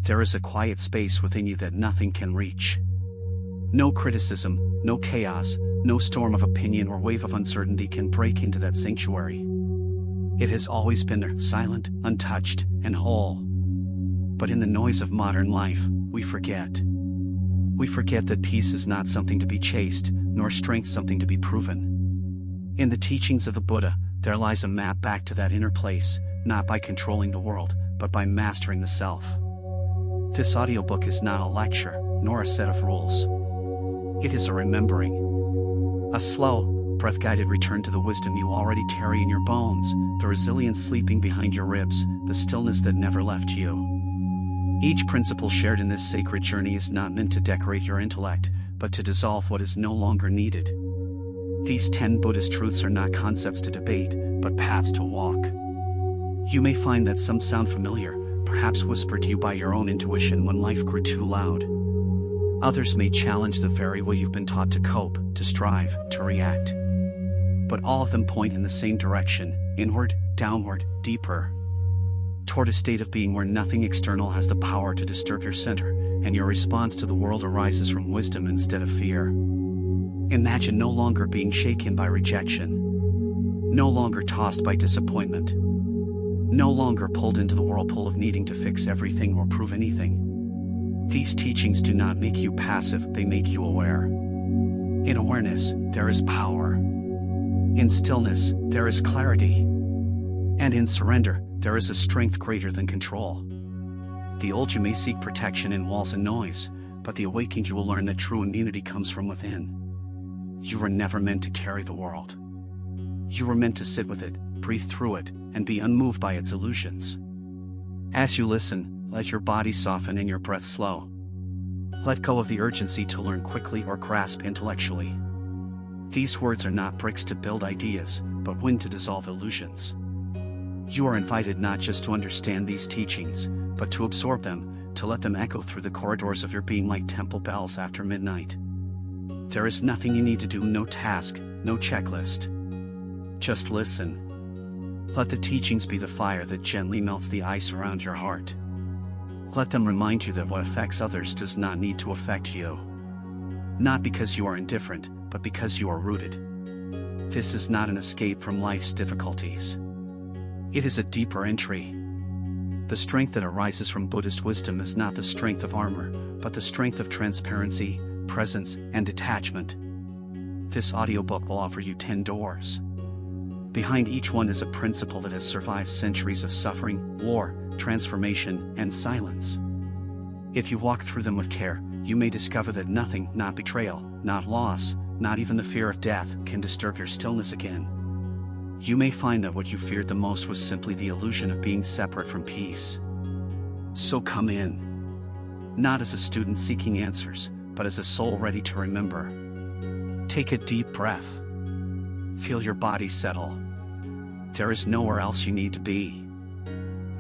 There is a quiet space within you that nothing can reach. No criticism, no chaos, no storm of opinion or wave of uncertainty can break into that sanctuary. It has always been there, silent, untouched, and whole. But in the noise of modern life, we forget. We forget that peace is not something to be chased, nor strength something to be proven. In the teachings of the Buddha, there lies a map back to that inner place, not by controlling the world, but by mastering the self. This audiobook is not a lecture, nor a set of rules. It is a remembering. A slow, breath-guided return to the wisdom you already carry in your bones, the resilience sleeping behind your ribs, the stillness that never left you. Each principle shared in this sacred journey is not meant to decorate your intellect, but to dissolve what is no longer needed. These 10 Buddhist truths are not concepts to debate, but paths to walk. You may find that some sound familiar, perhaps whispered to you by your own intuition when life grew too loud. Others may challenge the very way you've been taught to cope, to strive, to react. But all of them point in the same direction, inward, downward, deeper. Toward a state of being where nothing external has the power to disturb your center, and your response to the world arises from wisdom instead of fear. Imagine no longer being shaken by rejection. No longer tossed by disappointment. No longer pulled into the whirlpool of needing to fix everything or prove anything. These teachings do not make you passive, they make you aware. In awareness, there is power. In stillness, there is clarity. And in surrender, there is a strength greater than control. The old you may seek protection in walls and noise, but the awakened you will learn that true immunity comes from within. You were never meant to carry the world. You were meant to sit with it, breathe through it, and be unmoved by its illusions. As you listen, let your body soften and your breath slow. Let go of the urgency to learn quickly or grasp intellectually. These words are not bricks to build ideas, but wind to dissolve illusions. You are invited not just to understand these teachings, but to absorb them, to let them echo through the corridors of your being like temple bells after midnight. There is nothing you need to do, no task, no checklist. Just listen. Let the teachings be the fire that gently melts the ice around your heart. Let them remind you that what affects others does not need to affect you. Not because you are indifferent, but because you are rooted. This is not an escape from life's difficulties. It is a deeper entry. The strength that arises from Buddhist wisdom is not the strength of armor, but the strength of transparency, presence, and detachment. This audiobook will offer you 10 doors. Behind each one is a principle that has survived centuries of suffering, war, transformation, and silence. If you walk through them with care, you may discover that nothing, not betrayal, not loss, not even the fear of death, can disturb your stillness again. You may find that what you feared the most was simply the illusion of being separate from peace. So come in. Not as a student seeking answers, but as a soul ready to remember. Take a deep breath. Feel your body settle. There is nowhere else you need to be.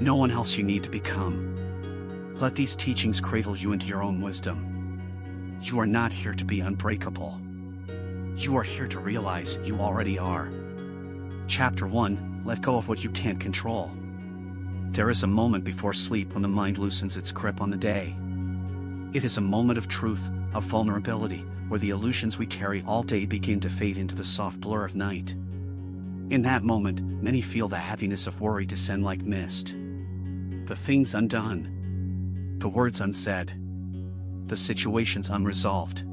No one else you need to become. Let these teachings cradle you into your own wisdom. You are not here to be unbreakable. You are here to realize you already are. Chapter 1, Let Go of What You Can't Control. There is a moment before sleep when the mind loosens its grip on the day. It is a moment of truth, of vulnerability, where the illusions we carry all day begin to fade into the soft blur of night. In that moment, many feel the heaviness of worry descend like mist. The things undone. The words unsaid. The situations unresolved.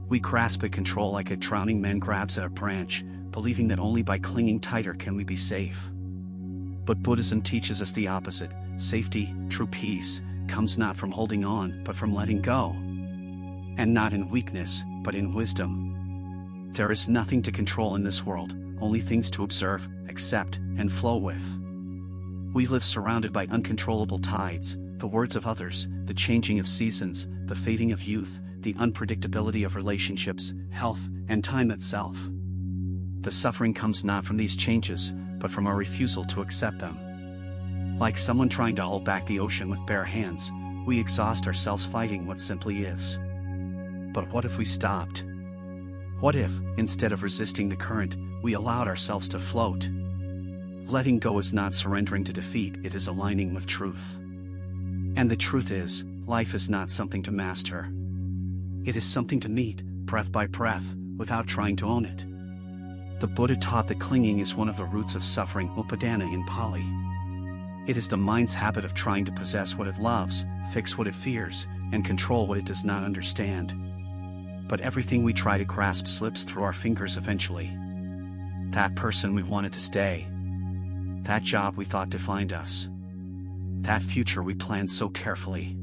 We grasp at control like a drowning man grabs at a branch, believing that only by clinging tighter can we be safe. But Buddhism teaches us the opposite. Safety, true peace, comes not from holding on, but from letting go. And not in weakness, but in wisdom. There is nothing to control in this world, only things to observe, accept, and flow with. We live surrounded by uncontrollable tides, the words of others, the changing of seasons, the fading of youth, the unpredictability of relationships, health, and time itself. The suffering comes not from these changes, but from our refusal to accept them. Like someone trying to hold back the ocean with bare hands, we exhaust ourselves fighting what simply is. But what if we stopped? What if, instead of resisting the current, we allowed ourselves to float? Letting go is not surrendering to defeat, it is aligning with truth. And the truth is, life is not something to master. It is something to meet, breath by breath, without trying to own it. The Buddha taught that clinging is one of the roots of suffering, upadana in Pali. It is the mind's habit of trying to possess what it loves, fix what it fears, and control what it does not understand. But everything we try to grasp slips through our fingers eventually. That person we wanted to stay. That job we thought defined us. That future we planned so carefully.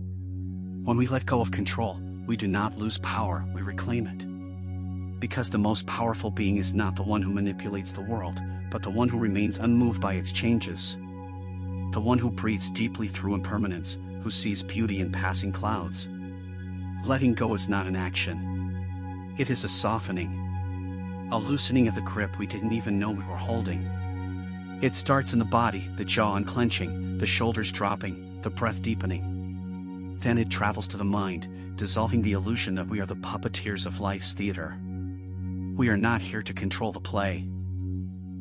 When we let go of control, we do not lose power, we reclaim it. Because the most powerful being is not the one who manipulates the world, but the one who remains unmoved by its changes. The one who breathes deeply through impermanence, who sees beauty in passing clouds. Letting go is not an action. It is a softening. A loosening of the grip we didn't even know we were holding. It starts in the body, the jaw unclenching, the shoulders dropping, the breath deepening. Then it travels to the mind, dissolving the illusion that we are the puppeteers of life's theater. We are not here to control the play.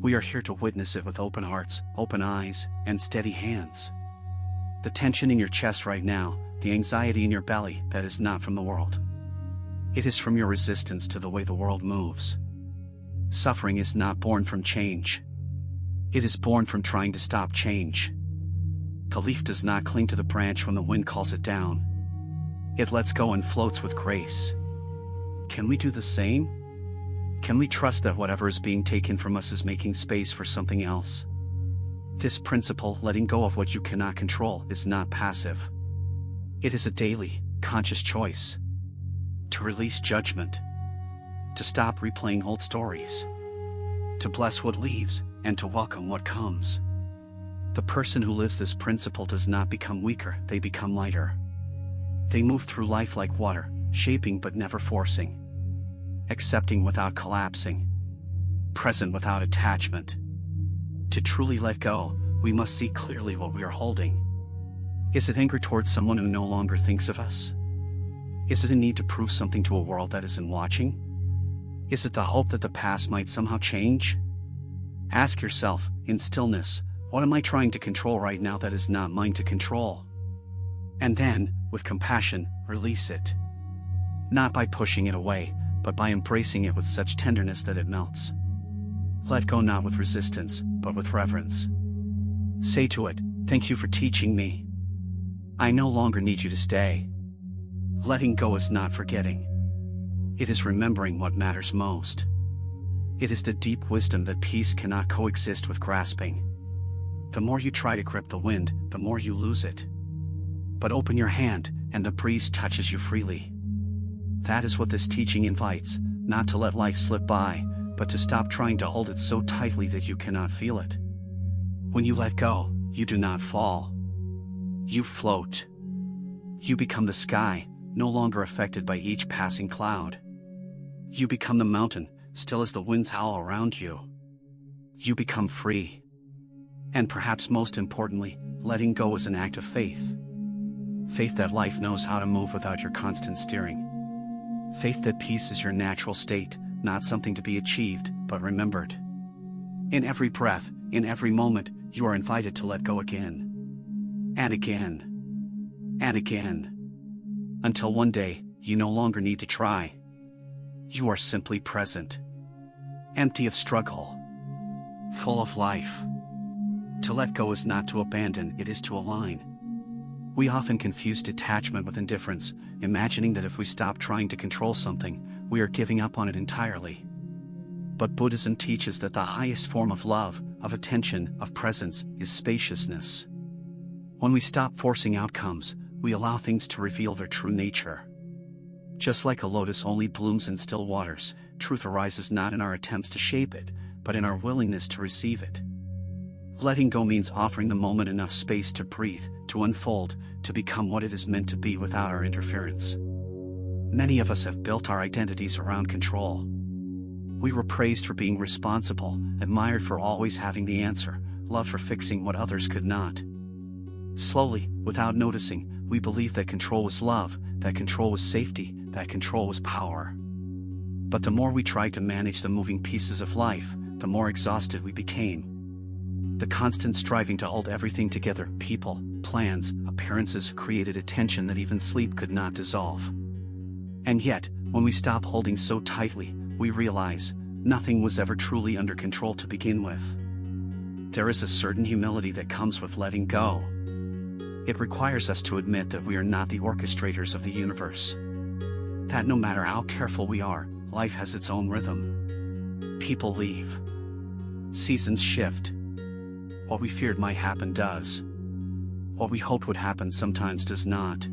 We are here to witness it with open hearts, open eyes, and steady hands. The tension in your chest right now, the anxiety in your belly, that is not from the world. It is from your resistance to the way the world moves. Suffering is not born from change. It is born from trying to stop change. The leaf does not cling to the branch when the wind calls it down. It lets go and floats with grace. Can we do the same? Can we trust that whatever is being taken from us is making space for something else? This principle, letting go of what you cannot control, is not passive. It is a daily, conscious choice. To release judgment. To stop replaying old stories. To bless what leaves, and to welcome what comes. The person who lives this principle does not become weaker, they become lighter. They move through life like water, shaping but never forcing. Accepting without collapsing. Present without attachment. To truly let go, we must see clearly what we are holding. Is it anger towards someone who no longer thinks of us? Is it a need to prove something to a world that isn't watching? Is it the hope that the past might somehow change? Ask yourself, in stillness, what am I trying to control right now that is not mine to control? And then, with compassion, release it. Not by pushing it away, but by embracing it with such tenderness that it melts. Let go not with resistance, but with reverence. Say to it, thank you for teaching me. I no longer need you to stay. Letting go is not forgetting. It is remembering what matters most. It is the deep wisdom that peace cannot coexist with grasping. The more you try to grip the wind, the more you lose it. But open your hand, and the breeze touches you freely. That is what this teaching invites, not to let life slip by, but to stop trying to hold it so tightly that you cannot feel it. When you let go, you do not fall. You float. You become the sky, no longer affected by each passing cloud. You become the mountain, still as the winds howl around you. You become free. And perhaps most importantly, letting go is an act of faith. Faith that life knows how to move without your constant steering. Faith that peace is your natural state, not something to be achieved, but remembered. In every breath, in every moment, you are invited to let go again. And again. And again. Until one day, you no longer need to try. You are simply present. Empty of struggle. Full of life. To let go is not to abandon, it is to align. We often confuse detachment with indifference, imagining that if we stop trying to control something, we are giving up on it entirely. But Buddhism teaches that the highest form of love, of attention, of presence, is spaciousness. When we stop forcing outcomes, we allow things to reveal their true nature. Just like a lotus only blooms in still waters, truth arises not in our attempts to shape it, but in our willingness to receive it. Letting go means offering the moment enough space to breathe, to unfold, to become what it is meant to be without our interference. Many of us have built our identities around control. We were praised for being responsible, admired for always having the answer, loved for fixing what others could not. Slowly, without noticing, we believed that control was love, that control was safety, that control was power. But the more we tried to manage the moving pieces of life, the more exhausted we became. The constant striving to hold everything together, people, plans, Appearances created a tension that even sleep could not dissolve. And yet, when we stop holding so tightly, we realize nothing was ever truly under control to begin with. There is a certain humility that comes with letting go. It requires us to admit that we are not the orchestrators of the universe. That no matter how careful we are, life has its own rhythm. People leave. Seasons shift. What we feared might happen does. What we hoped would happen sometimes does not.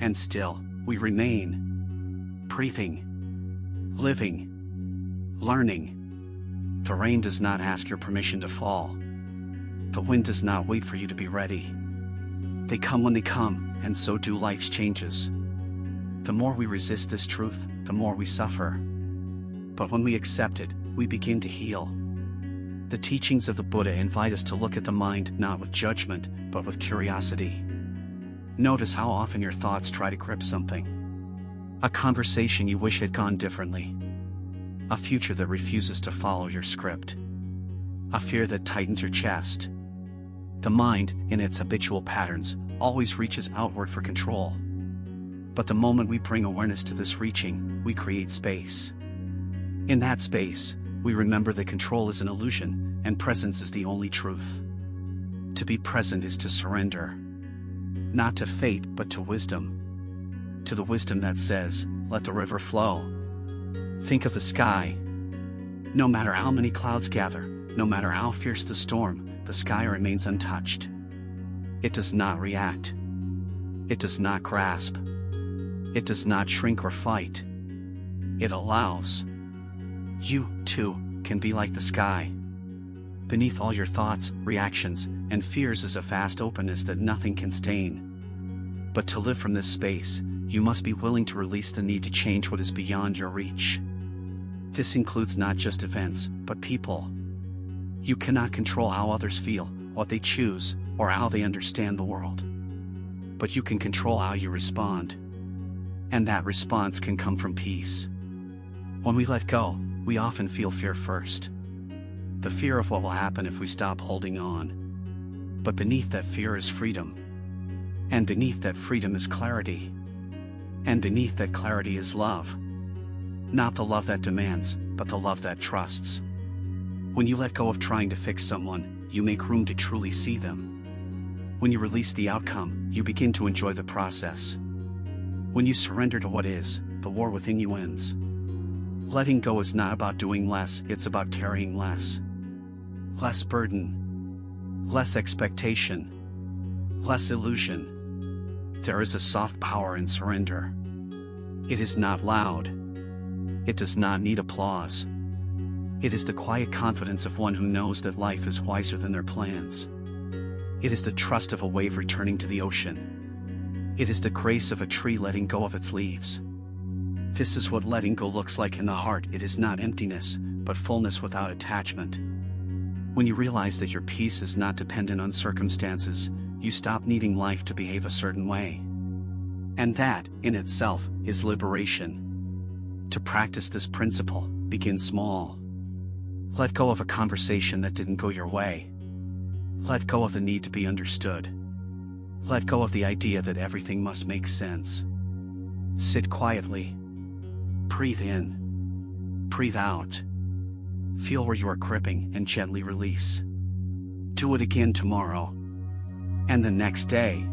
And still, we remain. Breathing. Living. Learning. The rain does not ask your permission to fall. The wind does not wait for you to be ready. They come when they come, and so do life's changes. The more we resist this truth, the more we suffer. But when we accept it, we begin to heal. The teachings of the Buddha invite us to look at the mind not with judgment, but with curiosity. Notice how often your thoughts try to grip something. A conversation you wish had gone differently. A future that refuses to follow your script. A fear that tightens your chest. The mind, in its habitual patterns, always reaches outward for control. But the moment we bring awareness to this reaching, we create space. In that space, we remember that control is an illusion, and presence is the only truth. To be present is to surrender. Not to fate, but to wisdom. To the wisdom that says, let the river flow. Think of the sky. No matter how many clouds gather, no matter how fierce the storm, the sky remains untouched. It does not react. It does not grasp. It does not shrink or fight. It allows. You, too, can be like the sky. Beneath all your thoughts, reactions, and fears is a vast openness that nothing can stain. But to live from this space, you must be willing to release the need to change what is beyond your reach. This includes not just events, but people. You cannot control how others feel, what they choose, or how they understand the world. But you can control how you respond. And that response can come from peace. When we let go, we often feel fear first. The fear of what will happen if we stop holding on. But beneath that fear is freedom. And beneath that freedom is clarity. And beneath that clarity is love. Not the love that demands, but the love that trusts. When you let go of trying to fix someone, you make room to truly see them. When you release the outcome, you begin to enjoy the process. When you surrender to what is, the war within you ends. Letting go is not about doing less, it's about carrying less. Less burden. Less expectation. Less illusion. There is a soft power in surrender. It is not loud. It does not need applause. It is the quiet confidence of one who knows that life is wiser than their plans. It is the trust of a wave returning to the ocean. It is the grace of a tree letting go of its leaves. This is what letting go looks like in the heart. It is not emptiness, but fullness without attachment. When you realize that your peace is not dependent on circumstances, you stop needing life to behave a certain way. And that, in itself, is liberation. To practice this principle, begin small. Let go of a conversation that didn't go your way. Let go of the need to be understood. Let go of the idea that everything must make sense. Sit quietly. Breathe in. Breathe out. Feel where you are gripping and gently release. Do it again tomorrow. And the next day.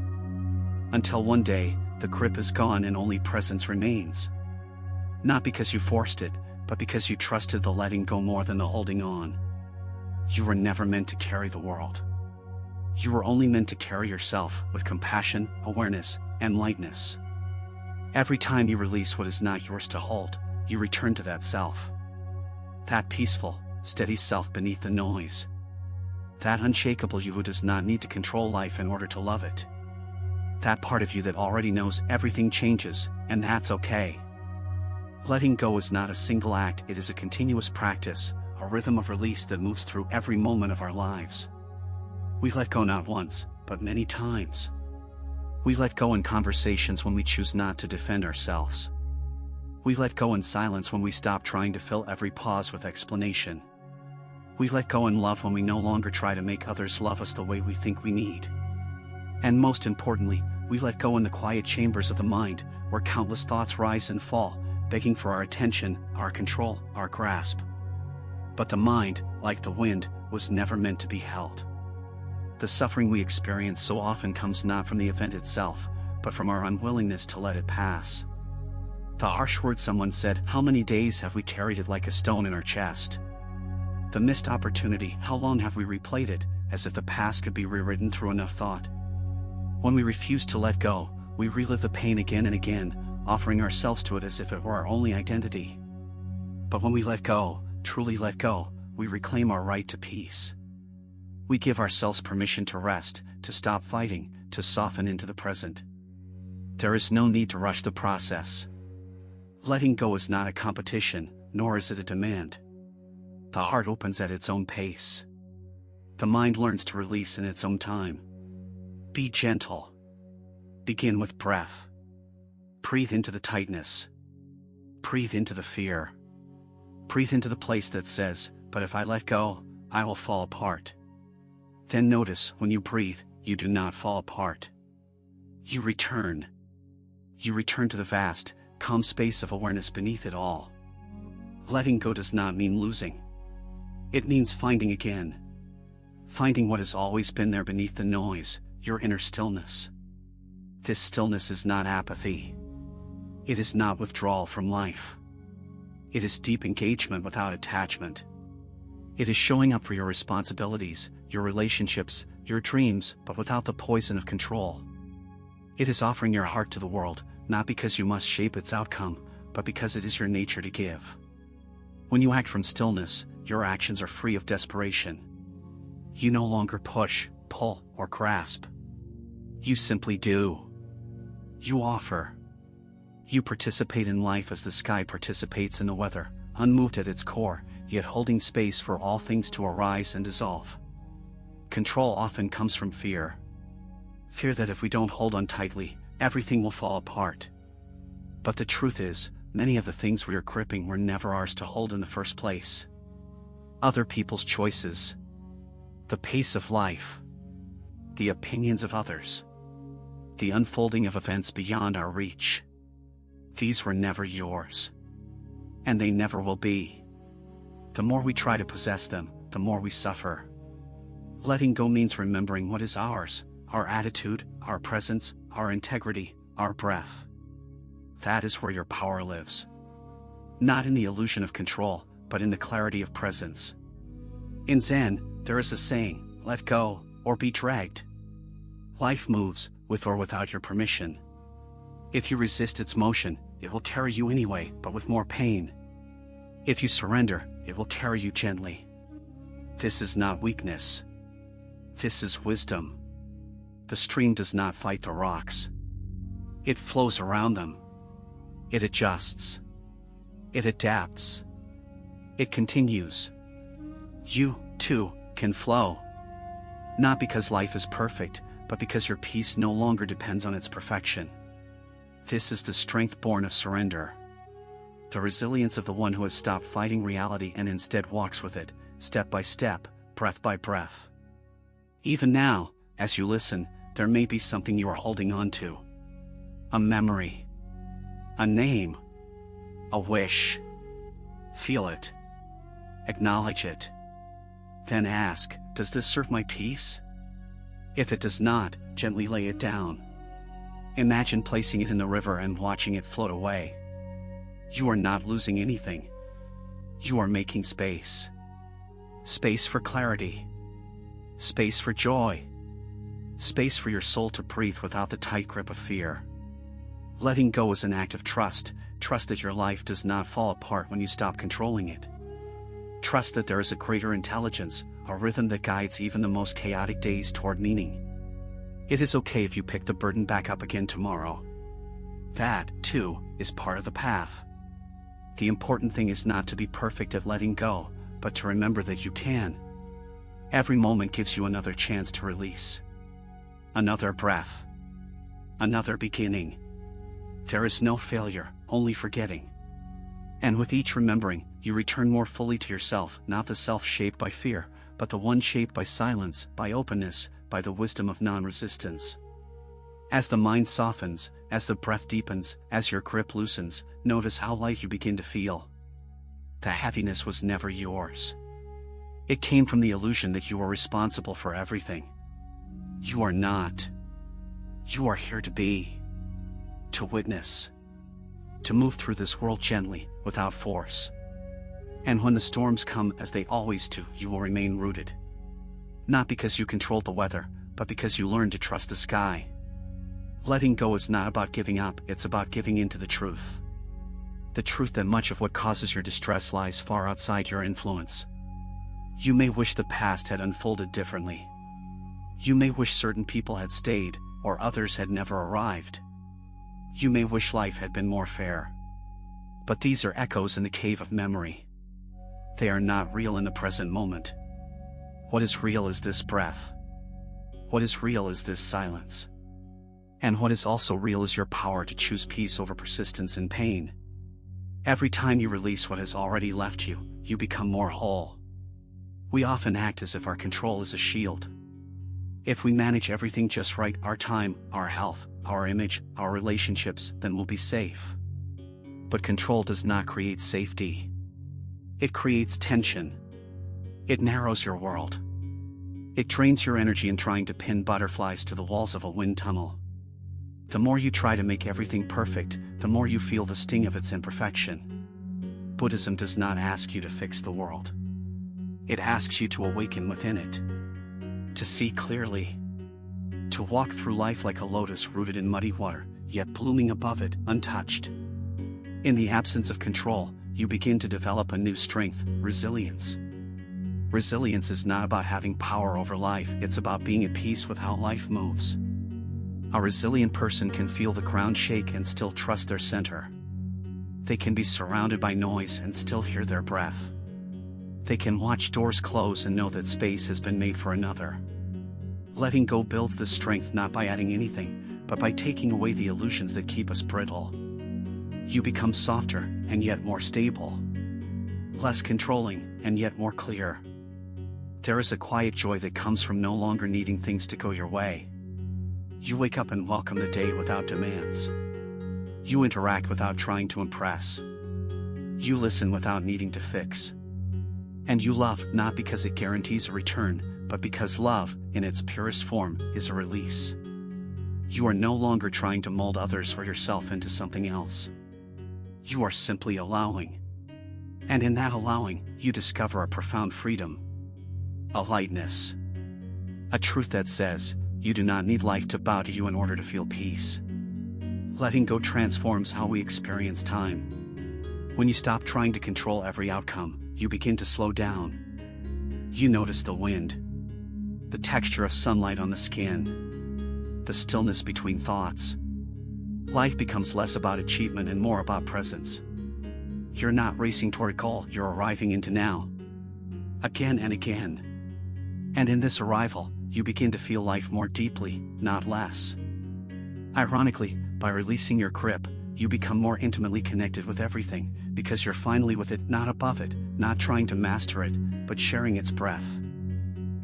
Until one day, the grip is gone and only presence remains. Not because you forced it, but because you trusted the letting go more than the holding on. You were never meant to carry the world. You were only meant to carry yourself with compassion, awareness, and lightness. Every time you release what is not yours to hold, you return to that self. That peaceful, steady self beneath the noise. That unshakable you who does not need to control life in order to love it. That part of you that already knows everything changes, and that's okay. Letting go is not a single act, it is a continuous practice, a rhythm of release that moves through every moment of our lives. We let go not once, but many times. We let go in conversations when we choose not to defend ourselves. We let go in silence when we stop trying to fill every pause with explanation. We let go in love when we no longer try to make others love us the way we think we need. And most importantly, we let go in the quiet chambers of the mind, where countless thoughts rise and fall, begging for our attention, our control, our grasp. But the mind, like the wind, was never meant to be held. The suffering we experience so often comes not from the event itself, but from our unwillingness to let it pass. The harsh word someone said, "How many days have we carried it like a stone in our chest?" The missed opportunity, how long have we replayed it, as if the past could be rewritten through enough thought? When we refuse to let go, we relive the pain again and again, offering ourselves to it as if it were our only identity. But when we let go, truly let go, we reclaim our right to peace. We give ourselves permission to rest, to stop fighting, to soften into the present. There is no need to rush the process. Letting go is not a competition, nor is it a demand. The heart opens at its own pace. The mind learns to release in its own time. Be gentle. Begin with breath. Breathe into the tightness. Breathe into the fear. Breathe into the place that says, "But if I let go, I will fall apart." Then notice, when you breathe, you do not fall apart. You return. You return to the vast, calm space of awareness beneath it all. Letting go does not mean losing. It means finding again. Finding what has always been there beneath the noise, your inner stillness. This stillness is not apathy. It is not withdrawal from life. It is deep engagement without attachment. It is showing up for your responsibilities, your relationships, your dreams, but without the poison of control. It is offering your heart to the world, not because you must shape its outcome, but because it is your nature to give. When you act from stillness, your actions are free of desperation. You no longer push, pull, or grasp. You simply do. You offer. You participate in life as the sky participates in the weather, unmoved at its core, yet holding space for all things to arise and dissolve. Control often comes from fear. Fear that if we don't hold on tightly, everything will fall apart. But the truth is, many of the things we are gripping were never ours to hold in the first place. Other people's choices, the pace of life, the opinions of others, the unfolding of events beyond our reach. These were never yours. And they never will be. The more we try to possess them, the more we suffer. Letting go means remembering what is ours, our attitude, our presence, our integrity, our breath. That is where your power lives. Not in the illusion of control, but in the clarity of presence. In Zen, there is a saying, "Let go, or be dragged." Life moves, with or without your permission. If you resist its motion, it will carry you anyway, but with more pain. If you surrender, it will carry you gently. This is not weakness. This is wisdom. The stream does not fight the rocks. It flows around them. It adjusts. It adapts. It continues. You, too, can flow. Not because life is perfect, but because your peace no longer depends on its perfection. This is the strength born of surrender. The resilience of the one who has stopped fighting reality and instead walks with it, step by step, breath by breath. Even now, as you listen, there may be something you are holding on to. A memory. A name. A wish. Feel it. Acknowledge it. Then ask, does this serve my peace? If it does not, gently lay it down. Imagine placing it in the river and watching it float away. You are not losing anything. You are making space. Space for clarity. Space for joy. Space for your soul to breathe without the tight grip of fear. Letting go is an act of trust. Trust that your life does not fall apart when you stop controlling it. Trust that there is a greater intelligence, a rhythm that guides even the most chaotic days toward meaning. It is okay if you pick the burden back up again tomorrow. That, too, is part of the path. The important thing is not to be perfect at letting go, but to remember that you can. Every moment gives you another chance to release. Another breath. Another beginning. There is no failure, only forgetting. And with each remembering, you return more fully to yourself, not the self shaped by fear, but the one shaped by silence, by openness, by the wisdom of non-resistance. As the mind softens, as the breath deepens, as your grip loosens, notice how light you begin to feel. The heaviness was never yours. It came from the illusion that you were responsible for everything. You are not. You are here to be, to witness, to move through this world gently, without force. And when the storms come, as they always do, you will remain rooted. Not because you controlled the weather, but because you learned to trust the sky. Letting go is not about giving up, it's about giving in to the truth. The truth that much of what causes your distress lies far outside your influence. You may wish the past had unfolded differently. You may wish certain people had stayed, or others had never arrived. You may wish life had been more fair. But these are echoes in the cave of memory. They are not real in the present moment. What is real is this breath. What is real is this silence. And what is also real is your power to choose peace over persistence in pain. Every time you release what has already left you, you become more whole. We often act as if our control is a shield. If we manage everything just right, our time, our health, our image, our relationships, then we'll be safe. But control does not create safety. It creates tension. It narrows your world. It drains your energy in trying to pin butterflies to the walls of a wind tunnel. The more you try to make everything perfect, the more you feel the sting of its imperfection. Buddhism does not ask you to fix the world. It asks you to awaken within it. To see clearly. To walk through life like a lotus rooted in muddy water, yet blooming above it, untouched. In the absence of control, you begin to develop a new strength, resilience. Resilience is not about having power over life, it's about being at peace with how life moves. A resilient person can feel the ground shake and still trust their center. They can be surrounded by noise and still hear their breath. They can watch doors close and know that space has been made for another. Letting go builds this strength not by adding anything, but by taking away the illusions that keep us brittle. You become softer and yet more stable. Less controlling and yet more clear. There is a quiet joy that comes from no longer needing things to go your way. You wake up and welcome the day without demands. You interact without trying to impress. You listen without needing to fix. And you love not because it guarantees a return, but because love, in its purest form, is a release. You are no longer trying to mold others or yourself into something else. You are simply allowing. And in that allowing, you discover a profound freedom. A lightness. A truth that says, you do not need life to bow to you in order to feel peace. Letting go transforms how we experience time. When you stop trying to control every outcome, you begin to slow down. You notice the wind, the texture of sunlight on the skin, the stillness between thoughts. Life becomes less about achievement and more about presence. You're not racing toward a goal, you're arriving into now. Again and again. And in this arrival, you begin to feel life more deeply, not less. Ironically, by releasing your grip, you become more intimately connected with everything, because you're finally with it, not above it, not trying to master it, but sharing its breath.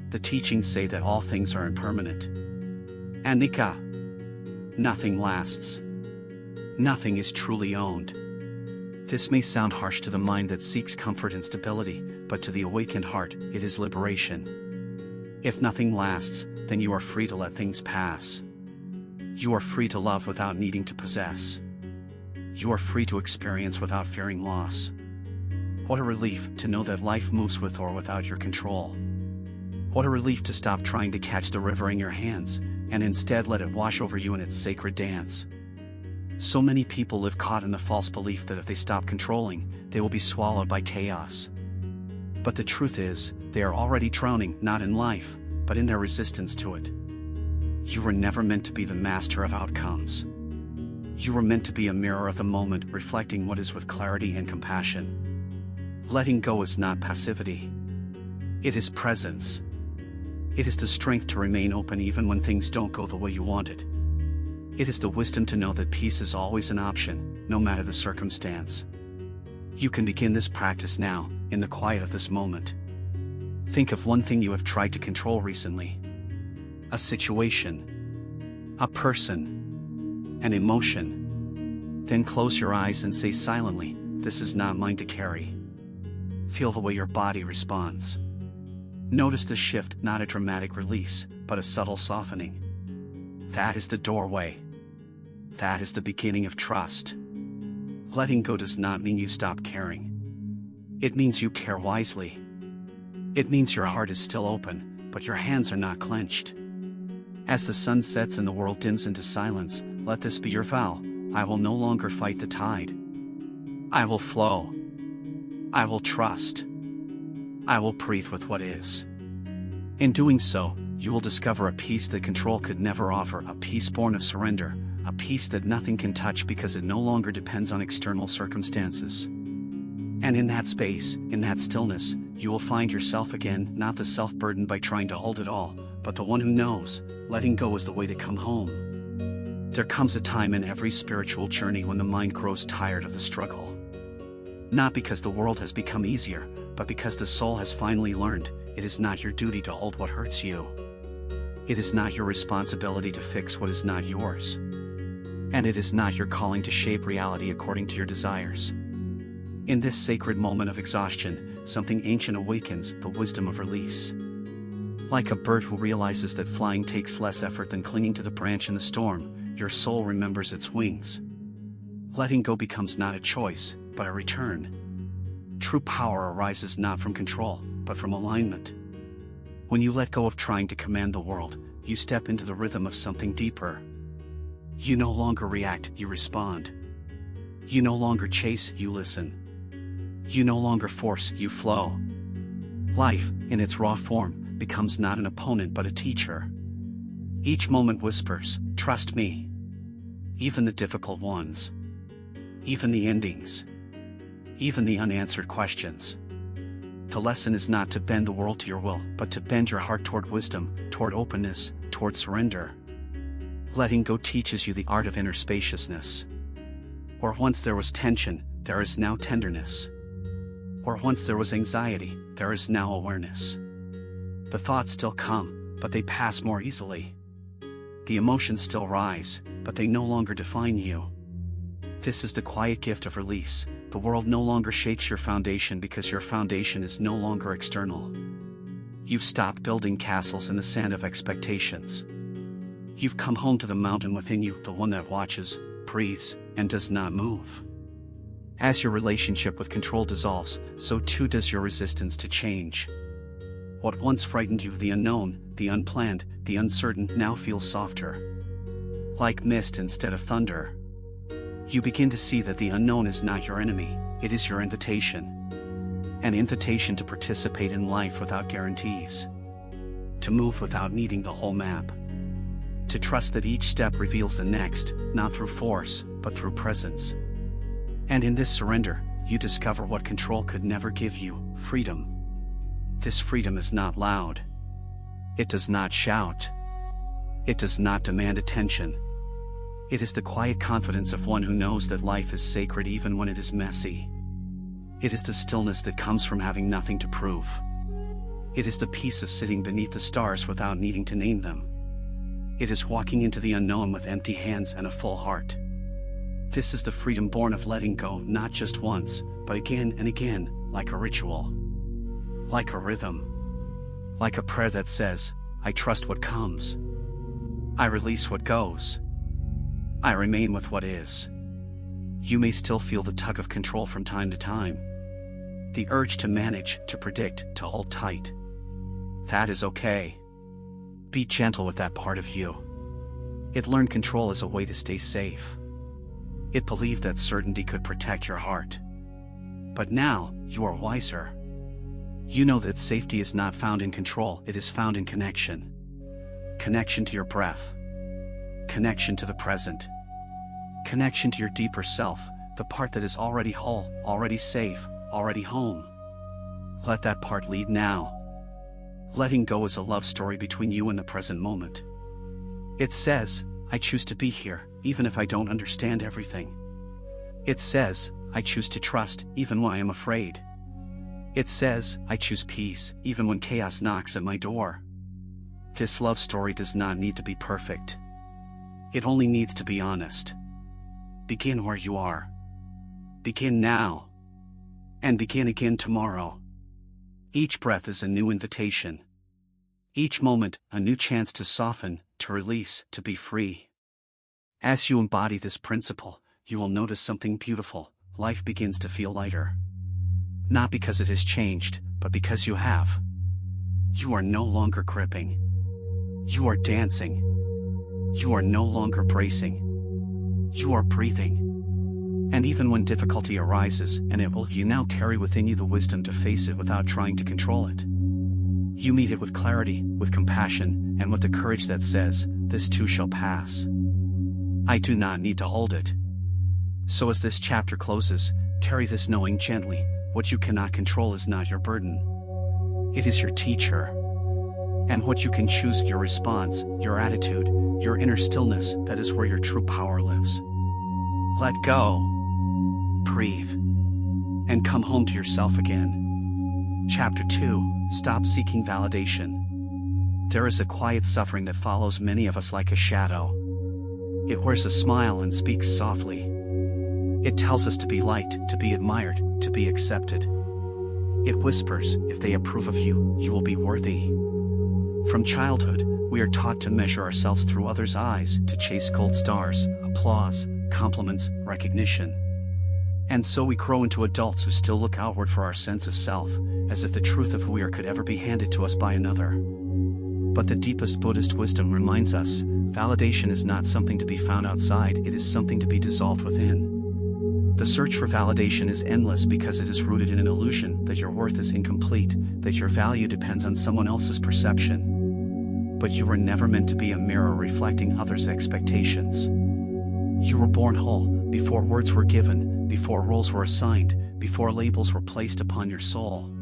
The teachings say that all things are impermanent. Anicca. Nothing lasts. Nothing is truly owned. This may sound harsh to the mind that seeks comfort and stability, but to the awakened heart, it is liberation. If nothing lasts, then you are free to let things pass. You are free to love without needing to possess. You are free to experience without fearing loss. What a relief to know that life moves with or without your control. What a relief to stop trying to catch the river in your hands, and instead let it wash over you in its sacred dance. So many people live caught in the false belief that if they stop controlling, they will be swallowed by chaos. But the truth is, they are already drowning, not in life, but in their resistance to it. You were never meant to be the master of outcomes. You were meant to be a mirror of the moment, reflecting what is with clarity and compassion. Letting go is not passivity. It is presence. It is the strength to remain open even when things don't go the way you wanted. It is the wisdom to know that peace is always an option, no matter the circumstance. You can begin this practice now, in the quiet of this moment. Think of one thing you have tried to control recently. A situation. A person. an emotion. Then close your eyes and say silently, "This is not mine to carry." Feel the way your body responds. Notice the shift, not a dramatic release, but a subtle softening. That is the doorway. That is the beginning of trust. Letting go does not mean you stop caring. It means you care wisely. It means your heart is still open, but your hands are not clenched. As the sun sets and the world dims into silence, let this be your vow: I will no longer fight the tide. I will flow. I will trust. I will breathe with what is. In doing so, you will discover a peace that control could never offer, a peace born of surrender, a peace that nothing can touch because it no longer depends on external circumstances. And in that space, in that stillness, you will find yourself again, not the self burdened by trying to hold it all, but the one who knows, letting go is the way to come home. There comes a time in every spiritual journey when the mind grows tired of the struggle. Not because the world has become easier, but because the soul has finally learned, it is not your duty to hold what hurts you. It is not your responsibility to fix what is not yours. And it is not your calling to shape reality according to your desires. In this sacred moment of exhaustion, something ancient awakens, the wisdom of release. Like a bird who realizes that flying takes less effort than clinging to the branch in the storm, your soul remembers its wings. Letting go becomes not a choice, but a return. True power arises not from control, but from alignment. When you let go of trying to command the world, you step into the rhythm of something deeper. You no longer react, you respond. You no longer chase, you listen. You no longer force, you flow. Life, in its raw form, becomes not an opponent but a teacher. Each moment whispers, "Trust me." Even the difficult ones. Even the endings. Even the unanswered questions. The lesson is not to bend the world to your will, but to bend your heart toward wisdom, toward openness, toward surrender. Letting go teaches you the art of inner spaciousness. Where once there was tension, there is now tenderness. Where once there was anxiety, there is now awareness. The thoughts still come, but they pass more easily. The emotions still rise, but they no longer define you. This is the quiet gift of release. The world no longer shakes your foundation because your foundation is no longer external. You've stopped building castles in the sand of expectations. You've come home to the mountain within you, the one that watches, breathes, and does not move. As your relationship with control dissolves, so too does your resistance to change. What once frightened you, the unknown, the unplanned, the uncertain, now feels softer. Like mist instead of thunder. You begin to see that the unknown is not your enemy, it is your invitation. An invitation to participate in life without guarantees. To move without needing the whole map. To trust that each step reveals the next, not through force, but through presence. And in this surrender, you discover what control could never give you, freedom. This freedom is not loud. It does not shout. It does not demand attention. It is the quiet confidence of one who knows that life is sacred even when it is messy. It is the stillness that comes from having nothing to prove. It is the peace of sitting beneath the stars without needing to name them. It is walking into the unknown with empty hands and a full heart. This is the freedom born of letting go, not just once, but again and again, like a ritual. Like a rhythm. Like a prayer that says, "I trust what comes. I release what goes. I remain with what is." You may still feel the tug of control from time to time. The urge to manage, to predict, to hold tight. That is okay. Be gentle with that part of you. It learned control as a way to stay safe. It believed that certainty could protect your heart. But now, you are wiser. You know that safety is not found in control, it is found in connection. Connection to your breath. Connection to the present. Connection to your deeper self, the part that is already whole, already safe, already home. Let that part lead now. Letting go is a love story between you and the present moment. It says, "I choose to be here, even if I don't understand everything." It says, "I choose to trust, even when I am afraid." It says, "I choose peace, even when chaos knocks at my door." This love story does not need to be perfect. It only needs to be honest. Begin where you are. Begin now. And begin again tomorrow. Each breath is a new invitation. Each moment, a new chance to soften, to release, to be free. As you embody this principle, you will notice something beautiful. Life begins to feel lighter. Not because it has changed, but because you have. You are no longer gripping. You are dancing. You are no longer bracing. You are breathing. And even when difficulty arises, and it will, you now carry within you the wisdom to face it without trying to control it. You meet it with clarity, with compassion, and with the courage that says, "This too shall pass. I do not need to hold it." So as this chapter closes, carry this knowing gently: what you cannot control is not your burden. It is your teacher. And what you can choose, your response, your attitude, your inner stillness, that is where your true power lives. Let go. Breathe. And come home to yourself again. Chapter 2, Stop Seeking Validation. There is a quiet suffering that follows many of us like a shadow. It wears a smile and speaks softly. It tells us to be liked, to be admired, to be accepted. It whispers, if they approve of you, you will be worthy. From childhood, we are taught to measure ourselves through others' eyes, to chase gold stars, applause, compliments, recognition. And so we grow into adults who still look outward for our sense of self, as if the truth of who we are could ever be handed to us by another. But the deepest Buddhist wisdom reminds us, validation is not something to be found outside, it is something to be dissolved within. The search for validation is endless because it is rooted in an illusion that your worth is incomplete, that your value depends on someone else's perception. But you were never meant to be a mirror reflecting others' expectations. You were born whole, before words were given, before roles were assigned, before labels were placed upon your soul.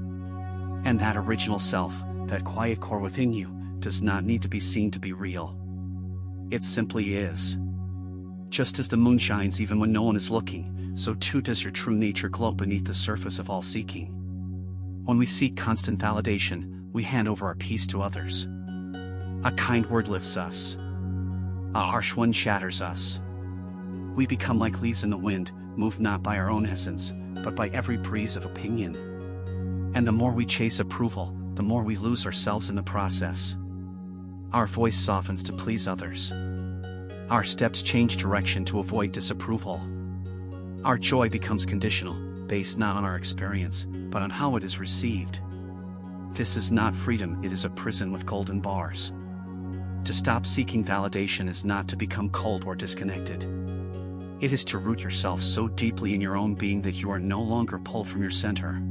And that original self, that quiet core within you, does not need to be seen to be real. It simply is. Just as the moon shines even when no one is looking, so too does your true nature glow beneath the surface of all seeking. When we seek constant validation, we hand over our peace to others. A kind word lifts us. A harsh one shatters us. We become like leaves in the wind, moved not by our own essence, but by every breeze of opinion. And the more we chase approval, the more we lose ourselves in the process. Our voice softens to please others. Our steps change direction to avoid disapproval. Our joy becomes conditional, based not on our experience, but on how it is received. This is not freedom, it is a prison with golden bars. To stop seeking validation is not to become cold or disconnected. It is to root yourself so deeply in your own being that you are no longer pulled from your center.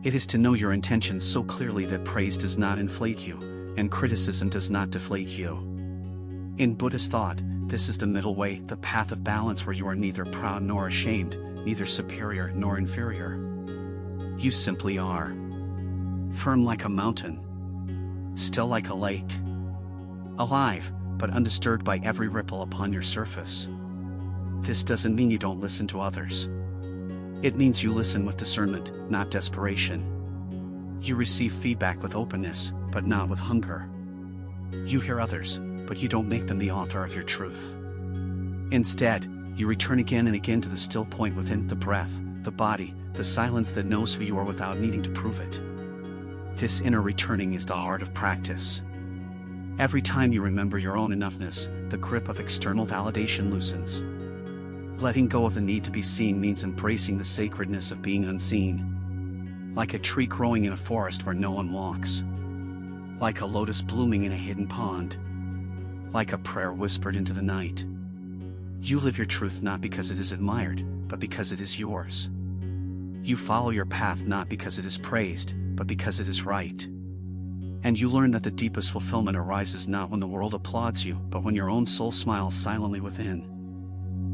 It is to know your intentions so clearly that praise does not inflate you, and criticism does not deflate you. In Buddhist thought, this is the middle way, the path of balance where you are neither proud nor ashamed, neither superior nor inferior. You simply are. Firm like a mountain. Still like a lake. Alive, but undisturbed by every ripple upon your surface. This doesn't mean you don't listen to others. It means you listen with discernment, not desperation. You receive feedback with openness, but not with hunger. You hear others, but you don't make them the author of your truth. Instead, you return again and again to the still point within, the breath, the body, the silence that knows who you are without needing to prove it. This inner returning is the heart of practice. Every time you remember your own enoughness, the grip of external validation loosens. Letting go of the need to be seen means embracing the sacredness of being unseen. Like a tree growing in a forest where no one walks. Like a lotus blooming in a hidden pond. Like a prayer whispered into the night. You live your truth not because it is admired, but because it is yours. You follow your path not because it is praised, but because it is right. And you learn that the deepest fulfillment arises not when the world applauds you, but when your own soul smiles silently within.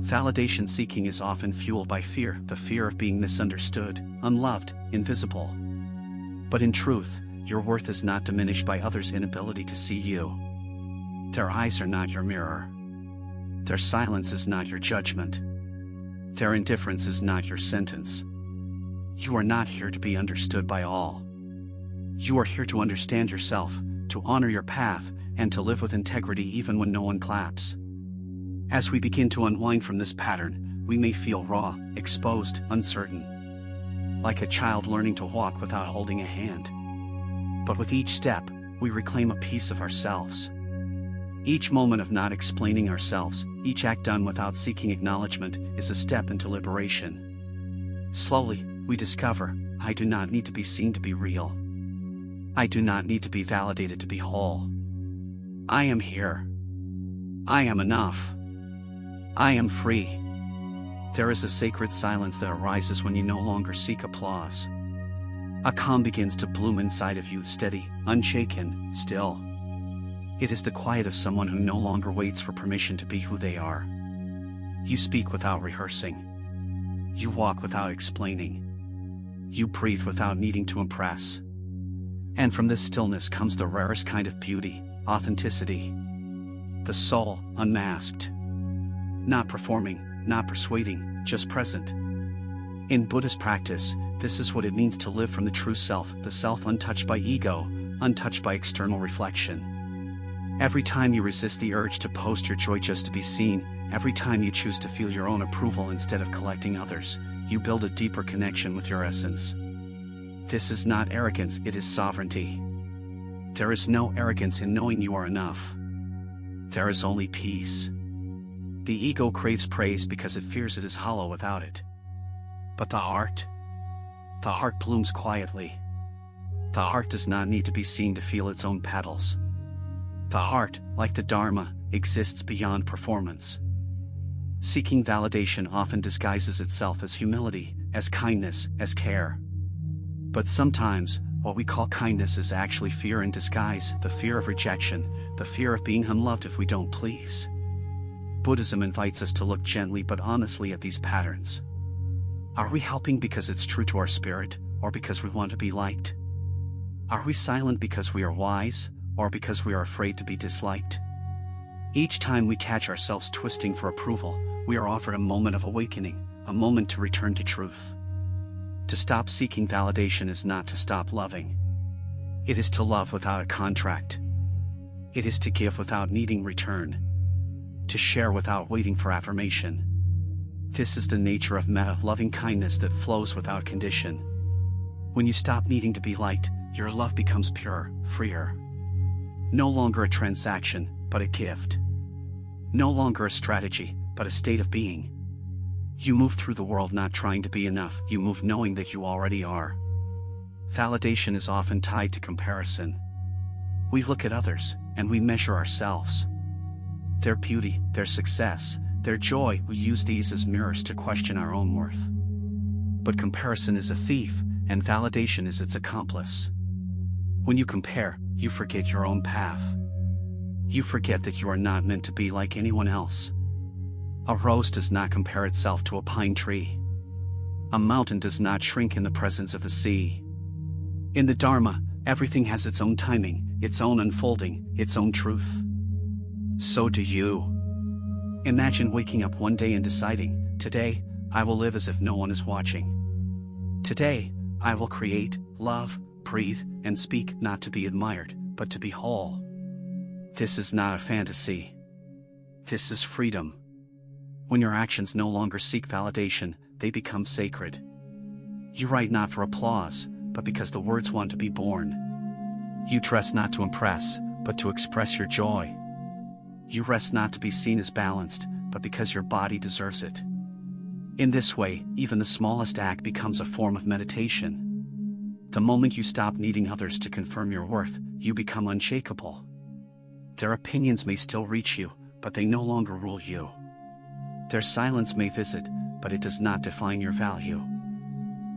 Validation seeking is often fueled by fear, the fear of being misunderstood, unloved, invisible. But in truth, your worth is not diminished by others' inability to see you. Their eyes are not your mirror. Their silence is not your judgment. Their indifference is not your sentence. You are not here to be understood by all. You are here to understand yourself, to honor your path, and to live with integrity even when no one claps. As we begin to unwind from this pattern, we may feel raw, exposed, uncertain. Like a child learning to walk without holding a hand. But with each step, we reclaim a piece of ourselves. Each moment of not explaining ourselves, each act done without seeking acknowledgement, is a step into liberation. Slowly, we discover, I do not need to be seen to be real. I do not need to be validated to be whole. I am here. I am enough. I am free. There is a sacred silence that arises when you no longer seek applause. A calm begins to bloom inside of you, steady, unshaken, still. It is the quiet of someone who no longer waits for permission to be who they are. You speak without rehearsing. You walk without explaining. You breathe without needing to impress. And from this stillness comes the rarest kind of beauty, authenticity. The soul, unmasked. Not performing, not persuading, just present. In Buddhist practice, this is what it means to live from the true self, the self untouched by ego, untouched by external reflection. Every time you resist the urge to post your joy just to be seen, every time you choose to feel your own approval instead of collecting others, you build a deeper connection with your essence. This is not arrogance, it is sovereignty. There is no arrogance in knowing you are enough. There is only peace. The ego craves praise because it fears it is hollow without it. But the heart blooms quietly. The heart does not need to be seen to feel its own petals. The heart, like the Dharma, exists beyond performance. Seeking validation often disguises itself as humility, as kindness, as care. But sometimes, what we call kindness is actually fear in disguise, the fear of rejection, the fear of being unloved if we don't please. Buddhism invites us to look gently but honestly at these patterns. Are we helping because it's true to our spirit, or because we want to be liked? Are we silent because we are wise, or because we are afraid to be disliked? Each time we catch ourselves twisting for approval, we are offered a moment of awakening, a moment to return to truth. To stop seeking validation is not to stop loving. It is to love without a contract. It is to give without needing return. To share without waiting for affirmation. This is the nature of metta, loving kindness that flows without condition. When you stop needing to be liked, your love becomes pure, freer. No longer a transaction, but a gift. No longer a strategy, but a state of being. You move through the world not trying to be enough, you move knowing that you already are. Validation is often tied to comparison. We look at others, and we measure ourselves. Their beauty, their success, their joy, we use these as mirrors to question our own worth. But comparison is a thief, and validation is its accomplice. When you compare, you forget your own path. You forget that you are not meant to be like anyone else. A rose does not compare itself to a pine tree. A mountain does not shrink in the presence of the sea. In the Dharma, everything has its own timing, its own unfolding, its own truth. So do you. Imagine waking up one day and deciding, today, I will live as if no one is watching. Today, I will create, love, breathe, and speak not to be admired, but to be whole. This is not a fantasy. This is freedom. When your actions no longer seek validation, they become sacred. You write not for applause, but because the words want to be born. You dress not to impress, but to express your joy. You rest not to be seen as balanced, but because your body deserves it. In this way, even the smallest act becomes a form of meditation. The moment you stop needing others to confirm your worth, you become unshakable. Their opinions may still reach you, but they no longer rule you. Their silence may visit, but it does not define your value.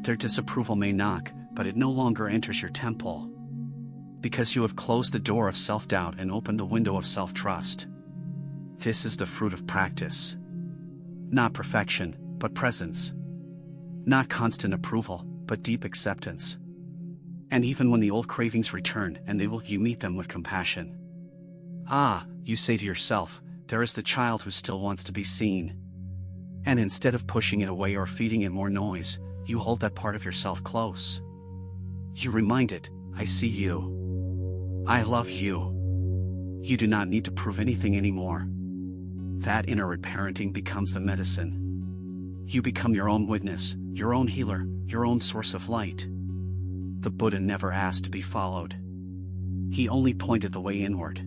Their disapproval may knock, but it no longer enters your temple. Because you have closed the door of self-doubt and opened the window of self-trust. This is the fruit of practice. Not perfection, but presence. Not constant approval, but deep acceptance. And even when the old cravings return, and you meet them with compassion. Ah, you say to yourself, there is the child who still wants to be seen. And instead of pushing it away or feeding it more noise, you hold that part of yourself close. You remind it, I see you. I love you. You do not need to prove anything anymore. That inner parenting becomes the medicine. You become your own witness, your own healer, your own source of light. The Buddha never asked to be followed. He only pointed the way inward.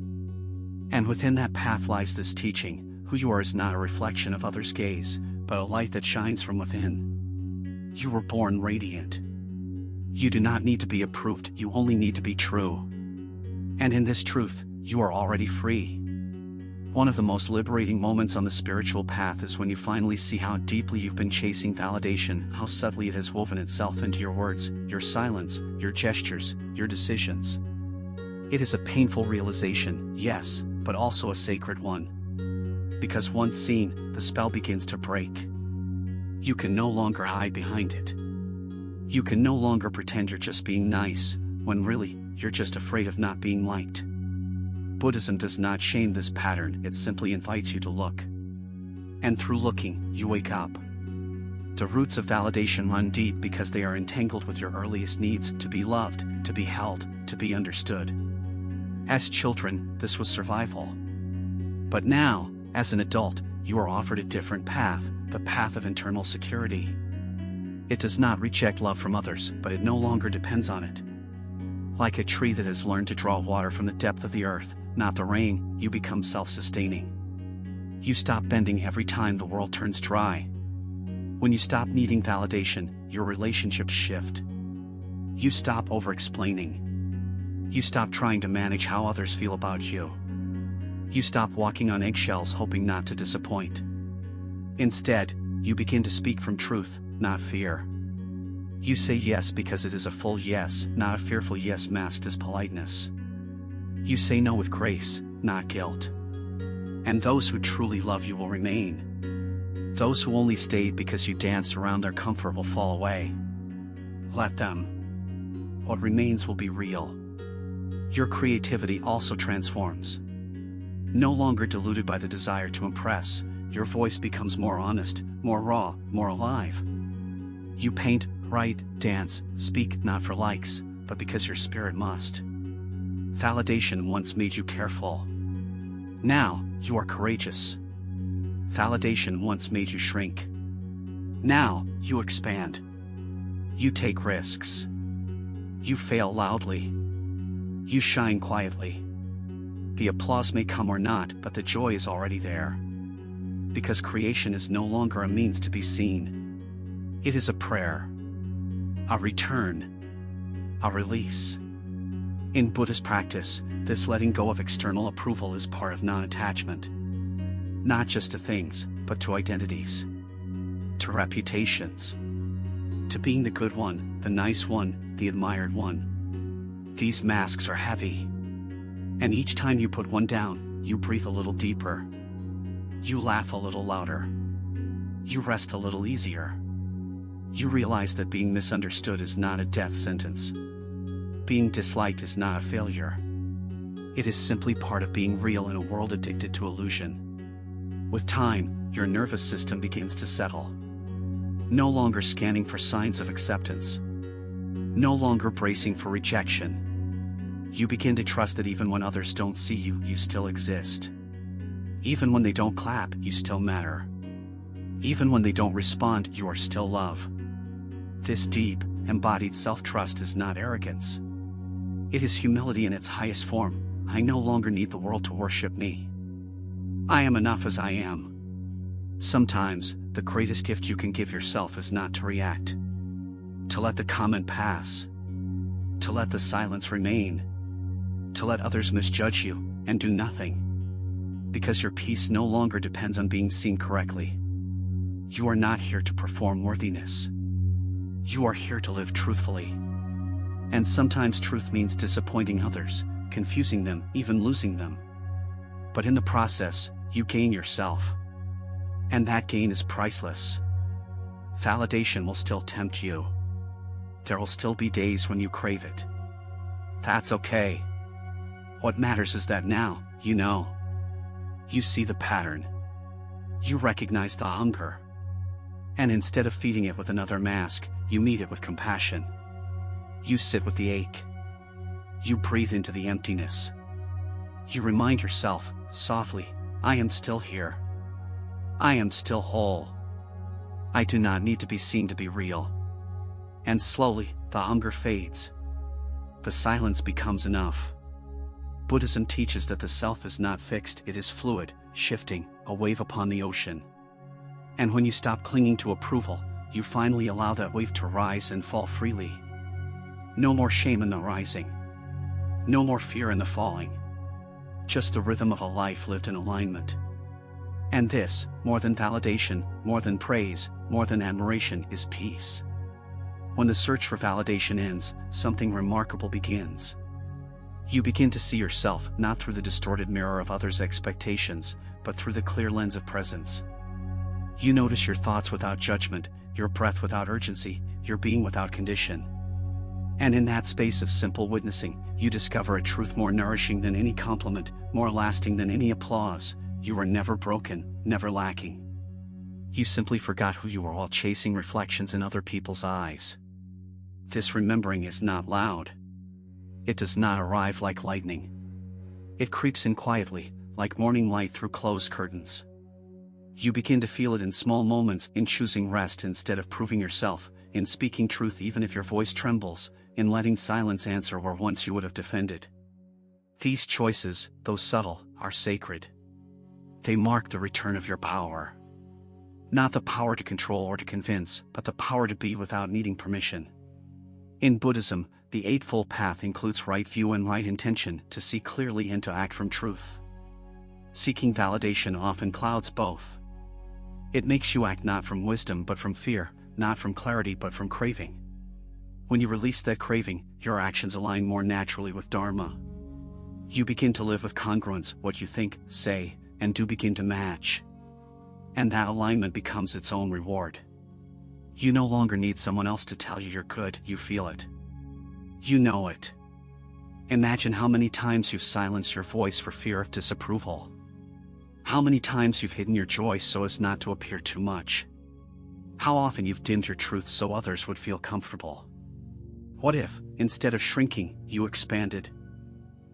And within that path lies this teaching: who you are is not a reflection of others' gaze, but a light that shines from within. You were born radiant. You do not need to be approved, you only need to be true. And in this truth, you are already free. One of the most liberating moments on the spiritual path is when you finally see how deeply you've been chasing validation, how subtly it has woven itself into your words, your silence, your gestures, your decisions. It is a painful realization, yes, but also a sacred one. Because once seen, the spell begins to break. You can no longer hide behind it. You can no longer pretend you're just being nice, when really, you're just afraid of not being liked. Buddhism does not shame this pattern, it simply invites you to look. And through looking, you wake up. The roots of validation run deep because they are entangled with your earliest needs: to be loved, to be held, to be understood. As children, this was survival. But now, as an adult, you are offered a different path, the path of internal security. It does not reject love from others, but it no longer depends on it. Like a tree that has learned to draw water from the depth of the earth, not the rain, you become self-sustaining. You stop bending every time the world turns dry. When you stop needing validation, your relationships shift. You stop over-explaining. You stop trying to manage how others feel about you. You stop walking on eggshells hoping not to disappoint. Instead, you begin to speak from truth, not fear. You say yes because it is a full yes, not a fearful yes masked as politeness. You say no with grace, not guilt. And those who truly love you will remain. Those who only stayed because you danced around their comfort will fall away. Let them. What remains will be real. Your creativity also transforms. No longer deluded by the desire to impress, your voice becomes more honest, more raw, more alive. You paint, write, dance, speak not for likes, but because your spirit must. Validation once made you careful. Now, you are courageous. Validation once made you shrink. Now, you expand. You take risks. You fail loudly. You shine quietly. The applause may come or not, but the joy is already there. Because creation is no longer a means to be seen. It is a prayer. A return. A release. In Buddhist practice, this letting go of external approval is part of non-attachment. Not just to things, but to identities. To reputations. To being the good one, the nice one, the admired one. These masks are heavy. And each time you put one down, you breathe a little deeper. You laugh a little louder. You rest a little easier. You realize that being misunderstood is not a death sentence. Being disliked is not a failure. It is simply part of being real in a world addicted to illusion. With time, your nervous system begins to settle. No longer scanning for signs of acceptance. No longer bracing for rejection. You begin to trust that even when others don't see you, you still exist. Even when they don't clap, you still matter. Even when they don't respond, you are still love. This deep, embodied self-trust is not arrogance. It is humility in its highest form. I no longer need the world to worship me. I am enough as I am. Sometimes, the greatest gift you can give yourself is not to react. To let the comment pass. To let the silence remain. To let others misjudge you, and do nothing. Because your peace no longer depends on being seen correctly. You are not here to perform worthiness. You are here to live truthfully. And sometimes truth means disappointing others, confusing them, even losing them. But in the process, you gain yourself. And that gain is priceless. Validation will still tempt you. There will still be days when you crave it. That's okay. What matters is that now, you know. You see the pattern. You recognize the hunger. And instead of feeding it with another mask, you meet it with compassion. You sit with the ache. You breathe into the emptiness. You remind yourself, softly, I am still here. I am still whole. I do not need to be seen to be real. And slowly, the hunger fades. The silence becomes enough. Buddhism teaches that the self is not fixed, it is fluid, shifting, a wave upon the ocean. And when you stop clinging to approval, you finally allow that wave to rise and fall freely. No more shame in the rising. No more fear in the falling. Just the rhythm of a life lived in alignment. And this, more than validation, more than praise, more than admiration, is peace. When the search for validation ends, something remarkable begins. You begin to see yourself not through the distorted mirror of others' expectations, but through the clear lens of presence. You notice your thoughts without judgment, your breath without urgency, your being without condition. And in that space of simple witnessing, you discover a truth more nourishing than any compliment, more lasting than any applause. You were never broken, never lacking. You simply forgot who you were while chasing reflections in other people's eyes. This remembering is not loud. It does not arrive like lightning. It creeps in quietly, like morning light through closed curtains. You begin to feel it in small moments, in choosing rest instead of proving yourself, in speaking truth even if your voice trembles, in letting silence answer where once you would have defended. These choices, though subtle, are sacred. They mark the return of your power. Not the power to control or to convince, but the power to be without needing permission. In Buddhism, the Eightfold Path includes right view and right intention, to see clearly and to act from truth. Seeking validation often clouds both. It makes you act not from wisdom but from fear, not from clarity but from craving. When you release that craving, your actions align more naturally with Dharma. You begin to live with congruence, what you think, say, and do begin to match. And that alignment becomes its own reward. You no longer need someone else to tell you you're good, you feel it. You know it. Imagine how many times you've silenced your voice for fear of disapproval. How many times you've hidden your joy so as not to appear too much. How often you've dimmed your truth so others would feel comfortable. What if, instead of shrinking, you expanded?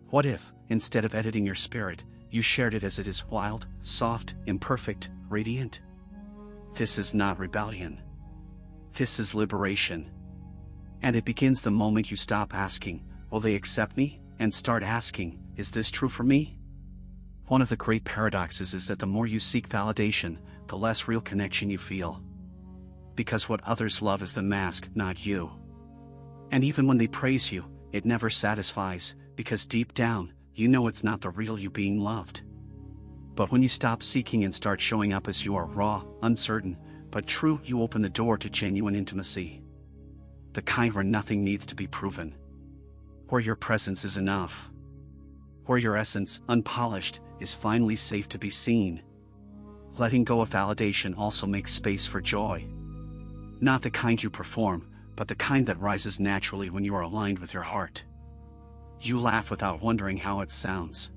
What if, instead of editing your spirit, you shared it as it is, wild, soft, imperfect, radiant? This is not rebellion. This is liberation. And it begins the moment you stop asking, will they accept me? And start asking, is this true for me? One of the great paradoxes is that the more you seek validation, the less real connection you feel. Because what others love is the mask, not you. And even when they praise you, it never satisfies, because deep down, you know it's not the real you being loved. But when you stop seeking and start showing up as you are, raw, uncertain, but true, you open the door to genuine intimacy. The kind where nothing needs to be proven. Where your presence is enough. Where your essence, unpolished, is finally safe to be seen. Letting go of validation also makes space for joy. Not the kind you perform, but the kind that rises naturally when you are aligned with your heart. You laugh without wondering how it sounds.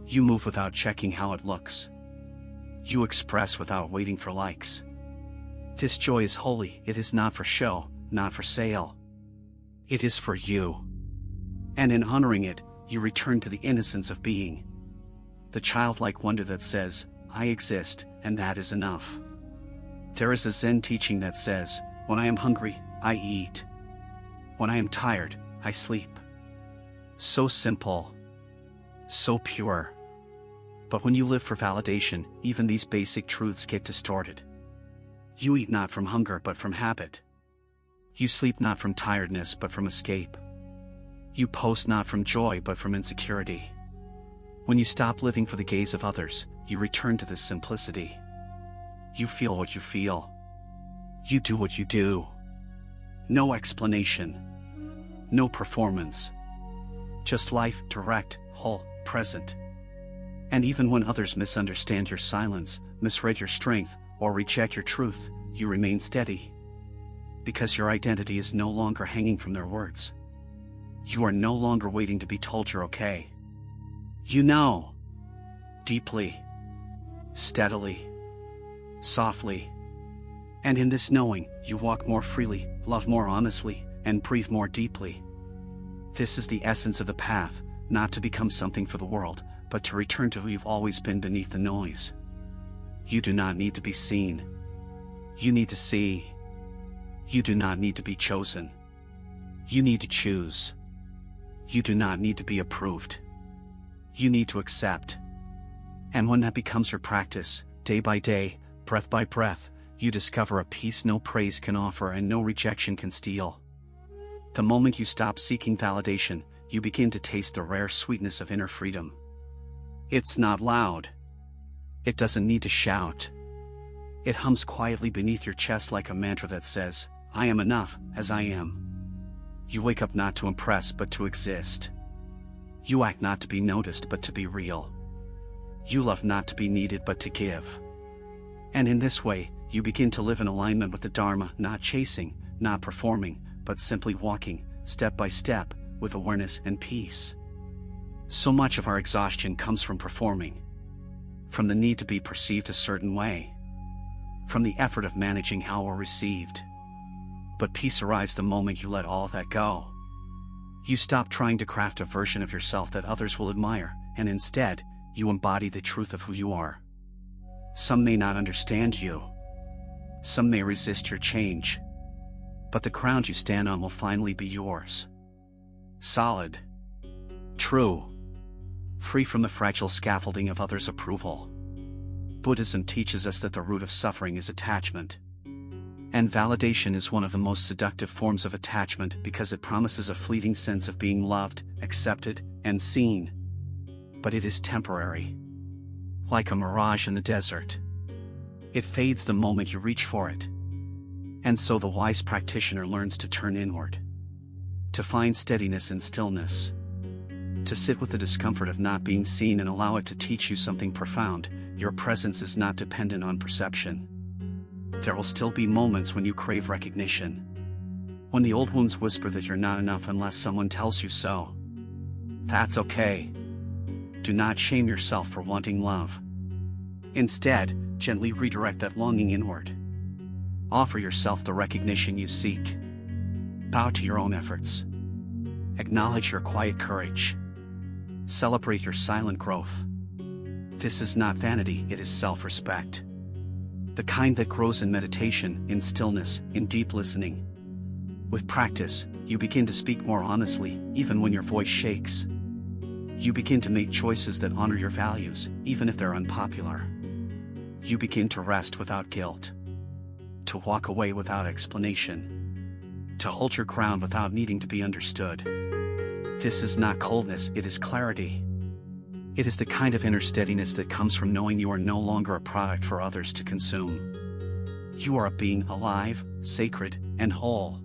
You move without checking how it looks. You express without waiting for likes. This joy is holy, it is not for show, not for sale. It is for you. And in honoring it, you return to the innocence of being. The childlike wonder that says, I exist, and that is enough. There is a Zen teaching that says, when I am hungry, I eat. When I am tired, I sleep. So simple. So pure. But when you live for validation, even these basic truths get distorted. You eat not from hunger but from habit. You sleep not from tiredness but from escape. You post not from joy but from insecurity. When you stop living for the gaze of others, you return to this simplicity. You feel what you feel. You do what you do. No explanation. No performance. Just life, direct, whole, present. And even when others misunderstand your silence, misread your strength, or reject your truth, you remain steady. Because your identity is no longer hanging from their words. You are no longer waiting to be told you're okay. You know. Deeply. Steadily. Softly. And in this knowing, you walk more freely, love more honestly, and breathe more deeply. This is the essence of the path, not to become something for the world, but to return to who you've always been beneath the noise. You do not need to be seen. You need to see. You do not need to be chosen. You need to choose. You do not need to be approved. You need to accept. And when that becomes your practice, day by day, breath by breath, you discover a peace no praise can offer and no rejection can steal. The moment you stop seeking validation, you begin to taste the rare sweetness of inner freedom. It's not loud. It doesn't need to shout. It hums quietly beneath your chest like a mantra that says, I am enough as I am. You wake up not to impress but to exist. You act not to be noticed but to be real. You love not to be needed but to give. And in this way, you begin to live in alignment with the Dharma, not chasing, not performing, but simply walking, step by step, with awareness and peace. So much of our exhaustion comes from performing. From the need to be perceived a certain way. From the effort of managing how we're received. But peace arrives the moment you let all that go. You stop trying to craft a version of yourself that others will admire, and instead, you embody the truth of who you are. Some may not understand you. Some may resist your change. But the ground you stand on will finally be yours. Solid. True. Free from the fragile scaffolding of others' approval. Buddhism teaches us that the root of suffering is attachment. And validation is one of the most seductive forms of attachment because it promises a fleeting sense of being loved, accepted, and seen. But it is temporary. Like a mirage in the desert. It fades the moment you reach for it. And so the wise practitioner learns to turn inward. To find steadiness in stillness. To sit with the discomfort of not being seen and allow it to teach you something profound. Your presence is not dependent on perception. There will still be moments when you crave recognition. When the old wounds whisper that you're not enough unless someone tells you so. That's okay. Do not shame yourself for wanting love. Instead, gently redirect that longing inward. Offer yourself the recognition you seek. Bow to your own efforts. Acknowledge your quiet courage. Celebrate your silent growth. This is not vanity, it is self-respect. The kind that grows in meditation, in stillness, in deep listening. With practice, you begin to speak more honestly, even when your voice shakes. You begin to make choices that honor your values, even if they're unpopular. You begin to rest without guilt. To walk away without explanation. To hold your ground without needing to be understood. This is not coldness, it is clarity. It is the kind of inner steadiness that comes from knowing you are no longer a product for others to consume. You are a being alive, sacred, and whole.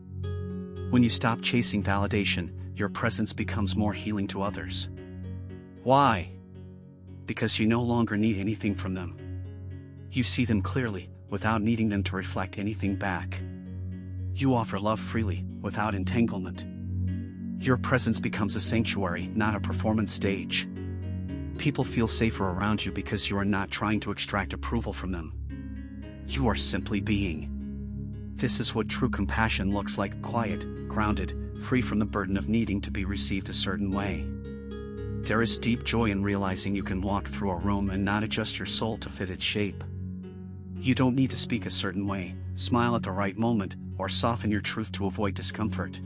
When you stop chasing validation, your presence becomes more healing to others. Why? Because you no longer need anything from them. You see them clearly, without needing them to reflect anything back. You offer love freely, without entanglement. Your presence becomes a sanctuary, not a performance stage. People feel safer around you because you are not trying to extract approval from them. You are simply being. This is what true compassion looks like: quiet, grounded, free from the burden of needing to be received a certain way. There is deep joy in realizing you can walk through a room and not adjust your soul to fit its shape. You don't need to speak a certain way, smile at the right moment, or soften your truth to avoid discomfort.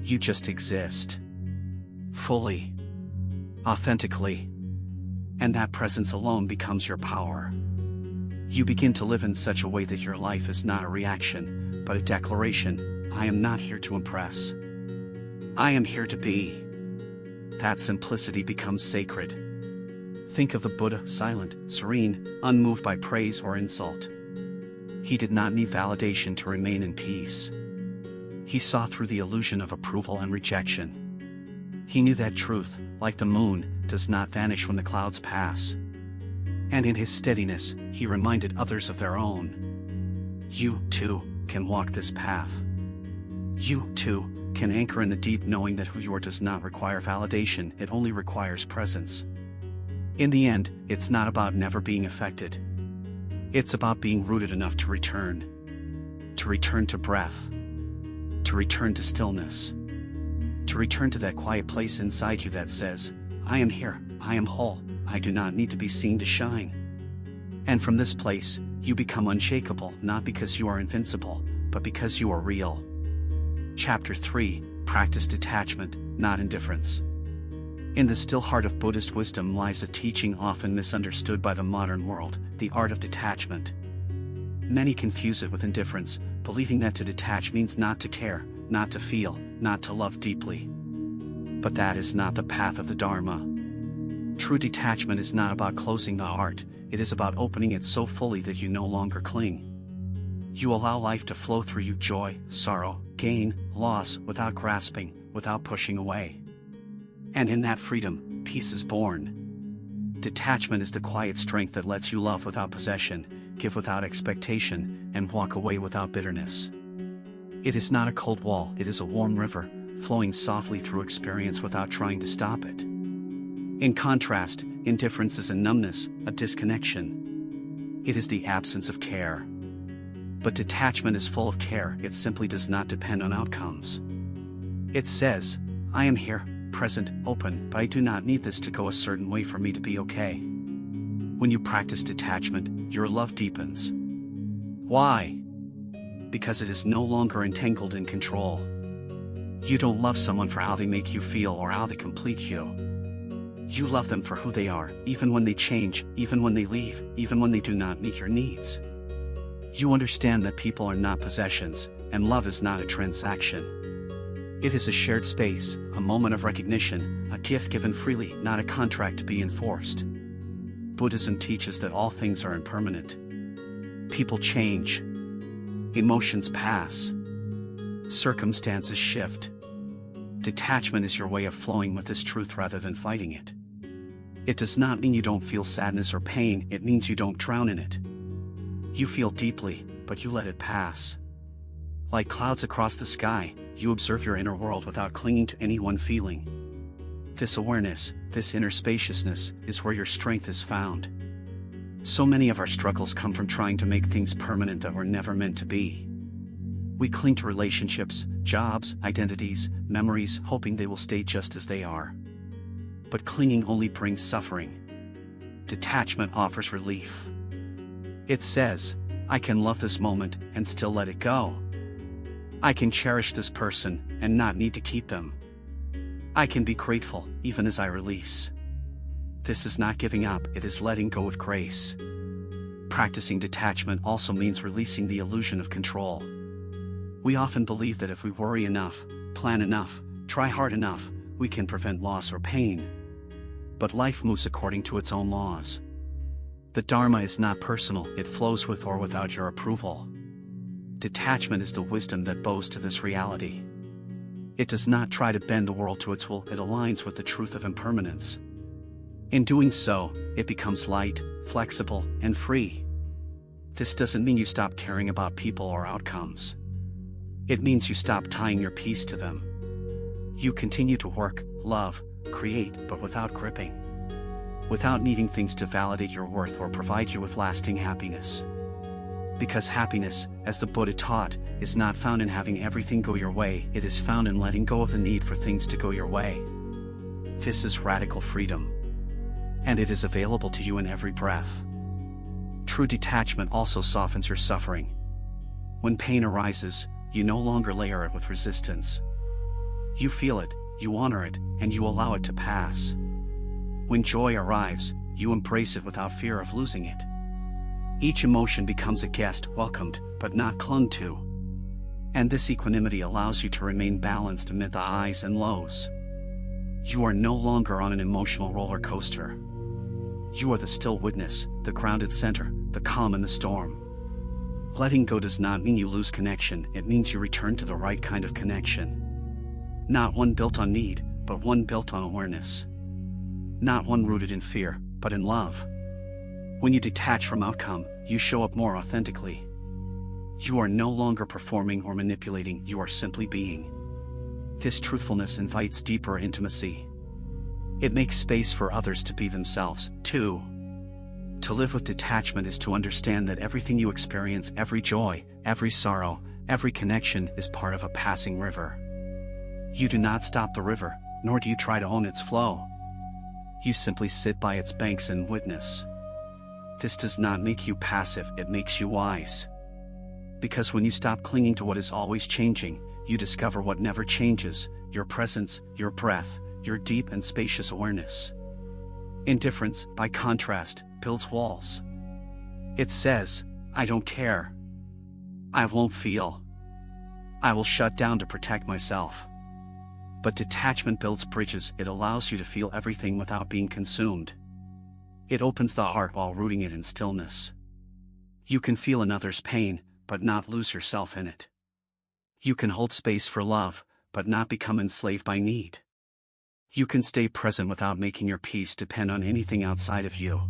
You just exist. Fully. Authentically. And that presence alone becomes your power. You begin to live in such a way that your life is not a reaction, but a declaration: I am not here to impress. I am here to be. That simplicity becomes sacred. Think of the Buddha, silent, serene, unmoved by praise or insult. He did not need validation to remain in peace. He saw through the illusion of approval and rejection. He knew that truth, like the moon, does not vanish when the clouds pass. And in his steadiness, he reminded others of their own. You, too, can walk this path. You, too, can anchor in the deep knowing that who you are does not require validation, it only requires presence. In the end, it's not about never being affected. It's about being rooted enough to return. To return to breath. To return to stillness. To return to that quiet place inside you that says, I am here, I am whole, I do not need to be seen to shine. And from this place, you become unshakable, not because you are invincible, but because you are real. Chapter 3, Practice detachment, not indifference. In the still heart of Buddhist wisdom lies a teaching often misunderstood by the modern world, the art of detachment. Many confuse it with indifference, believing that to detach means not to care, not to feel, not to love deeply. But that is not the path of the Dharma. True detachment is not about closing the heart, it is about opening it so fully that you no longer cling. You allow life to flow through you, joy, sorrow, gain, loss, without grasping, without pushing away. And in that freedom, peace is born. Detachment is the quiet strength that lets you love without possession, give without expectation, and walk away without bitterness. It is not a cold wall, it is a warm river, flowing softly through experience without trying to stop it. In contrast, indifference is a numbness, a disconnection. It is the absence of care. But detachment is full of care, it simply does not depend on outcomes. It says, I am here, present, open, but I do not need this to go a certain way for me to be okay. When you practice detachment, your love deepens. Why? Because it is no longer entangled in control. You don't love someone for how they make you feel or how they complete you. You love them for who they are, even when they change, even when they leave, even when they do not meet your needs. You understand that people are not possessions, and love is not a transaction. It is a shared space, a moment of recognition, a gift given freely, not a contract to be enforced. Buddhism teaches that all things are impermanent. People change. Emotions pass. Circumstances shift. Detachment is your way of flowing with this truth rather than fighting it. It does not mean you don't feel sadness or pain, it means you don't drown in it. You feel deeply, but you let it pass. Like clouds across the sky, you observe your inner world without clinging to any one feeling. This awareness, this inner spaciousness, is where your strength is found. So many of our struggles come from trying to make things permanent that were never meant to be. We cling to relationships, jobs, identities, memories, hoping they will stay just as they are. But clinging only brings suffering. Detachment offers relief. It says, I can love this moment and still let it go. I can cherish this person and not need to keep them. I can be grateful even as I release. This is not giving up, it is letting go with grace. Practicing detachment also means releasing the illusion of control. We often believe that if we worry enough, plan enough, try hard enough, we can prevent loss or pain. But life moves according to its own laws. The Dharma is not personal, it flows with or without your approval. Detachment is the wisdom that bows to this reality. It does not try to bend the world to its will, it aligns with the truth of impermanence. In doing so, it becomes light, flexible, and free. This doesn't mean you stop caring about people or outcomes. It means you stop tying your peace to them. You continue to work, love, create, but without gripping. Without needing things to validate your worth or provide you with lasting happiness. Because happiness, as the Buddha taught, is not found in having everything go your way, it is found in letting go of the need for things to go your way. This is radical freedom. And it is available to you in every breath. True detachment also softens your suffering. When pain arises, you no longer layer it with resistance. You feel it, you honor it, and you allow it to pass. When joy arrives, you embrace it without fear of losing it. Each emotion becomes a guest, welcomed, but not clung to. And this equanimity allows you to remain balanced amid the highs and lows. You are no longer on an emotional roller coaster. You are the still witness, the grounded center, the calm in the storm. Letting go does not mean you lose connection, it means you return to the right kind of connection. Not one built on need, but one built on awareness. Not one rooted in fear, but in love. When you detach from outcome, you show up more authentically. You are no longer performing or manipulating, you are simply being. This truthfulness invites deeper intimacy. It makes space for others to be themselves, too. To live with detachment is to understand that everything you experience, every joy, every sorrow, every connection is part of a passing river. You do not stop the river, nor do you try to own its flow. You simply sit by its banks and witness. This does not make you passive, it makes you wise. Because when you stop clinging to what is always changing, you discover what never changes: your presence, your breath, your deep and spacious awareness. Indifference, by contrast, builds walls. It says, "I don't care. I won't feel. I will shut down to protect myself." But detachment builds bridges. It allows you to feel everything without being consumed. It opens the heart while rooting it in stillness. You can feel another's pain, but not lose yourself in it. You can hold space for love, but not become enslaved by need. You can stay present without making your peace depend on anything outside of you.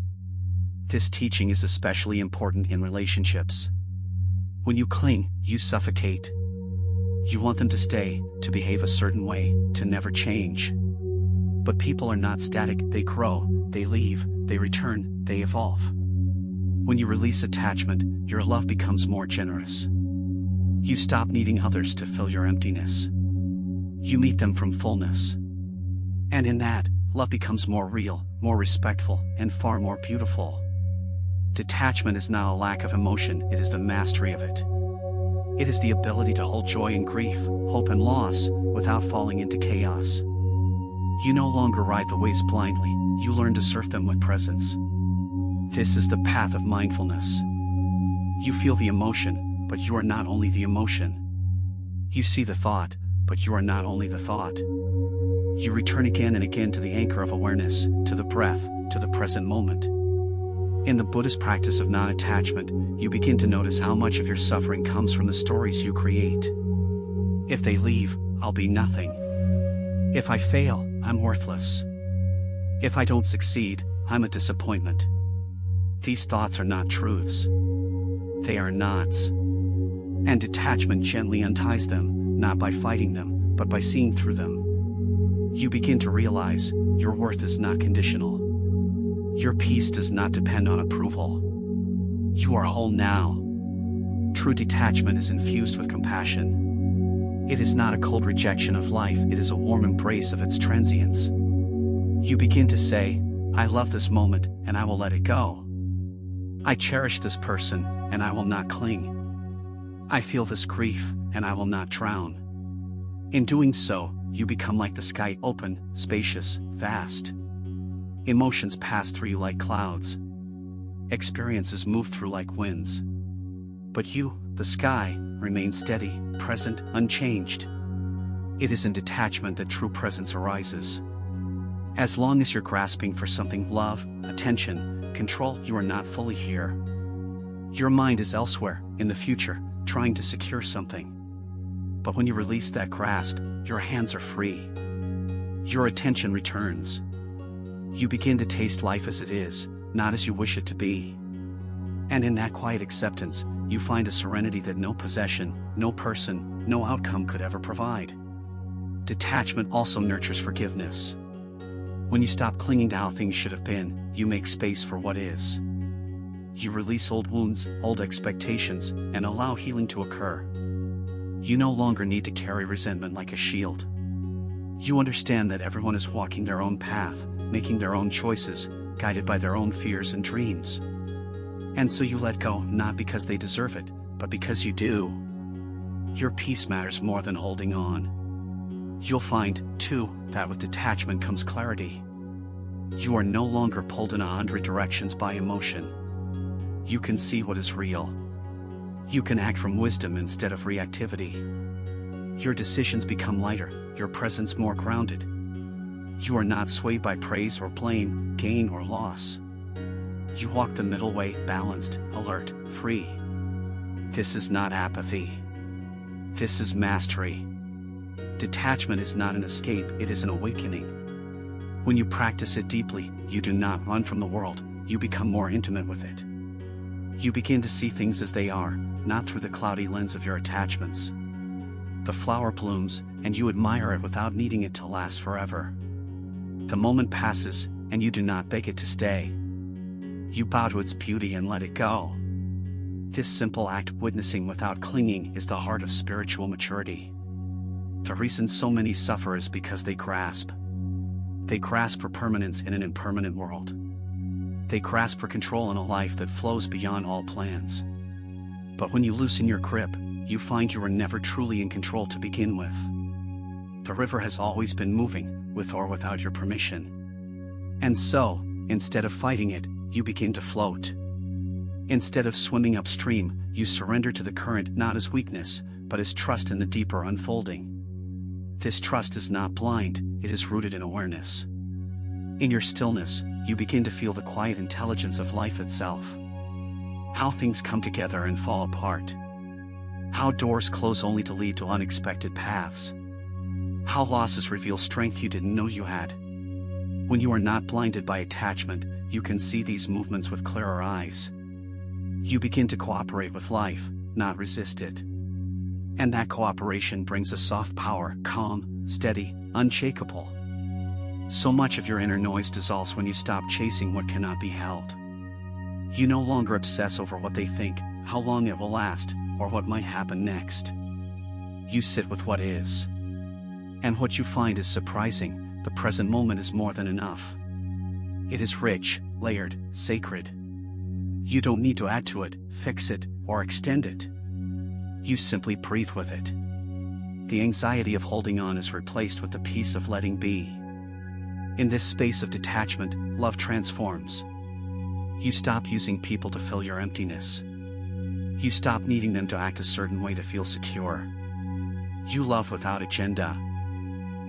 This teaching is especially important in relationships. When you cling, you suffocate. You want them to stay, to behave a certain way, to never change. But people are not static. They grow, they leave, they return, they evolve. When you release attachment, your love becomes more generous. You stop needing others to fill your emptiness. You meet them from fullness. And in that, love becomes more real, more respectful, and far more beautiful. Detachment is not a lack of emotion, it is the mastery of it. It is the ability to hold joy and grief, hope and loss, without falling into chaos. You no longer ride the waves blindly, you learn to surf them with presence. This is the path of mindfulness. You feel the emotion, but you are not only the emotion. You see the thought, but you are not only the thought. You return again and again to the anchor of awareness, to the breath, to the present moment. In the Buddhist practice of non-attachment, you begin to notice how much of your suffering comes from the stories you create. If they leave, I'll be nothing. If I fail, I'm worthless. If I don't succeed, I'm a disappointment. These thoughts are not truths. They are knots. And detachment gently unties them, not by fighting them, but by seeing through them. You begin to realize your worth is not conditional. Your peace does not depend on approval. You are whole now. True detachment is infused with compassion. It is not a cold rejection of life, it is a warm embrace of its transience. You begin to say, I love this moment, and I will let it go. I cherish this person, and I will not cling. I feel this grief, and I will not drown. In doing so, you become like the sky, open, spacious, vast. Emotions pass through you like clouds. Experiences move through like winds. But you, the sky, remain steady, present, unchanged. It is in detachment that true presence arises. As long as you're grasping for something, love, attention, control, you are not fully here. Your mind is elsewhere, in the future, trying to secure something. But when you release that grasp, your hands are free. Your attention returns. You begin to taste life as it is, not as you wish it to be. And in that quiet acceptance, you find a serenity that no possession, no person, no outcome could ever provide. Detachment also nurtures forgiveness. When you stop clinging to how things should have been, you make space for what is. You release old wounds, old expectations, and allow healing to occur. You no longer need to carry resentment like a shield. You understand that everyone is walking their own path, making their own choices, guided by their own fears and dreams. And so you let go, not because they deserve it, but because you do. Your peace matters more than holding on. You'll find, too, that with detachment comes clarity. You are no longer pulled in 100 directions by emotion. You can see what is real. You can act from wisdom instead of reactivity. Your decisions become lighter, your presence more grounded. You are not swayed by praise or blame, gain or loss. You walk the middle way, balanced, alert, free. This is not apathy. This is mastery. Detachment is not an escape, it is an awakening. When you practice it deeply, you do not run from the world, you become more intimate with it. You begin to see things as they are, not through the cloudy lens of your attachments. The flower blooms, and you admire it without needing it to last forever. The moment passes, and you do not beg it to stay. You bow to its beauty and let it go. This simple act, witnessing without clinging, is the heart of spiritual maturity. The reason so many suffer is because they grasp. They grasp for permanence in an impermanent world. They grasp for control in a life that flows beyond all plans. But when you loosen your grip, you find you were never truly in control to begin with. The river has always been moving, with or without your permission. And so, instead of fighting it, you begin to float. Instead of swimming upstream, you surrender to the current not as weakness, but as trust in the deeper unfolding. This trust is not blind, it is rooted in awareness. In your stillness, you begin to feel the quiet intelligence of life itself. How things come together and fall apart. How doors close only to lead to unexpected paths. How losses reveal strength you didn't know you had. When you are not blinded by attachment, you can see these movements with clearer eyes. You begin to cooperate with life, not resist it. And that cooperation brings a soft power, calm, steady, unshakable. So much of your inner noise dissolves when you stop chasing what cannot be held. You no longer obsess over what they think, how long it will last, or what might happen next. You sit with what is. And what you find is surprising, the present moment is more than enough. It is rich, layered, sacred. You don't need to add to it, fix it, or extend it. You simply breathe with it. The anxiety of holding on is replaced with the peace of letting be. In this space of detachment, love transforms. You stop using people to fill your emptiness. You stop needing them to act a certain way to feel secure. You love without agenda.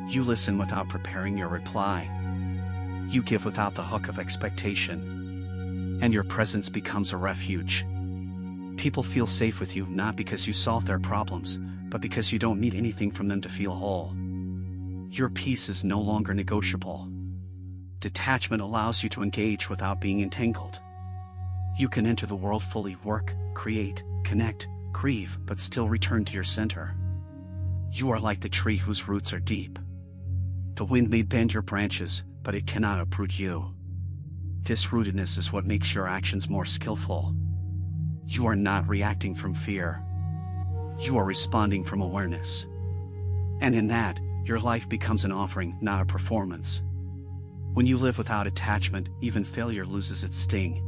You listen without preparing your reply. You give without the hook of expectation. And your presence becomes a refuge. People feel safe with you not because you solve their problems, but because you don't need anything from them to feel whole. Your peace is no longer negotiable. Detachment allows you to engage without being entangled. You can enter the world fully, work, create, connect, grieve, but still return to your center. You are like the tree whose roots are deep. The wind may bend your branches, but it cannot uproot you. This rootedness is what makes your actions more skillful. You are not reacting from fear. You are responding from awareness. And in that, your life becomes an offering, not a performance. When you live without attachment, even failure loses its sting.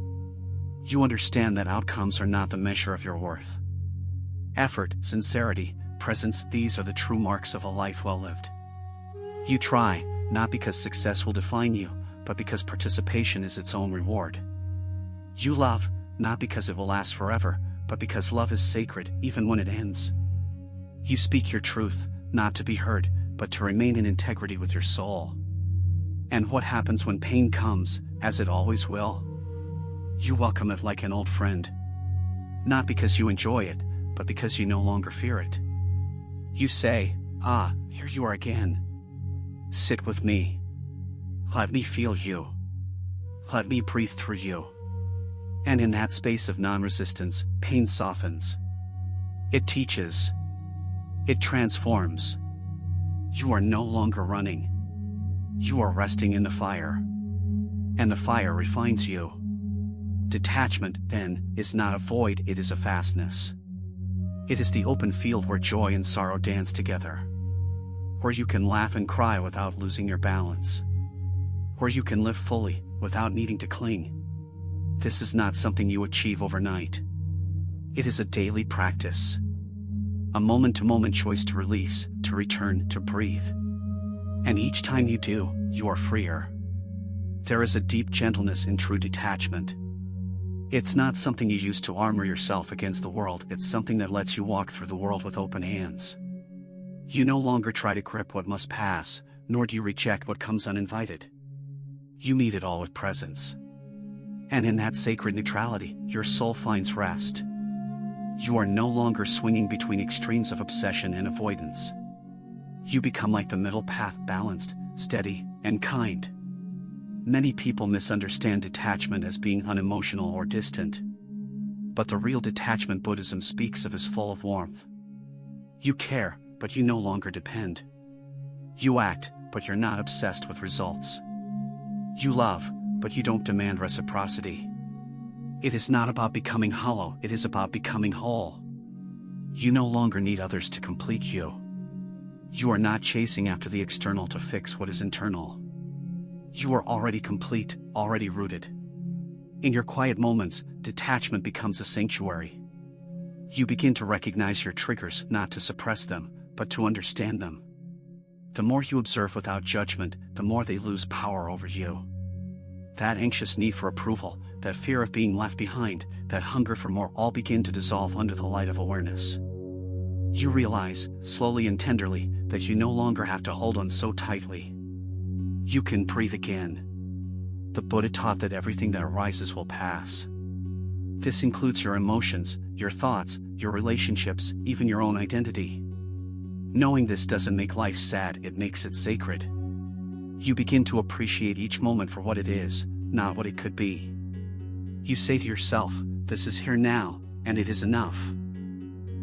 You understand that outcomes are not the measure of your worth. Effort, sincerity, presence, these are the true marks of a life well lived. You try, not because success will define you, but because participation is its own reward. You love, not because it will last forever, but because love is sacred even when it ends. You speak your truth, not to be heard, but to remain in integrity with your soul. And what happens when pain comes, as it always will? You welcome it like an old friend. Not because you enjoy it, but because you no longer fear it. You say, "Ah, here you are again. Sit with me. Let me feel you. Let me breathe through you." And in that space of non-resistance, pain softens. It teaches. It transforms. You are no longer running. You are resting in the fire. And the fire refines you. Detachment, then, is not a void, it is a vastness. It is the open field where joy and sorrow dance together. Where you can laugh and cry without losing your balance. Where you can live fully, without needing to cling. This is not something you achieve overnight. It is a daily practice. A moment-to-moment choice to release, to return, to breathe. And each time you do, you are freer. There is a deep gentleness in true detachment. It's not something you use to armor yourself against the world, it's something that lets you walk through the world with open hands. You no longer try to grip what must pass, nor do you reject what comes uninvited. You meet it all with presence. And in that sacred neutrality, your soul finds rest. You are no longer swinging between extremes of obsession and avoidance. You become like the middle path, balanced, steady, and kind. Many people misunderstand detachment as being unemotional or distant. But the real detachment Buddhism speaks of is full of warmth. You care, but you no longer depend. You act, but you're not obsessed with results. You love, but you don't demand reciprocity. It is not about becoming hollow, it is about becoming whole. You no longer need others to complete you. You are not chasing after the external to fix what is internal. You are already complete, already rooted. In your quiet moments, detachment becomes a sanctuary. You begin to recognize your triggers, not to suppress them, but to understand them. The more you observe without judgment, the more they lose power over you. That anxious need for approval, that fear of being left behind, that hunger for more all begin to dissolve under the light of awareness. You realize, slowly and tenderly, that you no longer have to hold on so tightly. You can breathe again. The Buddha taught that everything that arises will pass. This includes your emotions, your thoughts, your relationships, even your own identity. Knowing this doesn't make life sad, it makes it sacred. You begin to appreciate each moment for what it is, not what it could be. You say to yourself, this is here now, and it is enough.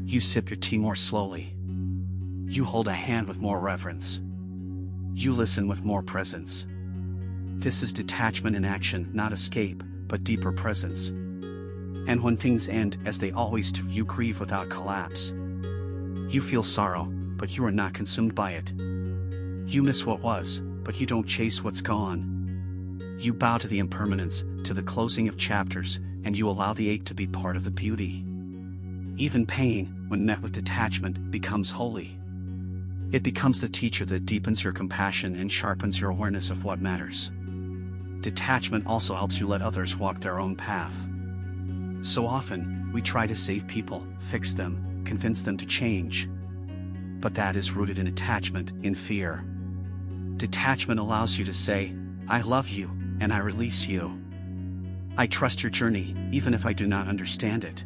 You sip your tea more slowly. You hold a hand with more reverence. You listen with more presence. This is detachment in action, not escape, but deeper presence. And when things end, as they always do, you grieve without collapse. You feel sorrow, but you are not consumed by it. You miss what was, but you don't chase what's gone. You bow to the impermanence, to the closing of chapters, and you allow the ache to be part of the beauty. Even pain, when met with detachment, becomes holy. It becomes the teacher that deepens your compassion and sharpens your awareness of what matters. Detachment also helps you let others walk their own path. So often, we try to save people, fix them, convince them to change. But that is rooted in attachment, in fear. Detachment allows you to say, I love you, and I release you. I trust your journey, even if I do not understand it.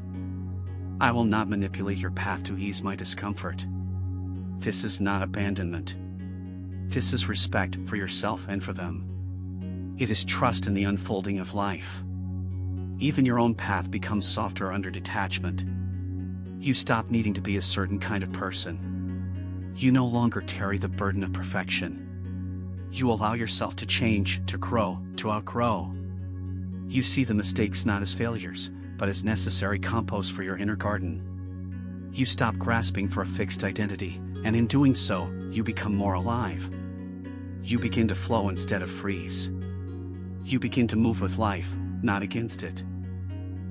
I will not manipulate your path to ease my discomfort. This is not abandonment. This is respect for yourself and for them. It is trust in the unfolding of life. Even your own path becomes softer under detachment. You stop needing to be a certain kind of person. You no longer carry the burden of perfection. You allow yourself to change, to grow, to outgrow. You see the mistakes not as failures, but as necessary compost for your inner garden. You stop grasping for a fixed identity, and in doing so, you become more alive. You begin to flow instead of freeze. You begin to move with life, not against it.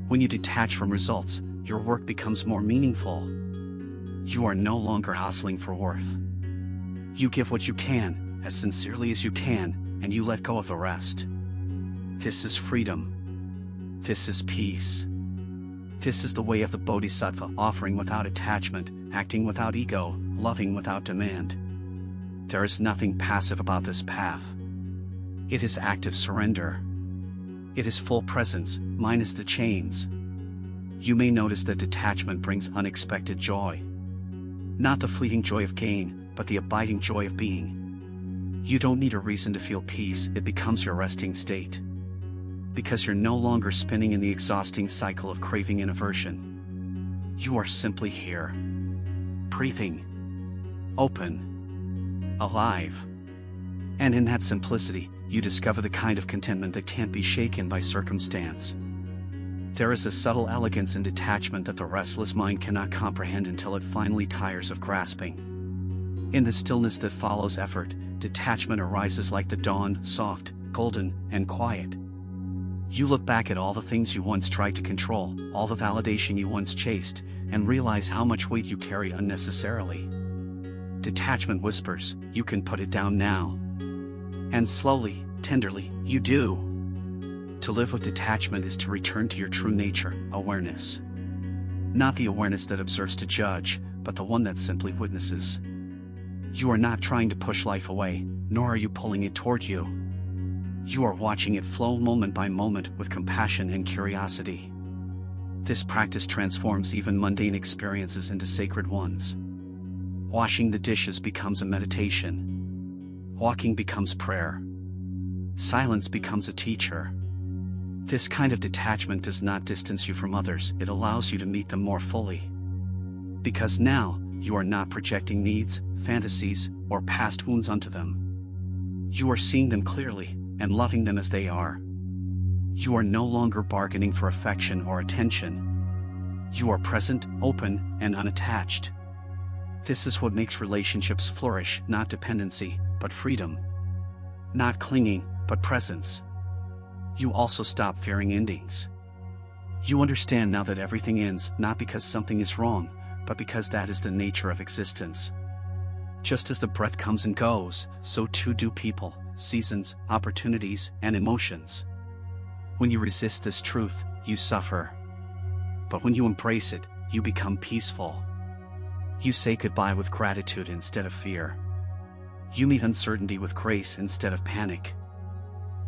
When you detach from results, your work becomes more meaningful. You are no longer hustling for worth. You give what you can, as sincerely as you can, and you let go of the rest. This is freedom. This is peace. This is the way of the Bodhisattva, offering without attachment, acting without ego, loving without demand. There is nothing passive about this path. It is active surrender. It is full presence, minus the chains. You may notice that detachment brings unexpected joy. Not the fleeting joy of gain, but the abiding joy of being. You don't need a reason to feel peace, it becomes your resting state. Because you're no longer spinning in the exhausting cycle of craving and aversion. You are simply here. Breathing. Open. Alive. And in that simplicity, you discover the kind of contentment that can't be shaken by circumstance. There is a subtle elegance in detachment that the restless mind cannot comprehend until it finally tires of grasping. In the stillness that follows effort, detachment arises like the dawn, soft, golden, and quiet. You look back at all the things you once tried to control, all the validation you once chased, and realize how much weight you carried unnecessarily. Detachment whispers, you can put it down now. And slowly, tenderly, you do. To live with detachment is to return to your true nature, awareness. Not the awareness that observes to judge, but the one that simply witnesses. You are not trying to push life away, nor are you pulling it toward you. You are watching it flow moment by moment with compassion and curiosity. This practice transforms even mundane experiences into sacred ones. Washing the dishes becomes a meditation. Walking becomes prayer. Silence becomes a teacher. This kind of detachment does not distance you from others, it allows you to meet them more fully. Because now, you are not projecting needs, fantasies, or past wounds onto them. You are seeing them clearly, and loving them as they are. You are no longer bargaining for affection or attention. You are present, open, and unattached. This is what makes relationships flourish, not dependency, but freedom. Not clinging, but presence. You also stop fearing endings. You understand now that everything ends not because something is wrong, but because that is the nature of existence. Just as the breath comes and goes, so too do people, seasons, opportunities, and emotions. When you resist this truth, you suffer. But when you embrace it, you become peaceful. You say goodbye with gratitude instead of fear. You meet uncertainty with grace instead of panic.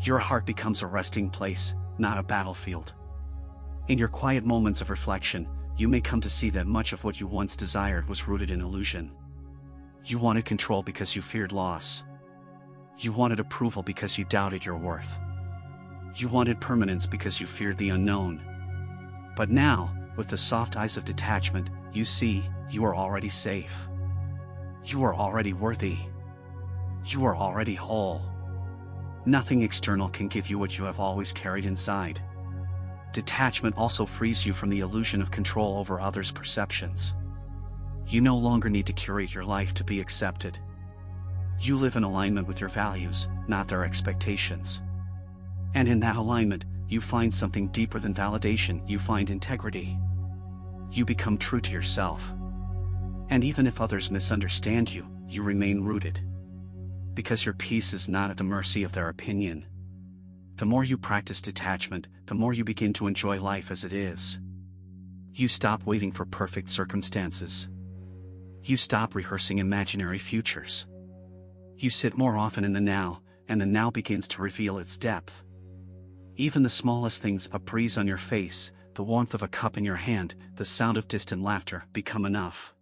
Your heart becomes a resting place, not a battlefield. In your quiet moments of reflection, you may come to see that much of what you once desired was rooted in illusion. You wanted control because you feared loss. You wanted approval because you doubted your worth. You wanted permanence because you feared the unknown. But now, with the soft eyes of detachment, you see, you are already safe. You are already worthy. You are already whole. Nothing external can give you what you have always carried inside. Detachment also frees you from the illusion of control over others' perceptions. You no longer need to curate your life to be accepted. You live in alignment with your values, not their expectations. And in that alignment, you find something deeper than validation. You find integrity. You become true to yourself. And even if others misunderstand you, you remain rooted. Because your peace is not at the mercy of their opinion. The more you practice detachment, the more you begin to enjoy life as it is. You stop waiting for perfect circumstances. You stop rehearsing imaginary futures. You sit more often in the now, and the now begins to reveal its depth. Even the smallest things, a breeze on your face, the warmth of a cup in your hand, the sound of distant laughter, become enough.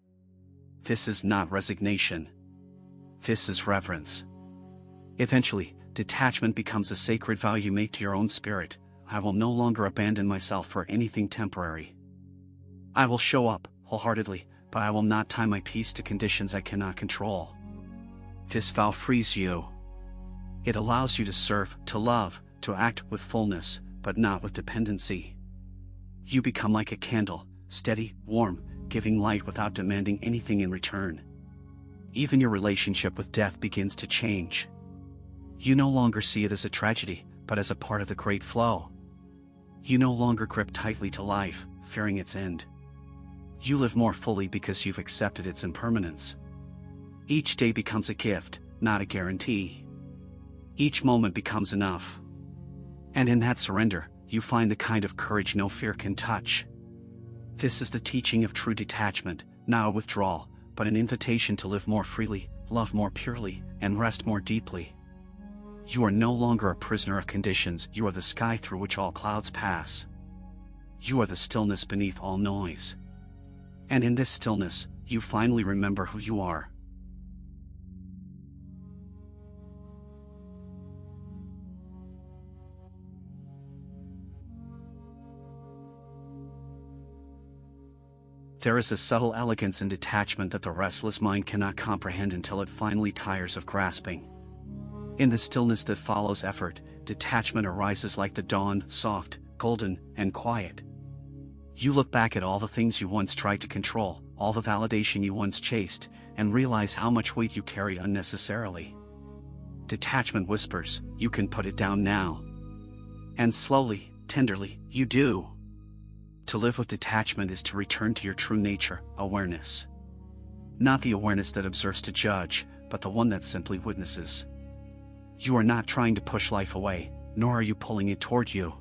This is not resignation. This is reverence. Eventually, detachment becomes a sacred vow you make to your own spirit. I will no longer abandon myself for anything temporary. I will show up, wholeheartedly, but I will not tie my peace to conditions I cannot control. This vow frees you. It allows you to serve, to love, to act with fullness, but not with dependency. You become like a candle, steady, warm, giving light without demanding anything in return. Even your relationship with death begins to change. You no longer see it as a tragedy, but as a part of the great flow. You no longer grip tightly to life, fearing its end. You live more fully because you've accepted its impermanence. Each day becomes a gift, not a guarantee. Each moment becomes enough. And in that surrender, you find the kind of courage no fear can touch. This is the teaching of true detachment, not a withdrawal, but an invitation to live more freely, love more purely, and rest more deeply. You are no longer a prisoner of conditions. You are the sky through which all clouds pass. You are the stillness beneath all noise. And in this stillness, you finally remember who you are. There is a subtle elegance in detachment that the restless mind cannot comprehend until it finally tires of grasping. In the stillness that follows effort, detachment arises like the dawn, soft, golden, and quiet. You look back at all the things you once tried to control, all the validation you once chased, and realize how much weight you carried unnecessarily. Detachment whispers, you can put it down now. And slowly, tenderly, you do. To live with detachment is to return to your true nature, awareness. Not the awareness that observes to judge, but the one that simply witnesses. You are not trying to push life away, nor are you pulling it toward you.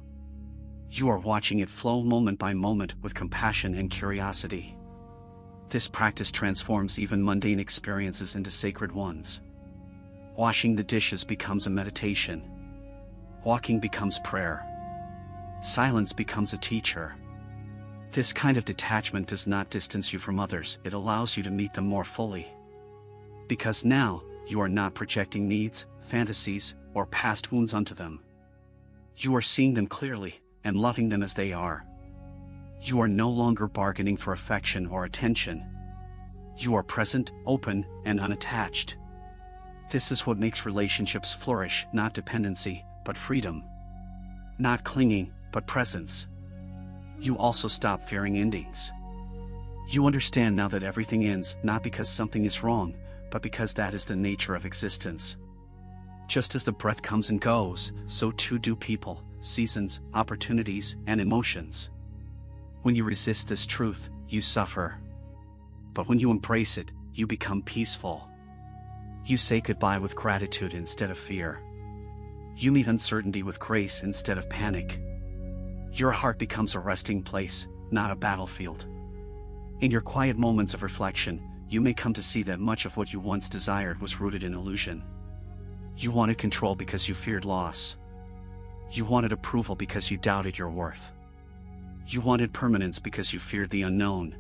You are watching it flow moment by moment with compassion and curiosity. This practice transforms even mundane experiences into sacred ones. Washing the dishes becomes a meditation. Walking becomes prayer. Silence becomes a teacher. This kind of detachment does not distance you from others, it allows you to meet them more fully. Because now, you are not projecting needs, fantasies, or past wounds onto them. You are seeing them clearly, and loving them as they are. You are no longer bargaining for affection or attention. You are present, open, and unattached. This is what makes relationships flourish, not dependency, but freedom. Not clinging, but presence. You also stop fearing endings. You understand now that everything ends, not because something is wrong, but because that is the nature of existence. Just as the breath comes and goes, so too do people, seasons, opportunities, and emotions. When you resist this truth, you suffer. But when you embrace it, you become peaceful. You say goodbye with gratitude instead of fear. You meet uncertainty with grace instead of panic. Your heart becomes a resting place, not a battlefield. In your quiet moments of reflection, you may come to see that much of what you once desired was rooted in illusion. You wanted control because you feared loss. You wanted approval because you doubted your worth. You wanted permanence because you feared the unknown.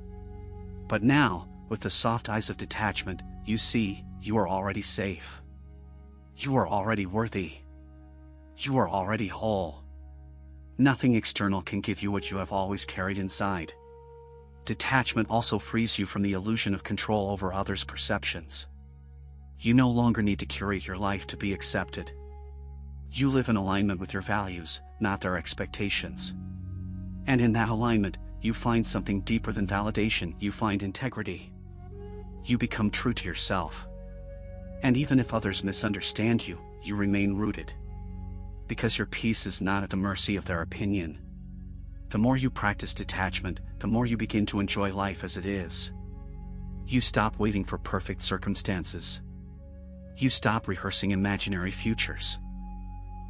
But now, with the soft eyes of detachment, you see, you are already safe. You are already worthy. You are already whole. Nothing external can give you what you have always carried inside. Detachment also frees you from the illusion of control over others' perceptions. You no longer need to curate your life to be accepted. You live in alignment with your values, not their expectations. And in that alignment, you find something deeper than validation. You find integrity. You become true to yourself. And even if others misunderstand you, you remain rooted. Because your peace is not at the mercy of their opinion. The more you practice detachment, the more you begin to enjoy life as it is. You stop waiting for perfect circumstances. You stop rehearsing imaginary futures.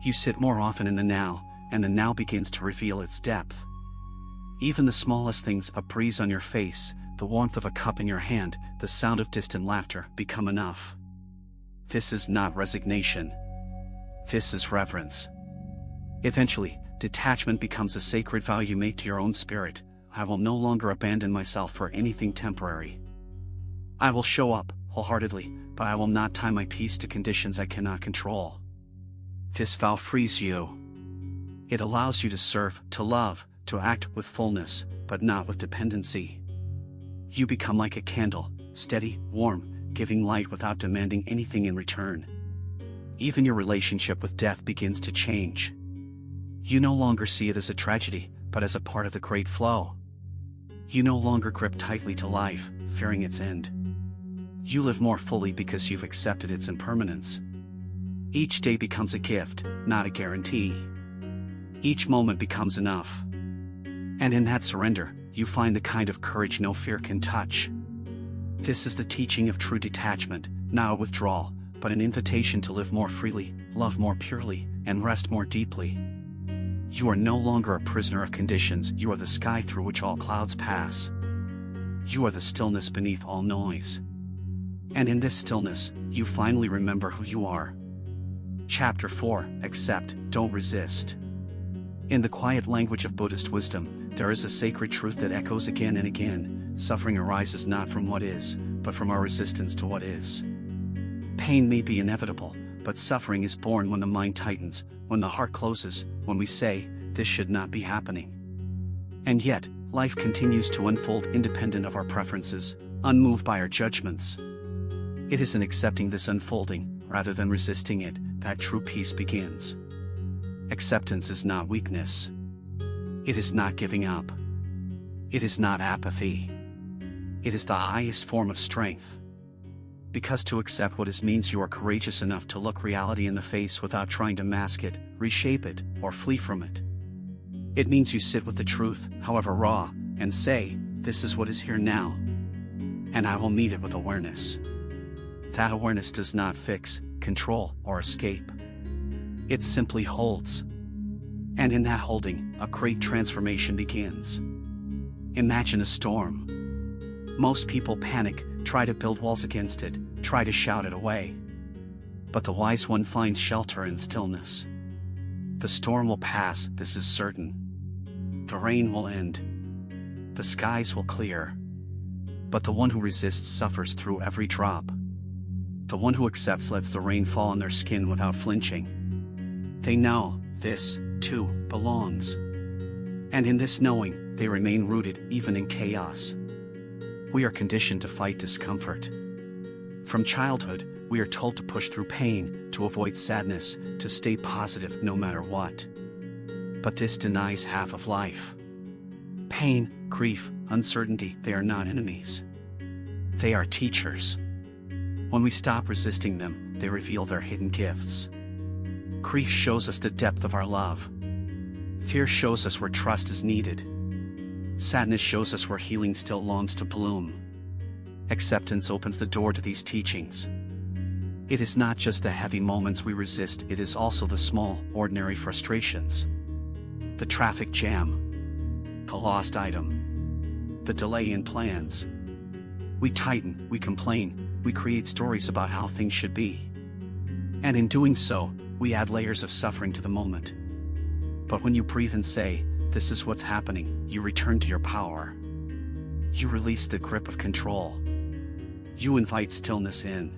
You sit more often in the now, and the now begins to reveal its depth. Even the smallest things, a breeze on your face, the warmth of a cup in your hand, the sound of distant laughter, become enough. This is not resignation. This is reverence. Eventually, detachment becomes a sacred vow you make to your own spirit. I will no longer abandon myself for anything temporary. I will show up, wholeheartedly, but I will not tie my peace to conditions I cannot control. This vow frees you. It allows you to serve, to love, to act with fullness, but not with dependency. You become like a candle, steady, warm, giving light without demanding anything in return. Even your relationship with death begins to change. You no longer see it as a tragedy, but as a part of the great flow. You no longer grip tightly to life, fearing its end. You live more fully because you've accepted its impermanence. Each day becomes a gift, not a guarantee. Each moment becomes enough. And in that surrender, you find the kind of courage no fear can touch. This is the teaching of true detachment, not a withdrawal, but an invitation to live more freely, love more purely, and rest more deeply. You are no longer a prisoner of conditions. You are the sky through which all clouds pass. You are the stillness beneath all noise. And in this stillness, you finally remember who you are. Chapter 4: Accept, Don't Resist. In the quiet language of Buddhist wisdom, there is a sacred truth that echoes again and again. Suffering arises not from what is, but from our resistance to what is. Pain may be inevitable, but suffering is born when the mind tightens, when the heart closes, when we say, "This should not be happening." And yet, life continues to unfold independent of our preferences, unmoved by our judgments. It is in accepting this unfolding, rather than resisting it, that true peace begins. Acceptance is not weakness. It is not giving up. It is not apathy. It is the highest form of strength. Because to accept what is means you are courageous enough to look reality in the face without trying to mask it, reshape it, or flee from it. It means you sit with the truth, however raw, and say, "This is what is here now. And I will meet it with awareness." That awareness does not fix, control, or escape. It simply holds. And in that holding, a great transformation begins. Imagine a storm. Most people panic, try to build walls against it, try to shout it away. But the wise one finds shelter in stillness. The storm will pass, this is certain. The rain will end. The skies will clear. But the one who resists suffers through every drop. The one who accepts lets the rain fall on their skin without flinching. They know, this, too, belongs. And in this knowing, they remain rooted even in chaos. We are conditioned to fight discomfort. From childhood, we are told to push through pain, to avoid sadness, to stay positive no matter what. But this denies half of life. Pain, grief, uncertainty, they are not enemies. They are teachers. When we stop resisting them, they reveal their hidden gifts. Grief shows us the depth of our love. Fear shows us where trust is needed. Sadness shows us where healing still longs to bloom. Acceptance opens the door to these teachings. It is not just the heavy moments we resist, it is also the small, ordinary frustrations. The traffic jam. The lost item. The delay in plans. We tighten, we complain, we create stories about how things should be. And in doing so, we add layers of suffering to the moment. But when you breathe and say, "This is what's happening," you return to your power. You release the grip of control. You invite stillness in.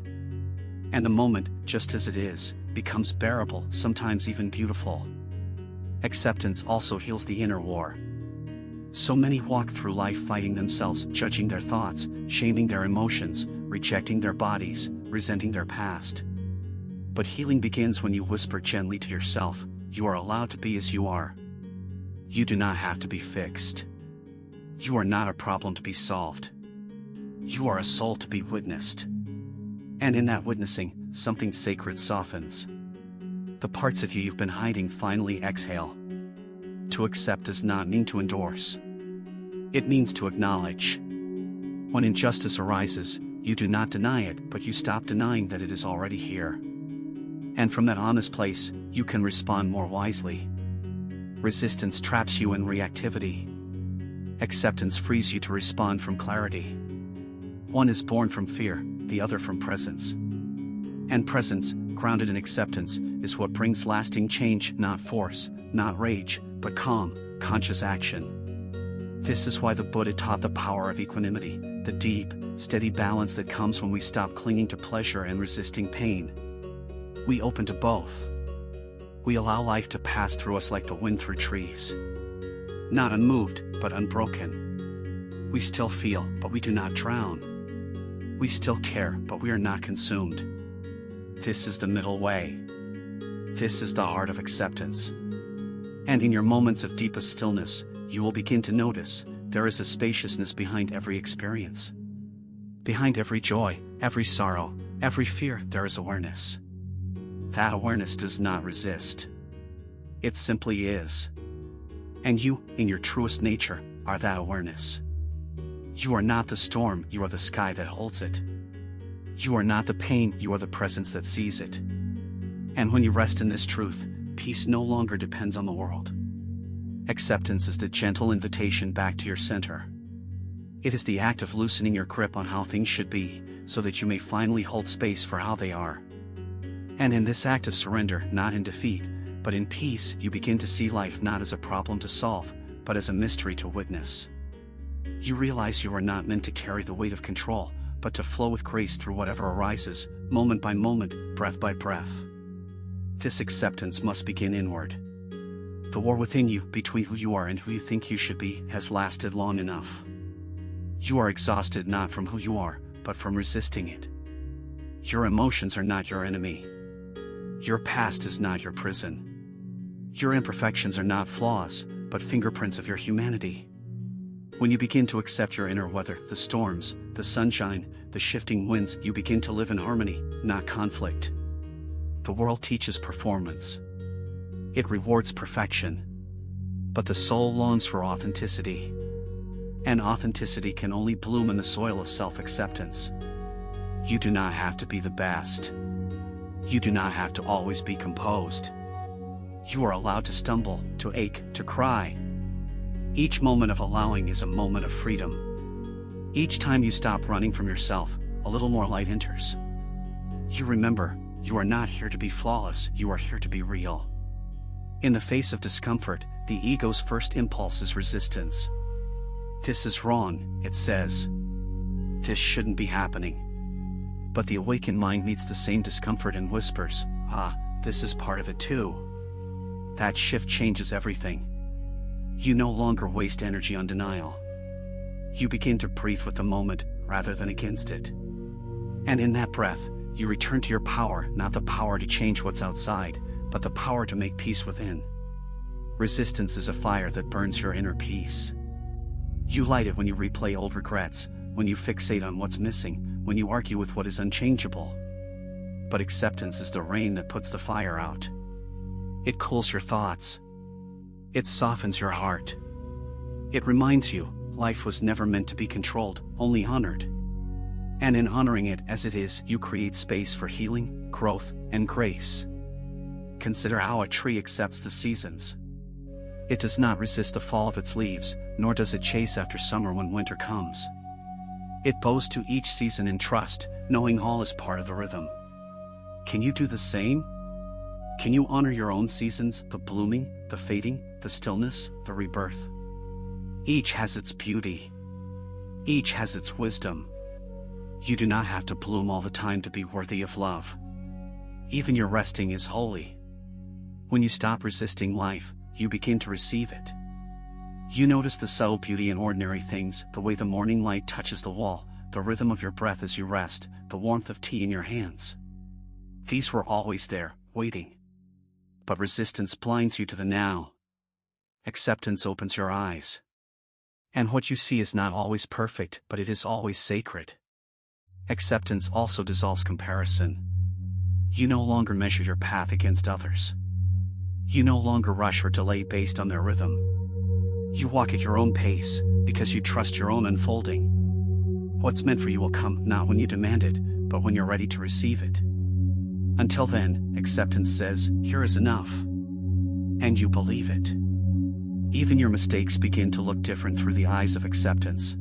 And the moment, just as it is, becomes bearable, sometimes even beautiful. Acceptance also heals the inner war. So many walk through life fighting themselves, judging their thoughts, shaming their emotions, rejecting their bodies, resenting their past. But healing begins when you whisper gently to yourself, "You are allowed to be as you are. You do not have to be fixed. You are not a problem to be solved. You are a soul to be witnessed." And in that witnessing, something sacred softens. The parts of you you've been hiding finally exhale. To accept does not mean to endorse. It means to acknowledge. When injustice arises, you do not deny it, but you stop denying that it is already here. And from that honest place, you can respond more wisely. Resistance traps you in reactivity. Acceptance frees you to respond from clarity. One is born from fear, the other from presence. And presence, grounded in acceptance, is what brings lasting change, not force, not rage, but calm, conscious action. This is why the Buddha taught the power of equanimity, the deep, steady balance that comes when we stop clinging to pleasure and resisting pain. We open to both. We allow life to pass through us like the wind through trees. Not unmoved, but unbroken. We still feel, but we do not drown. We still care, but we are not consumed. This is the middle way. This is the heart of acceptance. And in your moments of deepest stillness, you will begin to notice there is a spaciousness behind every experience. Behind every joy, every sorrow, every fear, there is awareness. That awareness does not resist. It simply is. And you, in your truest nature, are that awareness. You are not the storm, you are the sky that holds it. You are not the pain, you are the presence that sees it. And when you rest in this truth, peace no longer depends on the world. Acceptance is the gentle invitation back to your center. It is the act of loosening your grip on how things should be, so that you may finally hold space for how they are. And in this act of surrender, not in defeat, but in peace, you begin to see life not as a problem to solve, but as a mystery to witness. You realize you are not meant to carry the weight of control, but to flow with grace through whatever arises, moment by moment, breath by breath. This acceptance must begin inward. The war within you, between who you are and who you think you should be, has lasted long enough. You are exhausted not from who you are, but from resisting it. Your emotions are not your enemy. Your past is not your prison. Your imperfections are not flaws, but fingerprints of your humanity. When you begin to accept your inner weather, the storms, the sunshine, the shifting winds, you begin to live in harmony, not conflict. The world teaches performance. It rewards perfection. But the soul longs for authenticity. And authenticity can only bloom in the soil of self-acceptance. You do not have to be the best. You do not have to always be composed. You are allowed to stumble, to ache, to cry. Each moment of allowing is a moment of freedom. Each time you stop running from yourself, a little more light enters. You remember, you are not here to be flawless, you are here to be real. In the face of discomfort, the ego's first impulse is resistance. This is wrong, it says. This shouldn't be happening. But the awakened mind meets the same discomfort and whispers, this is part of it too. That shift changes everything. You no longer waste energy on denial. You begin to breathe with the moment, rather than against it. And in that breath, you return to your power, not the power to change what's outside, but the power to make peace within. Resistance is a fire that burns your inner peace. You light it when you replay old regrets, when you fixate on what's missing, when you argue with what is unchangeable. But acceptance is the rain that puts the fire out. It cools your thoughts. It softens your heart. It reminds you, life was never meant to be controlled, only honored. And in honoring it as it is, you create space for healing, growth, and grace. Consider how a tree accepts the seasons. It does not resist the fall of its leaves, nor does it chase after summer when winter comes. It bows to each season in trust, knowing all is part of the rhythm. Can you do the same? Can you honor your own seasons, the blooming, the fading, the stillness, the rebirth? Each has its beauty. Each has its wisdom. You do not have to bloom all the time to be worthy of love. Even your resting is holy. When you stop resisting life, you begin to receive it. You notice the subtle beauty in ordinary things, the way the morning light touches the wall, the rhythm of your breath as you rest, the warmth of tea in your hands. These were always there, waiting. But resistance blinds you to the now. Acceptance opens your eyes. And what you see is not always perfect, but it is always sacred. Acceptance also dissolves comparison. You no longer measure your path against others. You no longer rush or delay based on their rhythm. You walk at your own pace, because you trust your own unfolding. What's meant for you will come, not when you demand it, but when you're ready to receive it. Until then, acceptance says, here is enough. And you believe it. Even your mistakes begin to look different through the eyes of acceptance.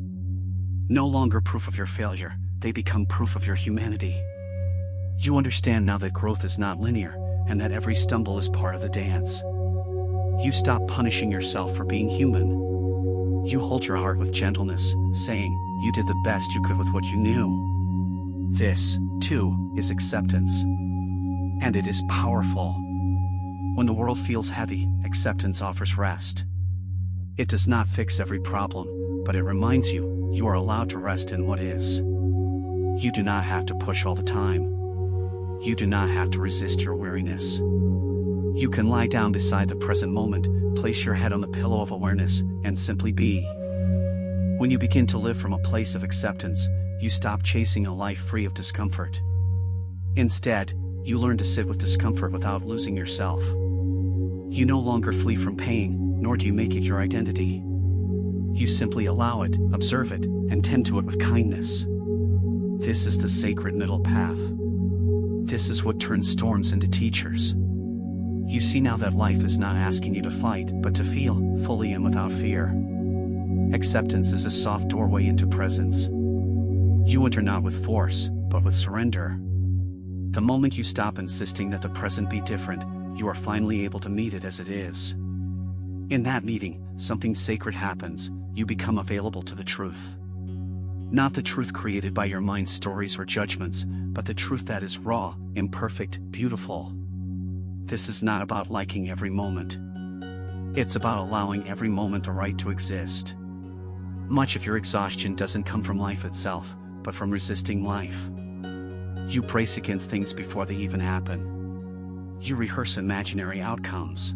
No longer proof of your failure, they become proof of your humanity. You understand now that growth is not linear, and that every stumble is part of the dance. You stop punishing yourself for being human. You hold your heart with gentleness, saying, you did the best you could with what you knew. This, too, is acceptance. And it is powerful. When the world feels heavy, acceptance offers rest. It does not fix every problem, but it reminds you, you are allowed to rest in what is. You do not have to push all the time. You do not have to resist your weariness. You can lie down beside the present moment, place your head on the pillow of awareness, and simply be. When you begin to live from a place of acceptance, you stop chasing a life free of discomfort. Instead, you learn to sit with discomfort without losing yourself. You no longer flee from pain, nor do you make it your identity. You simply allow it, observe it, and tend to it with kindness. This is the sacred middle path. This is what turns storms into teachers. You see now that life is not asking you to fight, but to feel, fully and without fear. Acceptance is a soft doorway into presence. You enter not with force, but with surrender. The moment you stop insisting that the present be different, you are finally able to meet it as it is. In that meeting, something sacred happens. You become available to the truth. Not the truth created by your mind's stories or judgments, but the truth that is raw, imperfect, beautiful. This is not about liking every moment. It's about allowing every moment the right to exist. Much of your exhaustion doesn't come from life itself, but from resisting life. You brace against things before they even happen. You rehearse imaginary outcomes.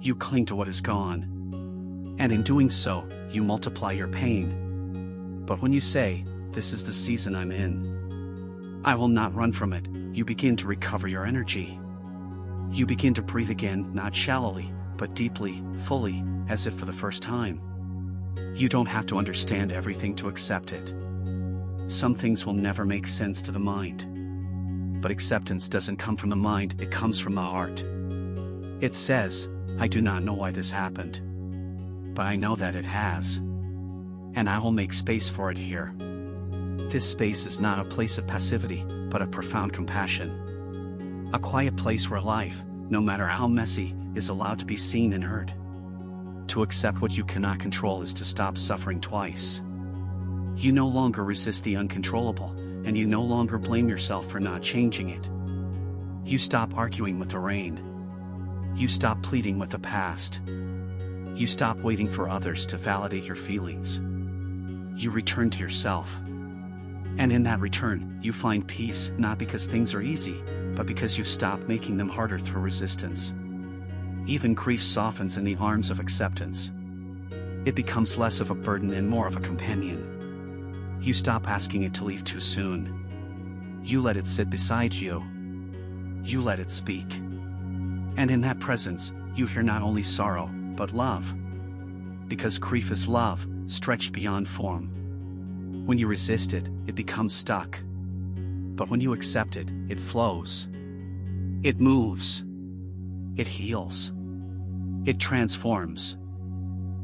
You cling to what is gone. And in doing so, you multiply your pain. But when you say, this is the season I'm in, I will not run from it, you begin to recover your energy. You begin to breathe again, not shallowly, but deeply, fully, as if for the first time. You don't have to understand everything to accept it. Some things will never make sense to the mind. But acceptance doesn't come from the mind, it comes from the heart. It says, I do not know why this happened. But I know that it has. And I will make space for it here. This space is not a place of passivity, but of profound compassion. A quiet place where life, no matter how messy, is allowed to be seen and heard. To accept what you cannot control is to stop suffering twice. You no longer resist the uncontrollable, and you no longer blame yourself for not changing it. You stop arguing with the rain. You stop pleading with the past. You stop waiting for others to validate your feelings. You return to yourself. And in that return, you find peace, not because things are easy, but because you've stopped making them harder through resistance. Even grief softens in the arms of acceptance. It becomes less of a burden and more of a companion. You stop asking it to leave too soon. You let it sit beside you. You let it speak. And in that presence, you hear not only sorrow, but love. Because grief is love, stretched beyond form. When you resist it, it becomes stuck. But when you accept it, it flows. It moves. It heals. It transforms.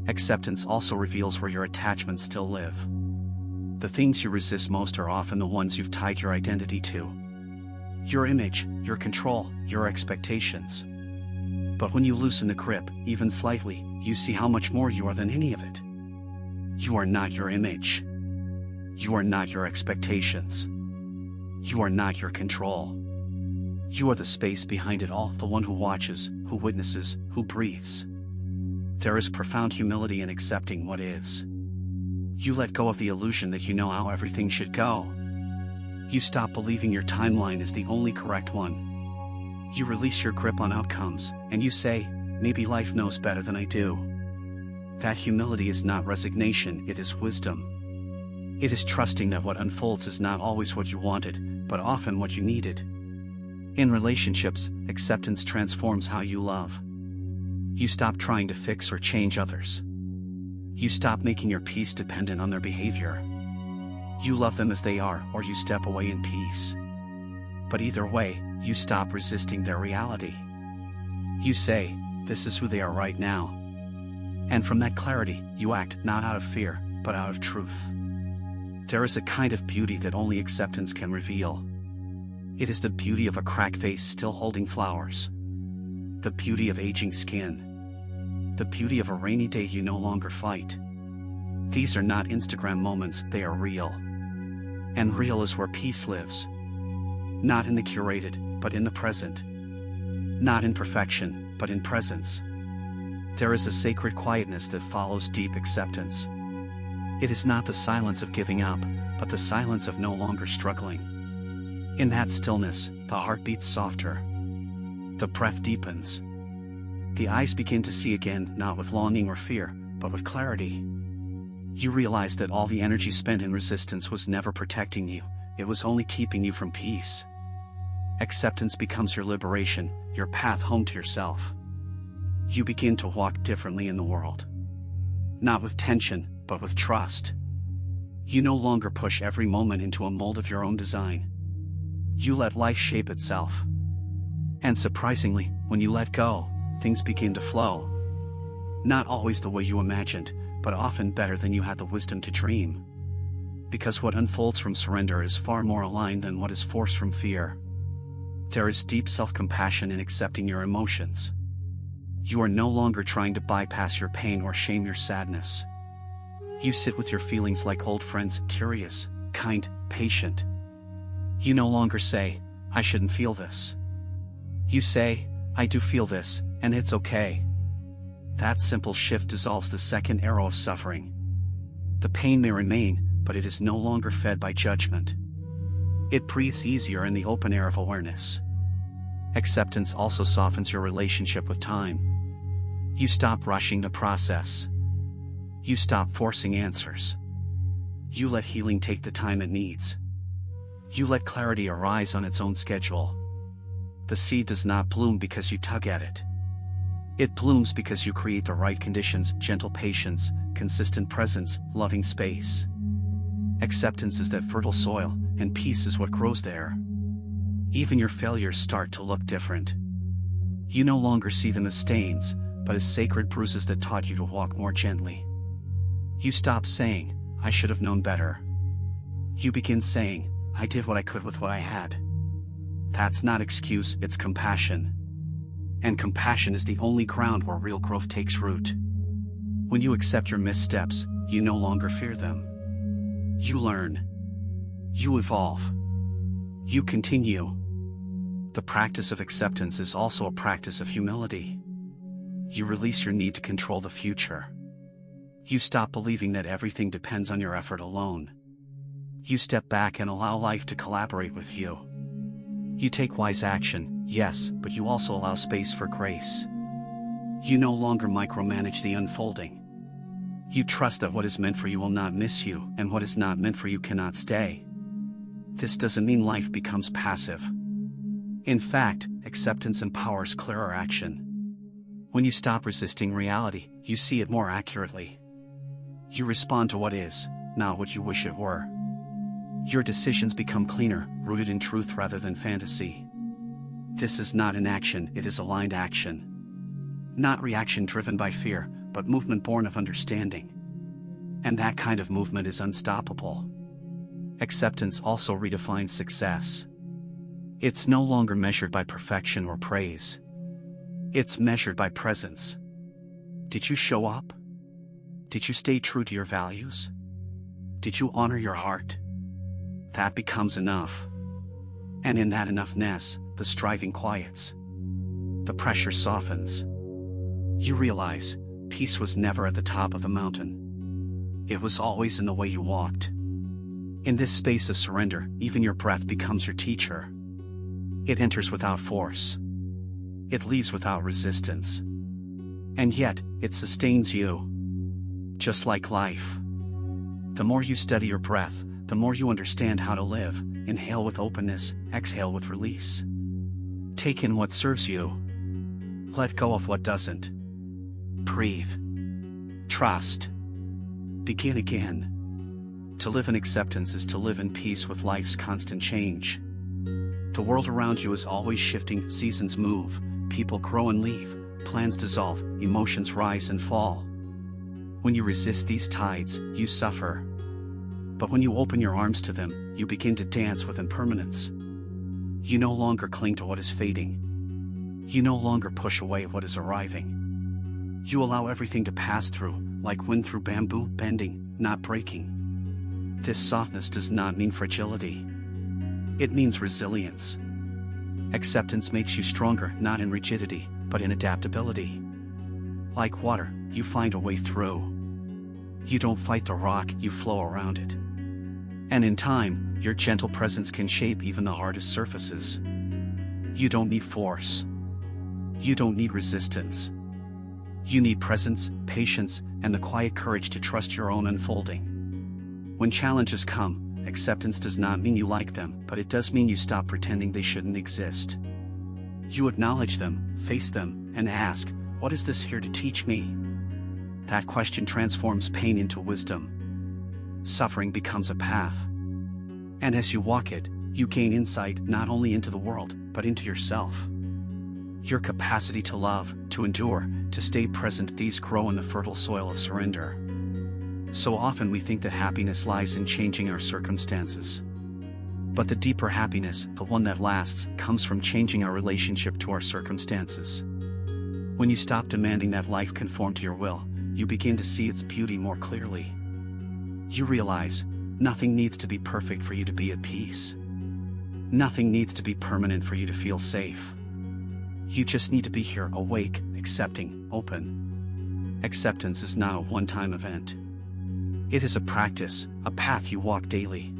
Acceptance also reveals where your attachments still live. The things you resist most are often the ones you've tied your identity to. Your image, your control, your expectations. But when you loosen the grip, even slightly, you see how much more you are than any of it. You are not your image. You are not your expectations. You are not your control. You are the space behind it all, the one who watches, who witnesses, who breathes. There is profound humility in accepting what is. You let go of the illusion that you know how everything should go. You stop believing your timeline is the only correct one. You release your grip on outcomes, and you say, maybe life knows better than I do. That humility is not resignation, it is wisdom. It is trusting that what unfolds is not always what you wanted, but often what you needed. In relationships, acceptance transforms how you love. You stop trying to fix or change others. You stop making your peace dependent on their behavior. You love them as they are, or you step away in peace. But either way, you stop resisting their reality. You say, this is who they are right now. And from that clarity, you act not out of fear, but out of truth. There is a kind of beauty that only acceptance can reveal. It is the beauty of a cracked face still holding flowers. The beauty of aging skin. The beauty of a rainy day you no longer fight. These are not Instagram moments, they are real. And real is where peace lives. Not in the curated, but in the present. Not in perfection, but in presence. There is a sacred quietness that follows deep acceptance. It is not the silence of giving up, but the silence of no longer struggling. In that stillness, the heart beats softer. The breath deepens. The eyes begin to see again, not with longing or fear, but with clarity. You realize that all the energy spent in resistance was never protecting you, it was only keeping you from peace. Acceptance becomes your liberation, your path home to yourself. You begin to walk differently in the world. Not with tension, but with trust. You no longer push every moment into a mold of your own design. You let life shape itself. And surprisingly, when you let go, things begin to flow. Not always the way you imagined, but often better than you had the wisdom to dream. Because what unfolds from surrender is far more aligned than what is forced from fear. There is deep self-compassion in accepting your emotions. You are no longer trying to bypass your pain or shame your sadness. You sit with your feelings like old friends, curious, kind, patient. You no longer say, I shouldn't feel this. You say, I do feel this, and it's okay. That simple shift dissolves the second arrow of suffering. The pain may remain, but it is no longer fed by judgment. It breathes easier in the open air of awareness. Acceptance also softens your relationship with time. You stop rushing the process. You stop forcing answers. You let healing take the time it needs. You let clarity arise on its own schedule. The seed does not bloom because you tug at it. It blooms because you create the right conditions, gentle patience, consistent presence, loving space. Acceptance is that fertile soil, and peace is what grows there. Even your failures start to look different. You no longer see them as stains, but as sacred bruises that taught you to walk more gently. You stop saying, I should have known better. You begin saying, I did what I could with what I had. That's not excuse, it's compassion. And compassion is the only ground where real growth takes root. When you accept your missteps, you no longer fear them. You learn. You evolve. You continue. The practice of acceptance is also a practice of humility. You release your need to control the future. You stop believing that everything depends on your effort alone. You step back and allow life to collaborate with you. You take wise action, yes, but you also allow space for grace. You no longer micromanage the unfolding. You trust that what is meant for you will not miss you, and what is not meant for you cannot stay. This doesn't mean life becomes passive. In fact, acceptance empowers clearer action. When you stop resisting reality, you see it more accurately. You respond to what is, not what you wish it were. Your decisions become cleaner, rooted in truth rather than fantasy. This is not inaction, it is aligned action. Not reaction driven by fear, but movement born of understanding. And that kind of movement is unstoppable. Acceptance also redefines success. It's no longer measured by perfection or praise. It's measured by presence. Did you show up? Did you stay true to your values? Did you honor your heart? That becomes enough. And in that enoughness, the striving quiets. The pressure softens. You realize, peace was never at the top of the mountain. It was always in the way you walked. In this space of surrender, even your breath becomes your teacher. It enters without force. It leaves without resistance. And yet, it sustains you. Just like life. The more you study your breath, the more you understand how to live. Inhale with openness, exhale with release. Take in what serves you. Let go of what doesn't. Breathe. Trust. Begin again. To live in acceptance is to live in peace with life's constant change. The world around you is always shifting, seasons move, people grow and leave, plans dissolve, emotions rise and fall. When you resist these tides, you suffer. But when you open your arms to them, you begin to dance with impermanence. You no longer cling to what is fading. You no longer push away what is arriving. You allow everything to pass through, like wind through bamboo, bending, not breaking. This softness does not mean fragility. It means resilience. Acceptance makes you stronger, not in rigidity, but in adaptability. Like water, you find a way through. You don't fight the rock, you flow around it. And in time, your gentle presence can shape even the hardest surfaces. You don't need force. You don't need resistance. You need presence, patience, and the quiet courage to trust your own unfolding. When challenges come, acceptance does not mean you like them, but it does mean you stop pretending they shouldn't exist. You acknowledge them, face them, and ask, what is this here to teach me? That question transforms pain into wisdom. Suffering becomes a path. And as you walk it, you gain insight not only into the world, but into yourself. Your capacity to love, to endure, to stay present, these grow in the fertile soil of surrender. So often we think that happiness lies in changing our circumstances. But the deeper happiness, the one that lasts, comes from changing our relationship to our circumstances. When you stop demanding that life conform to your will, you begin to see its beauty more clearly. You realize, nothing needs to be perfect for you to be at peace. Nothing needs to be permanent for you to feel safe. You just need to be here, awake, accepting, open. Acceptance is not a one-time event. It is a practice, a path you walk daily.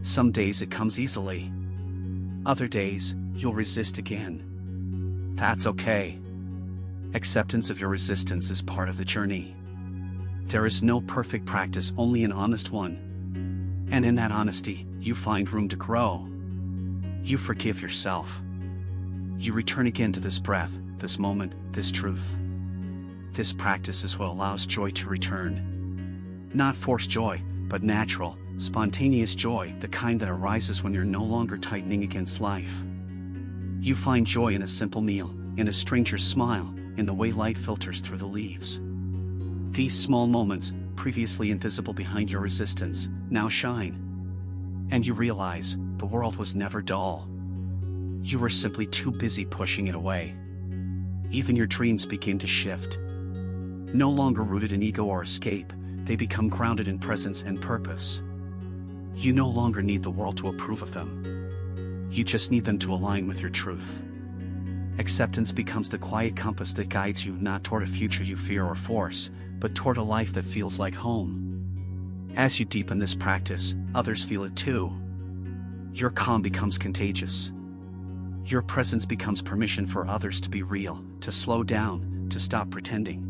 Some days it comes easily. Other days, you'll resist again. That's okay. Acceptance of your resistance is part of the journey. There is no perfect practice, only an honest one. And in that honesty, you find room to grow. You forgive yourself. You return again to this breath, this moment, this truth. This practice is what allows joy to return. Not forced joy, but natural, spontaneous joy, the kind that arises when you're no longer tightening against life. You find joy in a simple meal, in a stranger's smile, in the way light filters through the leaves. These small moments, previously invisible behind your resistance, now shine. And you realize, the world was never dull. You were simply too busy pushing it away. Even your dreams begin to shift. No longer rooted in ego or escape, they become grounded in presence and purpose. You no longer need the world to approve of them. You just need them to align with your truth. Acceptance becomes the quiet compass that guides you not toward a future you fear or force, but toward a life that feels like home. As you deepen this practice, others feel it too. Your calm becomes contagious. Your presence becomes permission for others to be real, to slow down, to stop pretending.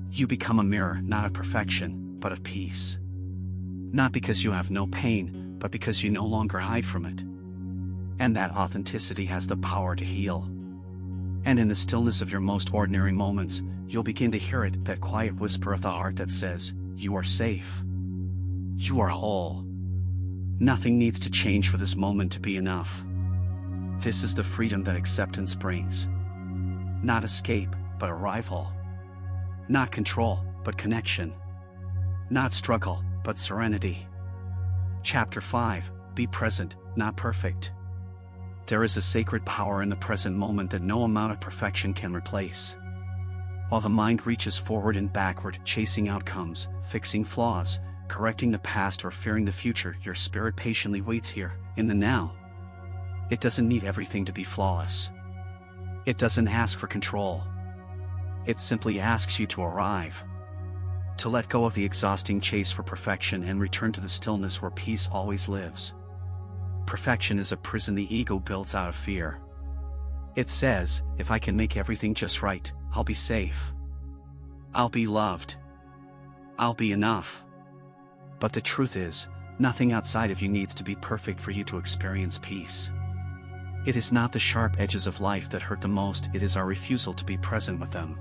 You become a mirror not of perfection, but of peace. Not because you have no pain, but because you no longer hide from it. And that authenticity has the power to heal. And in the stillness of your most ordinary moments, you'll begin to hear it, that quiet whisper of the heart that says, you are safe. You are whole. Nothing needs to change for this moment to be enough. This is the freedom that acceptance brings. Not escape, but arrival. Not control, but connection. Not struggle, but serenity. Chapter 5, Be present, not perfect. There is a sacred power in the present moment that no amount of perfection can replace. While the mind reaches forward and backward, chasing outcomes, fixing flaws, correcting the past or fearing the future, your spirit patiently waits here, in the now. It doesn't need everything to be flawless. It doesn't ask for control. It simply asks you to arrive. To let go of the exhausting chase for perfection and return to the stillness where peace always lives. Perfection is a prison the ego builds out of fear. It says, if I can make everything just right, I'll be safe. I'll be loved. I'll be enough. But the truth is, nothing outside of you needs to be perfect for you to experience peace. It is not the sharp edges of life that hurt the most, it is our refusal to be present with them.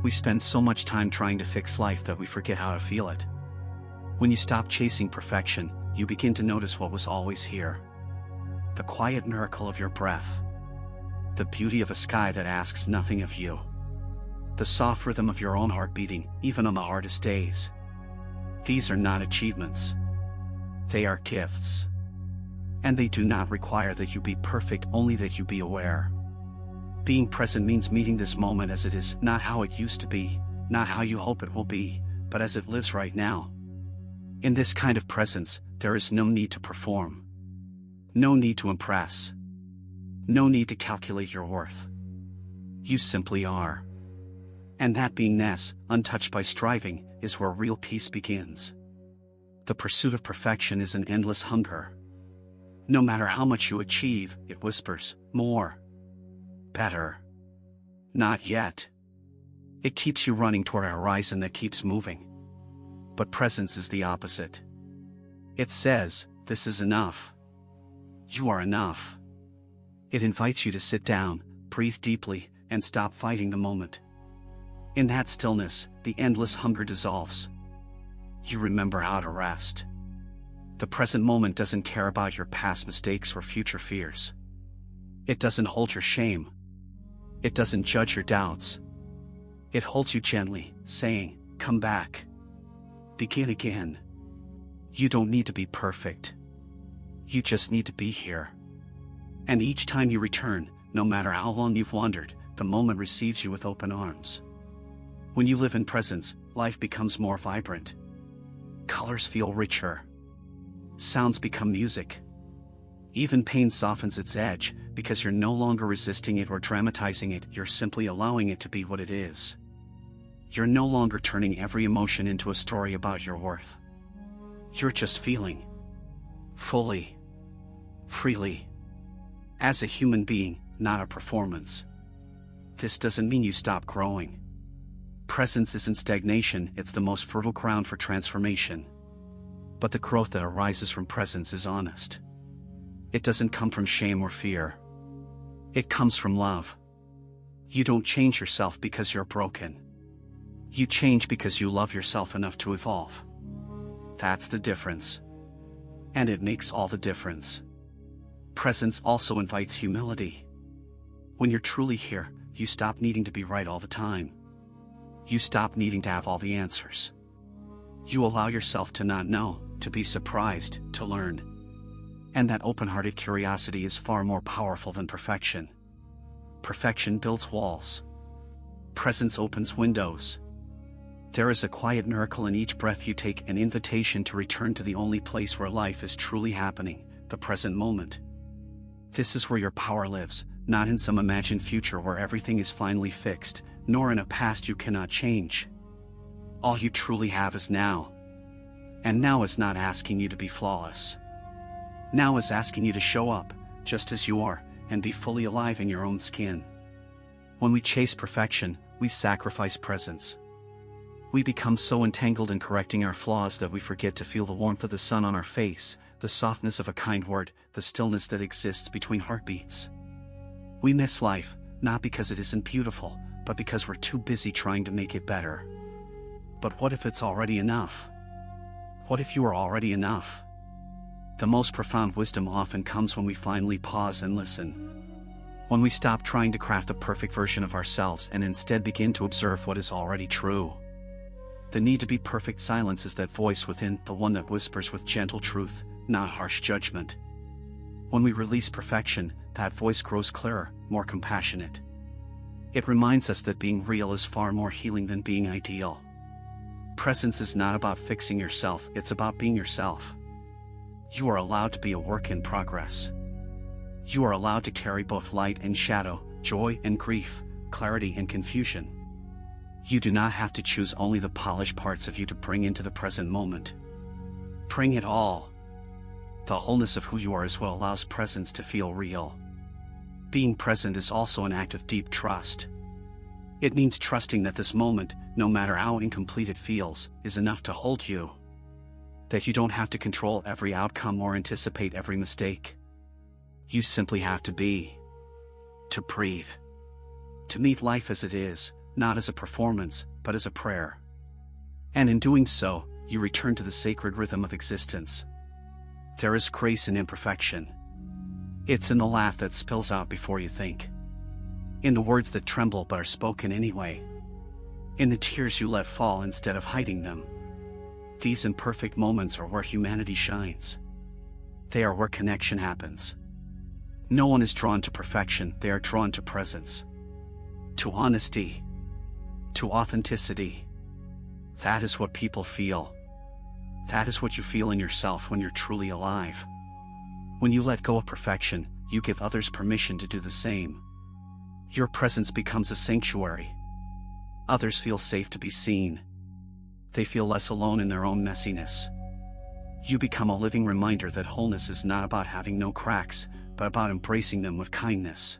We spend so much time trying to fix life that we forget how to feel it. When you stop chasing perfection, you begin to notice what was always here. The quiet miracle of your breath. The beauty of a sky that asks nothing of you. The soft rhythm of your own heart beating, even on the hardest days. These are not achievements. They are gifts. And they do not require that you be perfect, only that you be aware. Being present means meeting this moment as it is, not how it used to be, not how you hope it will be, but as it lives right now. In this kind of presence, there is no need to perform. No need to impress. No need to calculate your worth. You simply are. And that beingness, untouched by striving, is where real peace begins. The pursuit of perfection is an endless hunger. No matter how much you achieve, it whispers, more. Better. Not yet. It keeps you running toward a horizon that keeps moving. But presence is the opposite. It says, this is enough. You are enough. It invites you to sit down, breathe deeply, and stop fighting the moment. In that stillness, the endless hunger dissolves. You remember how to rest. The present moment doesn't care about your past mistakes or future fears. It doesn't hold your shame. It doesn't judge your doubts. It holds you gently, saying, come back. Begin again. You don't need to be perfect. You just need to be here. And each time you return, no matter how long you've wandered, the moment receives you with open arms. When you live in presence, life becomes more vibrant. Colors feel richer. Sounds become music. Even pain softens its edge, because you're no longer resisting it or dramatizing it, you're simply allowing it to be what it is. You're no longer turning every emotion into a story about your worth. You're just feeling. Fully. Freely. As a human being, not a performance. This doesn't mean you stop growing. Presence isn't stagnation, it's the most fertile ground for transformation. But the growth that arises from presence is honest. It doesn't come from shame or fear. It comes from love. You don't change yourself because you're broken. You change because you love yourself enough to evolve. That's the difference. And it makes all the difference. Presence also invites humility. When you're truly here, you stop needing to be right all the time. You stop needing to have all the answers. You allow yourself to not know, to be surprised, to learn. And that open-hearted curiosity is far more powerful than perfection. Perfection builds walls. Presence opens windows. There is a quiet miracle in each breath you take, an invitation to return to the only place where life is truly happening, the present moment. This is where your power lives, not in some imagined future where everything is finally fixed, nor in a past you cannot change. All you truly have is now. And now is not asking you to be flawless. Now is asking you to show up, just as you are, and be fully alive in your own skin. When we chase perfection, we sacrifice presence. We become so entangled in correcting our flaws that we forget to feel the warmth of the sun on our face, the softness of a kind word, the stillness that exists between heartbeats. We miss life, not because it isn't beautiful, but because we're too busy trying to make it better. But what if it's already enough? What if you are already enough? The most profound wisdom often comes when we finally pause and listen. When we stop trying to craft the perfect version of ourselves and instead begin to observe what is already true. The need to be perfect silence is that voice within, the one that whispers with gentle truth, not harsh judgment. When we release perfection, that voice grows clearer, more compassionate. It reminds us that being real is far more healing than being ideal. Presence is not about fixing yourself, it's about being yourself. You are allowed to be a work in progress. You are allowed to carry both light and shadow, joy and grief, clarity and confusion. You do not have to choose only the polished parts of you to bring into the present moment. Bring it all. The wholeness of who you are is what allows presence to feel real. Being present is also an act of deep trust. It means trusting that this moment, no matter how incomplete it feels, is enough to hold you. That you don't have to control every outcome or anticipate every mistake. You simply have to be. To breathe. To meet life as it is, not as a performance, but as a prayer. And in doing so, you return to the sacred rhythm of existence. There is grace in imperfection. It's in the laugh that spills out before you think. In the words that tremble but are spoken anyway. In the tears you let fall instead of hiding them. These imperfect moments are where humanity shines. They are where connection happens. No one is drawn to perfection, they are drawn to presence. To honesty. To authenticity. That is what people feel. That is what you feel in yourself when you're truly alive. When you let go of perfection, you give others permission to do the same. Your presence becomes a sanctuary. Others feel safe to be seen. They feel less alone in their own messiness. You become a living reminder that wholeness is not about having no cracks, but about embracing them with kindness.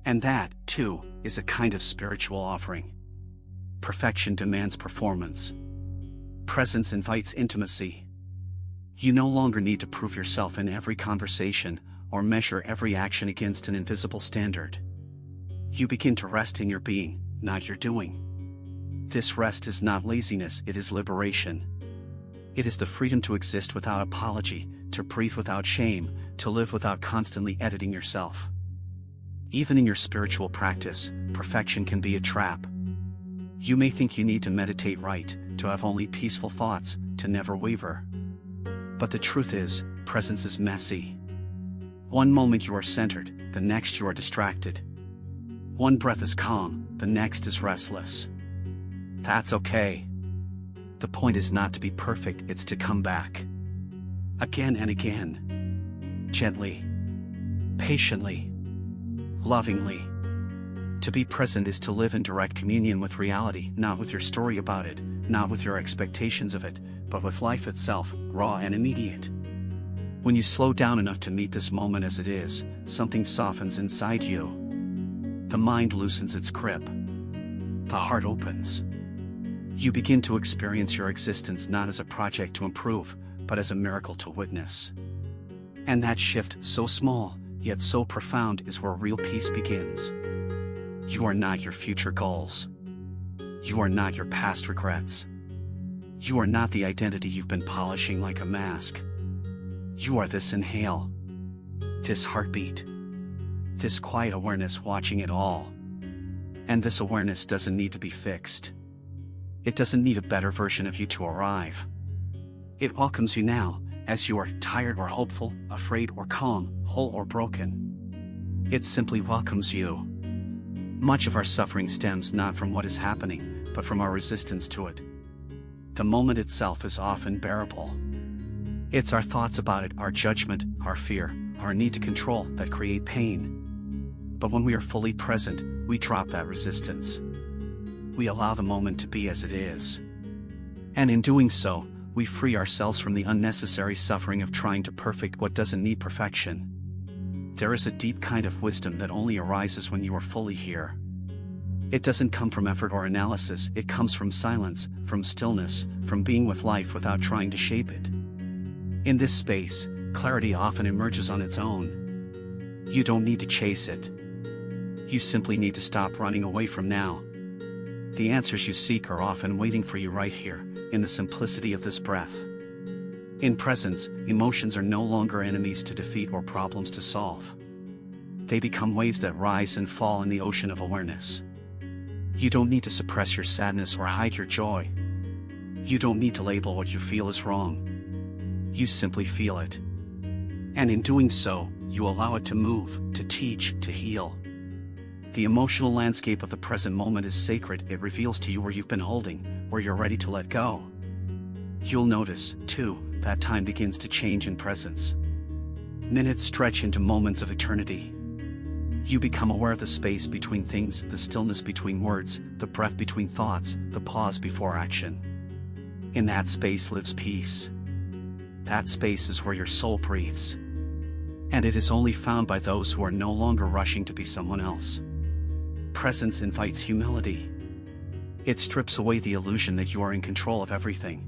And that, too, is a kind of spiritual offering. Perfection demands performance. Presence invites intimacy. You no longer need to prove yourself in every conversation, or measure every action against an invisible standard. You begin to rest in your being, not your doing. This rest is not laziness, it is liberation. It is the freedom to exist without apology, to breathe without shame, to live without constantly editing yourself. Even in your spiritual practice, perfection can be a trap. You may think you need to meditate right, to have only peaceful thoughts, to never waver. But the truth is, presence is messy. One moment you are centered, the next you are distracted. One breath is calm, the next is restless. That's okay. The point is not to be perfect, it's to come back. Again and again. Gently. Patiently. Lovingly. To be present is to live in direct communion with reality, not with your story about it, not with your expectations of it, but with life itself, raw and immediate. When you slow down enough to meet this moment as it is, something softens inside you. The mind loosens its grip. The heart opens. You begin to experience your existence not as a project to improve, but as a miracle to witness. And that shift, so small, yet so profound, is where real peace begins. You are not your future goals. You are not your past regrets. You are not the identity you've been polishing like a mask. You are this inhale. This heartbeat. This quiet awareness watching it all. And this awareness doesn't need to be fixed. It doesn't need a better version of you to arrive. It welcomes you now, as you are tired or hopeful, afraid or calm, whole or broken. It simply welcomes you. Much of our suffering stems not from what is happening, but from our resistance to it. The moment itself is often bearable. It's our thoughts about it, our judgment, our fear, our need to control that create pain. But when we are fully present, we drop that resistance. We allow the moment to be as it is. And in doing so, we free ourselves from the unnecessary suffering of trying to perfect what doesn't need perfection. There is a deep kind of wisdom that only arises when you are fully here. It doesn't come from effort or analysis, it comes from silence, from stillness, from being with life without trying to shape it. In this space, clarity often emerges on its own. You don't need to chase it. You simply need to stop running away from now. The answers you seek are often waiting for you right here, in the simplicity of this breath. In presence, emotions are no longer enemies to defeat or problems to solve. They become waves that rise and fall in the ocean of awareness. You don't need to suppress your sadness or hide your joy. You don't need to label what you feel as wrong. You simply feel it. And in doing so, you allow it to move, to teach, to heal. The emotional landscape of the present moment is sacred. It reveals to you where you've been holding, where you're ready to let go. You'll notice, too, that time begins to change in presence. Minutes stretch into moments of eternity. You become aware of the space between things, the stillness between words, the breath between thoughts, the pause before action. In that space lives peace. That space is where your soul breathes. And it is only found by those who are no longer rushing to be someone else. Presence invites humility. It strips away the illusion that you are in control of everything.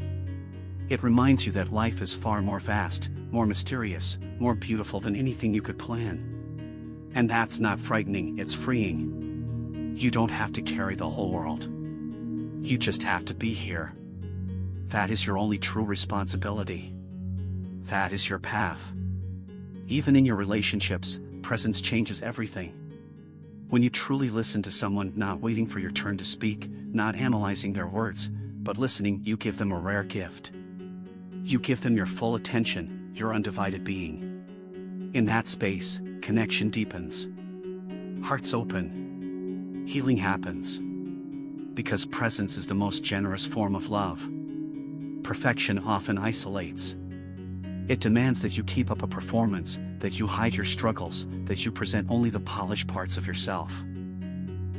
It reminds you that life is far more vast, more mysterious, more beautiful than anything you could plan. And that's not frightening, it's freeing. You don't have to carry the whole world. You just have to be here. That is your only true responsibility. That is your path. Even in your relationships, presence changes everything. When you truly listen to someone, not waiting for your turn to speak, not analyzing their words, but listening, you give them a rare gift. You give them your full attention, your undivided being. In that space, connection deepens. Hearts open. Healing happens. Because presence is the most generous form of love. Perfection often isolates. It demands that you keep up a performance, that you hide your struggles, that you present only the polished parts of yourself.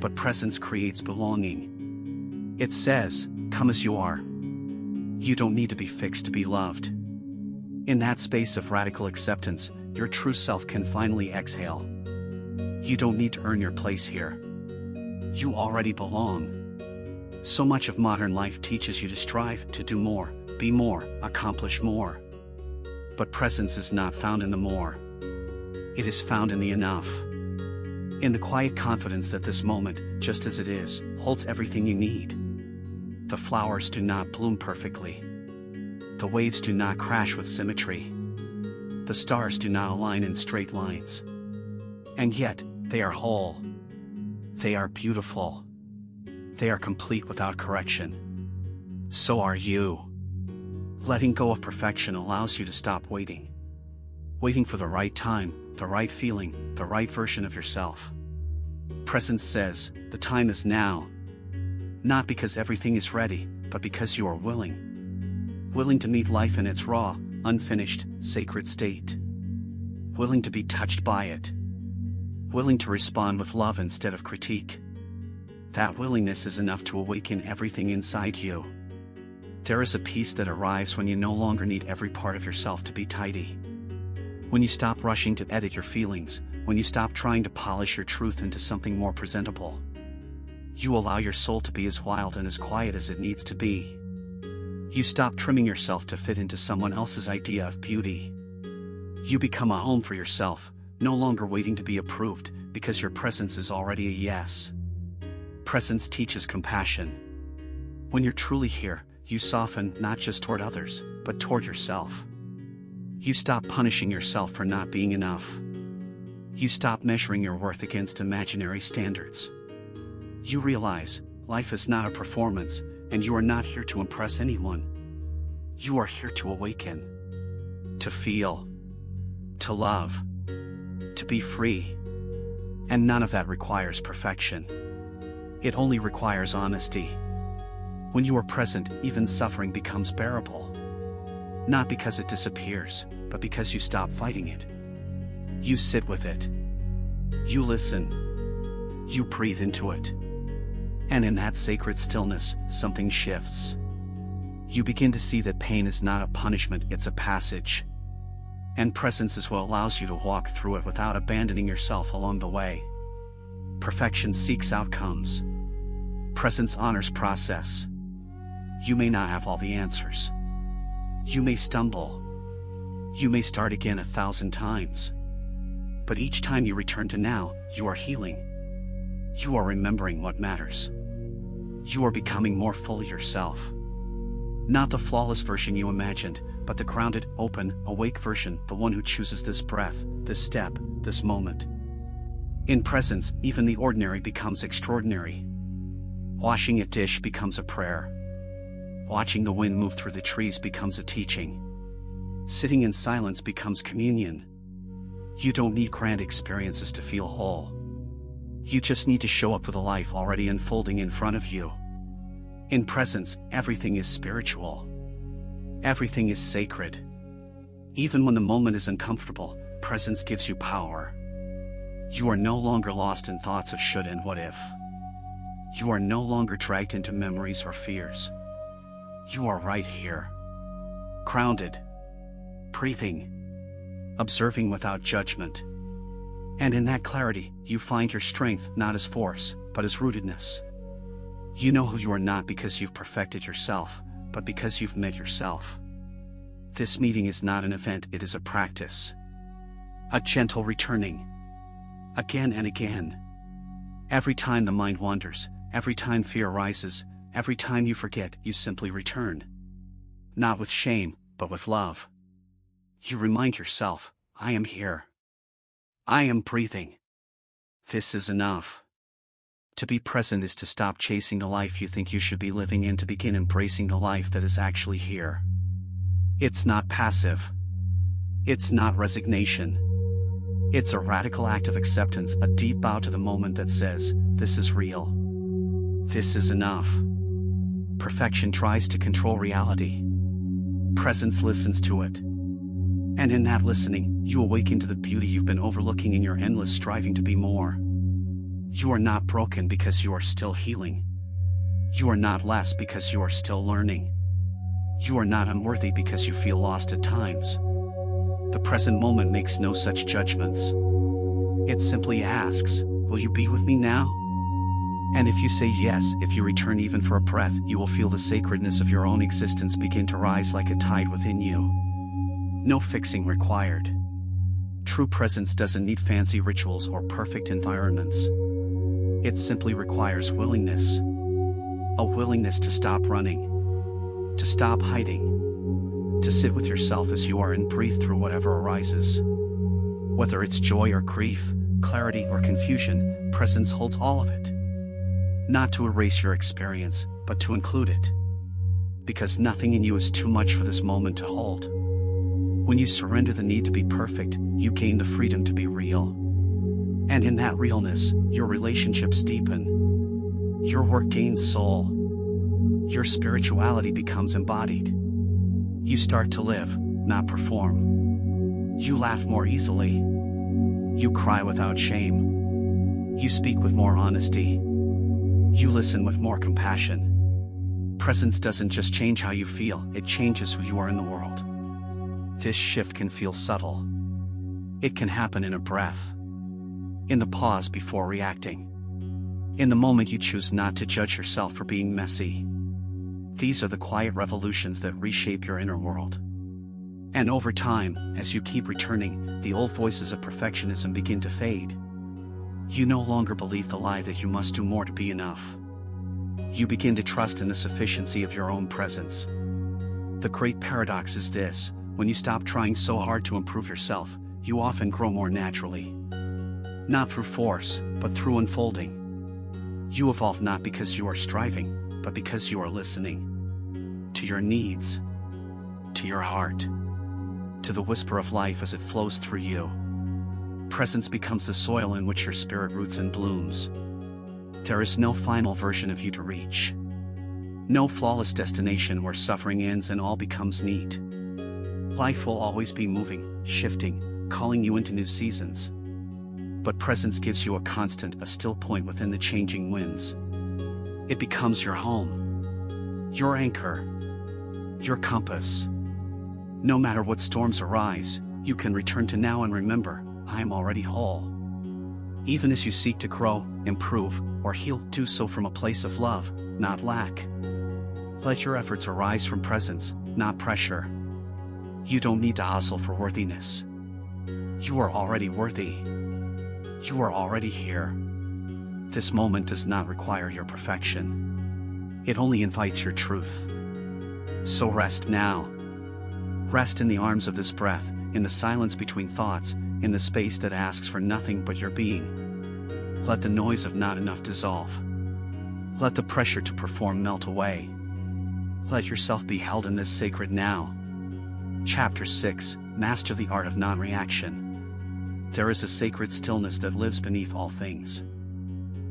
But presence creates belonging. It says, come as you are. You don't need to be fixed to be loved. In that space of radical acceptance, your true self can finally exhale. You don't need to earn your place here. You already belong. So much of modern life teaches you to strive, to do more, be more, accomplish more. But presence is not found in the more. It is found in the enough. In the quiet confidence that this moment, just as it is, holds everything you need. The flowers do not bloom perfectly. The waves do not crash with symmetry. The stars do not align in straight lines. And yet, they are whole. They are beautiful. They are complete without correction. So are you. Letting go of perfection allows you to stop waiting. Waiting for the right time, the right feeling, the right version of yourself. Presence says, the time is now. Not because everything is ready, but because you are willing. Willing to meet life in its raw, unfinished, sacred state. Willing to be touched by it. Willing to respond with love instead of critique. That willingness is enough to awaken everything inside you. There is a peace that arrives when you no longer need every part of yourself to be tidy. When you stop rushing to edit your feelings, when you stop trying to polish your truth into something more presentable. You allow your soul to be as wild and as quiet as it needs to be. You stop trimming yourself to fit into someone else's idea of beauty. You become a home for yourself, no longer waiting to be approved, because your presence is already a yes. Presence teaches compassion. When you're truly here, you soften not just toward others, but toward yourself. You stop punishing yourself for not being enough. You stop measuring your worth against imaginary standards. You realize, life is not a performance, and you are not here to impress anyone. You are here to awaken, to feel, to love, to be free. And none of that requires perfection. It only requires honesty. When you are present, even suffering becomes bearable. Not because it disappears, but because you stop fighting it. You sit with it. You listen. You breathe into it. And in that sacred stillness, something shifts. You begin to see that pain is not a punishment, it's a passage. And presence is what allows you to walk through it without abandoning yourself along the way. Perfection seeks outcomes. Presence honors process. You may not have all the answers. You may stumble. You may start again 1,000 times. But each time you return to now, you are healing. You are remembering what matters. You are becoming more fully yourself. Not the flawless version you imagined, but the grounded, open, awake version, the one who chooses this breath, this step, this moment. In presence, even the ordinary becomes extraordinary. Washing a dish becomes a prayer. Watching the wind move through the trees becomes a teaching. Sitting in silence becomes communion. You don't need grand experiences to feel whole. You just need to show up with a life already unfolding in front of you. In presence, everything is spiritual. Everything is sacred. Even when the moment is uncomfortable, presence gives you power. You are no longer lost in thoughts of should and what if. You are no longer dragged into memories or fears. You are right here. Grounded. Breathing. Observing without judgment. And in that clarity, you find your strength not as force, but as rootedness. You know who you are not because you've perfected yourself, but because you've met yourself. This meeting is not an event, it is a practice. A gentle returning. Again and again. Every time the mind wanders, every time fear arises, every time you forget, you simply return. Not with shame, but with love. You remind yourself, I am here. I am breathing. This is enough. To be present is to stop chasing the life you think you should be living and to begin embracing the life that is actually here. It's not passive. It's not resignation. It's a radical act of acceptance, a deep bow to the moment that says, this is real. This is enough. Perfection tries to control reality. Presence listens to it. And in that listening, you awaken to the beauty you've been overlooking in your endless striving to be more. You are not broken because you are still healing. You are not less because you are still learning. You are not unworthy because you feel lost at times. The present moment makes no such judgments. It simply asks, will you be with me now? And if you say yes, if you return even for a breath, you will feel the sacredness of your own existence begin to rise like a tide within you. No fixing required. True presence doesn't need fancy rituals or perfect environments. It simply requires willingness. A willingness to stop running. To stop hiding. To sit with yourself as you are and breathe through whatever arises. Whether it's joy or grief, clarity or confusion, presence holds all of it. Not to erase your experience, but to include it. Because nothing in you is too much for this moment to hold. When you surrender the need to be perfect, you gain the freedom to be real. And in that realness, your relationships deepen. Your work gains soul. Your spirituality becomes embodied. You start to live, not perform. You laugh more easily. You cry without shame. You speak with more honesty. You listen with more compassion. Presence doesn't just change how you feel, it changes who you are in the world. This shift can feel subtle. It can happen in a breath. In the pause before reacting. In the moment you choose not to judge yourself for being messy. These are the quiet revolutions that reshape your inner world. And over time, as you keep returning, the old voices of perfectionism begin to fade. You no longer believe the lie that you must do more to be enough. You begin to trust in the sufficiency of your own presence. The great paradox is this: when you stop trying so hard to improve yourself, you often grow more naturally. Not through force, but through unfolding. You evolve not because you are striving, but because you are listening. To your needs. To your heart. To the whisper of life as it flows through you. Presence becomes the soil in which your spirit roots and blooms. There is no final version of you to reach. No flawless destination where suffering ends and all becomes neat. Life will always be moving, shifting, calling you into new seasons. But presence gives you a constant, a still point within the changing winds. It becomes your home. Your anchor. Your compass. No matter what storms arise, you can return to now and remember, I am already whole. Even as you seek to grow, improve, or heal, do so from a place of love, not lack. Let your efforts arise from presence, not pressure. You don't need to hustle for worthiness. You are already worthy. You are already here. This moment does not require your perfection. It only invites your truth. So rest now. Rest in the arms of this breath, in the silence between thoughts, in the space that asks for nothing but your being. Let the noise of not enough dissolve. Let the pressure to perform melt away. Let yourself be held in this sacred now. Chapter 6, Master the Art of Non-Reaction. There is a sacred stillness that lives beneath all things.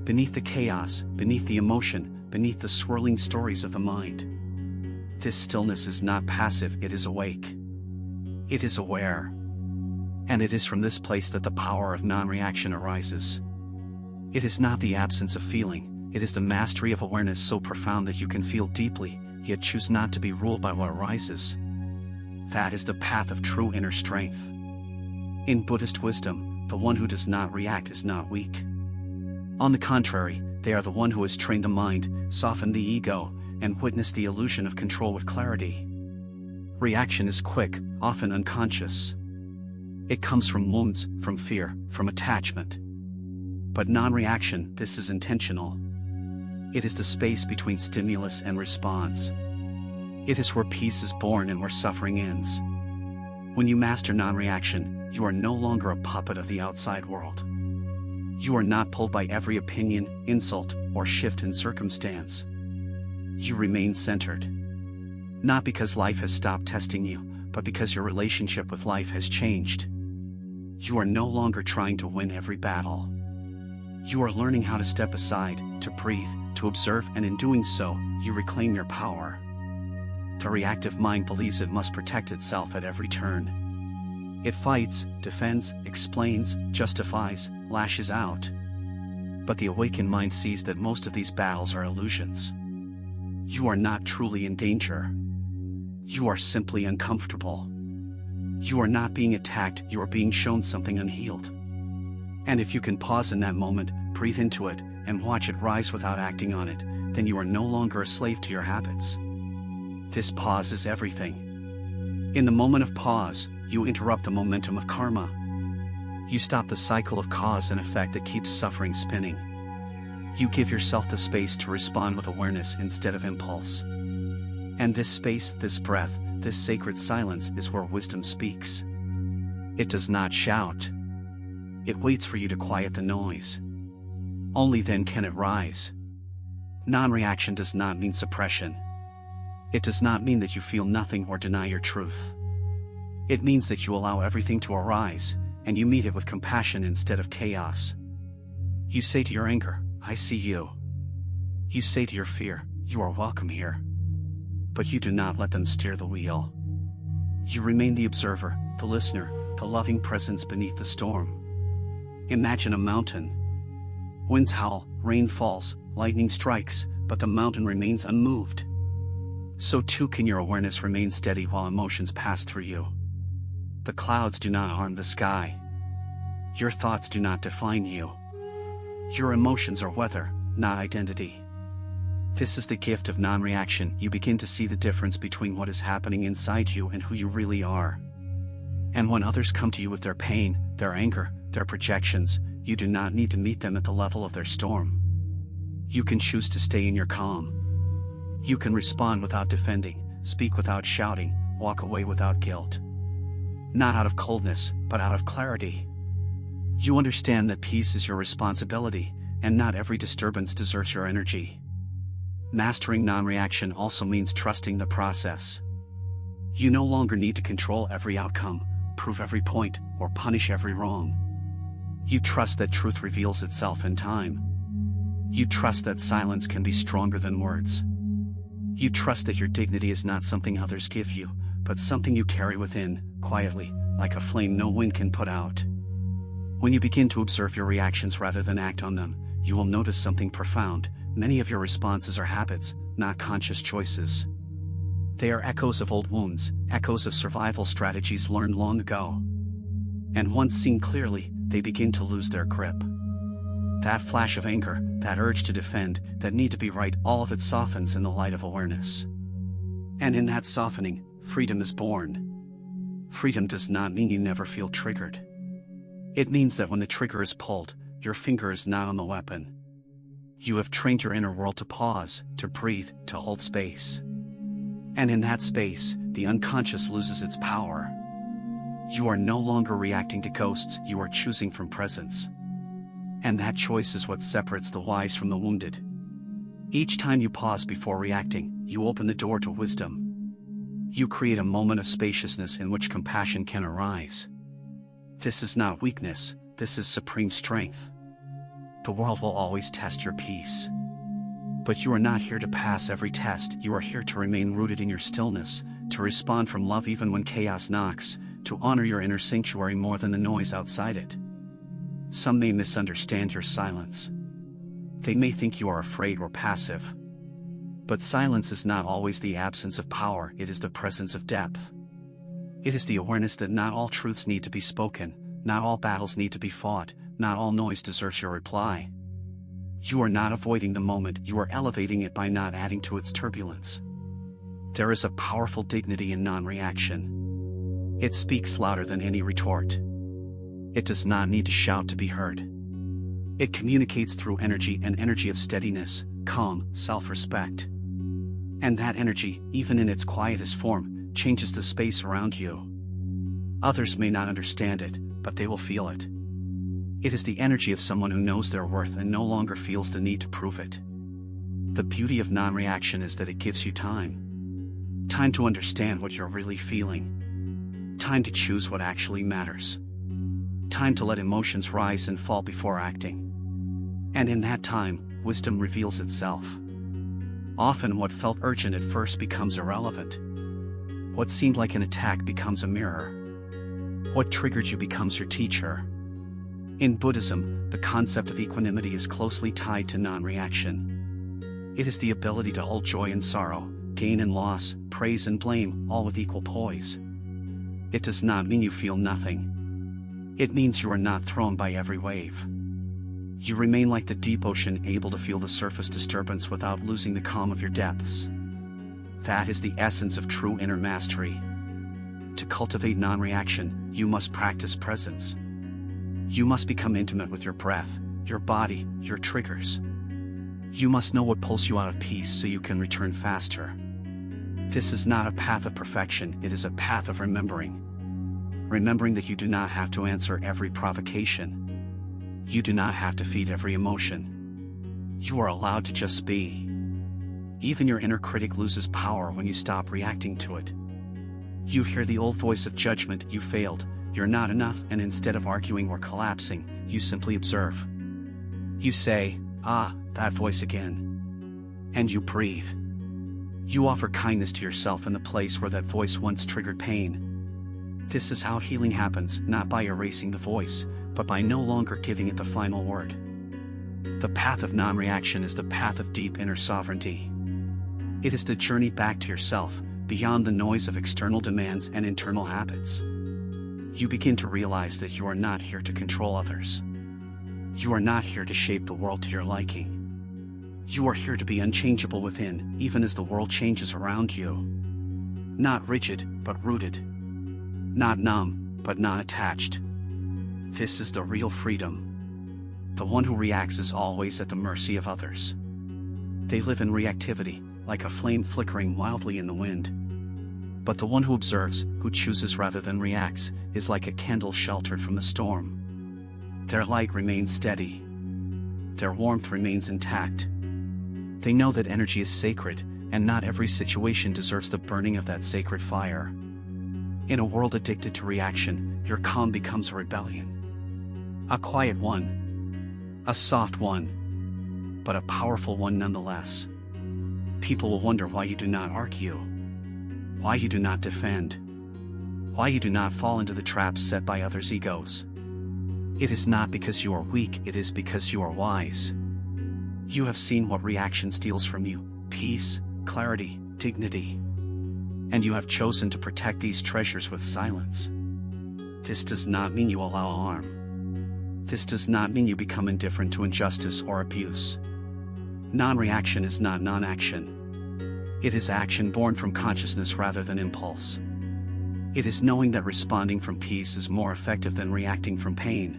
Beneath the chaos, beneath the emotion, beneath the swirling stories of the mind. This stillness is not passive, it is awake. It is aware. And it is from this place that the power of non-reaction arises. It is not the absence of feeling, it is the mastery of awareness so profound that you can feel deeply, yet choose not to be ruled by what arises. That is the path of true inner strength. In Buddhist wisdom, the one who does not react is not weak. On the contrary, they are the one who has trained the mind, softened the ego, and witnessed the illusion of control with clarity. Reaction is quick, often unconscious. It comes from wounds, from fear, from attachment. But non-reaction, this is intentional. It is the space between stimulus and response. It is where peace is born and where suffering ends. When you master non-reaction, you are no longer a puppet of the outside world. You are not pulled by every opinion, insult, or shift in circumstance. You remain centered. Not because life has stopped testing you, but because your relationship with life has changed. You are no longer trying to win every battle. You are learning how to step aside, to breathe, to observe, and in doing so, you reclaim your power. The reactive mind believes it must protect itself at every turn. It fights, defends, explains, justifies, lashes out. But the awakened mind sees that most of these battles are illusions. You are not truly in danger. You are simply uncomfortable. You are not being attacked, you are being shown something unhealed. And if you can pause in that moment, breathe into it, and watch it rise without acting on it, then you are no longer a slave to your habits. This pause is everything. In the moment of pause, you interrupt the momentum of karma. You stop the cycle of cause and effect that keeps suffering spinning. You give yourself the space to respond with awareness instead of impulse. And this space, this breath, this sacred silence is where wisdom speaks. It does not shout. It waits for you to quiet the noise. Only then can it rise. Non-reaction does not mean suppression. It does not mean that you feel nothing or deny your truth. It means that you allow everything to arise, and you meet it with compassion instead of chaos. You say to your anger, I see you. You say to your fear, you are welcome here. But you do not let them steer the wheel. You remain the observer, the listener, the loving presence beneath the storm. Imagine a mountain. Winds howl, rain falls, lightning strikes, but the mountain remains unmoved. So too can your awareness remain steady while emotions pass through you. The clouds do not harm the sky. Your thoughts do not define you. Your emotions are weather, not identity. This is the gift of non-reaction. You begin to see the difference between what is happening inside you and who you really are. And when others come to you with their pain, their anger, their projections, you do not need to meet them at the level of their storm. You can choose to stay in your calm. You can respond without defending, speak without shouting, walk away without guilt. Not out of coldness, but out of clarity. You understand that peace is your responsibility, and not every disturbance deserves your energy. Mastering non-reaction also means trusting the process. You no longer need to control every outcome, prove every point, or punish every wrong. You trust that truth reveals itself in time. You trust that silence can be stronger than words. You trust that your dignity is not something others give you, but something you carry within, quietly, like a flame no wind can put out. When you begin to observe your reactions rather than act on them, you will notice something profound. Many of your responses are habits, not conscious choices. They are echoes of old wounds, echoes of survival strategies learned long ago. And once seen clearly, they begin to lose their grip. That flash of anger, that urge to defend, that need to be right, all of it softens in the light of awareness. And in that softening, freedom is born. Freedom does not mean you never feel triggered. It means that when the trigger is pulled, your finger is not on the weapon. You have trained your inner world to pause, to breathe, to hold space. And in that space, the unconscious loses its power. You are no longer reacting to ghosts, you are choosing from presence. And that choice is what separates the wise from the wounded. Each time you pause before reacting, you open the door to wisdom. You create a moment of spaciousness in which compassion can arise. This is not weakness, this is supreme strength. The world will always test your peace. But you are not here to pass every test, you are here to remain rooted in your stillness, to respond from love even when chaos knocks, to honor your inner sanctuary more than the noise outside it. Some may misunderstand your silence. They may think you are afraid or passive. But silence is not always the absence of power, it is the presence of depth. It is the awareness that not all truths need to be spoken, not all battles need to be fought, not all noise deserves your reply. You are not avoiding the moment, you are elevating it by not adding to its turbulence. There is a powerful dignity in non-reaction. It speaks louder than any retort. It does not need to shout to be heard. It communicates through energy, an energy of steadiness, calm, self-respect. And that energy, even in its quietest form, changes the space around you. Others may not understand it, but they will feel it. It is the energy of someone who knows their worth and no longer feels the need to prove it. The beauty of non-reaction is that it gives you time. Time to understand what you're really feeling. Time to choose what actually matters. Time to let emotions rise and fall before acting. And in that time, wisdom reveals itself. Often what felt urgent at first becomes irrelevant. What seemed like an attack becomes a mirror. What triggered you becomes your teacher. In Buddhism, the concept of equanimity is closely tied to non-reaction. It is the ability to hold joy and sorrow, gain and loss, praise and blame, all with equal poise. It does not mean you feel nothing. It means you are not thrown by every wave. You remain like the deep ocean, able to feel the surface disturbance without losing the calm of your depths. That is the essence of true inner mastery. To cultivate non-reaction, you must practice presence. You must become intimate with your breath, your body, your triggers. You must know what pulls you out of peace so you can return faster. This is not a path of perfection, it is a path of remembering. Remembering that you do not have to answer every provocation. You do not have to feed every emotion. You are allowed to just be. Even your inner critic loses power when you stop reacting to it. You hear the old voice of judgment, you failed, you're not enough, and instead of arguing or collapsing, you simply observe. You say, "Ah, that voice again." And you breathe. You offer kindness to yourself in the place where that voice once triggered pain. This is how healing happens, not by erasing the voice, but by no longer giving it the final word. The path of non-reaction is the path of deep inner sovereignty. It is the journey back to yourself, beyond the noise of external demands and internal habits. You begin to realize that you are not here to control others. You are not here to shape the world to your liking. You are here to be unchangeable within, even as the world changes around you. Not rigid, but rooted. Not numb, but not attached. This is the real freedom. The one who reacts is always at the mercy of others. They live in reactivity, like a flame flickering wildly in the wind. But the one who observes, who chooses rather than reacts, is like a candle sheltered from the storm. Their light remains steady. Their warmth remains intact. They know that energy is sacred, and not every situation deserves the burning of that sacred fire. In a world addicted to reaction, your calm becomes a rebellion. A quiet one. A soft one. But a powerful one nonetheless. People will wonder why you do not argue. Why you do not defend. Why you do not fall into the traps set by others' egos. It is not because you are weak, it is because you are wise. You have seen what reaction steals from you: peace, clarity, dignity. And you have chosen to protect these treasures with silence. This does not mean you allow harm. This does not mean you become indifferent to injustice or abuse. Non-reaction is not non-action. It is action born from consciousness rather than impulse. It is knowing that responding from peace is more effective than reacting from pain.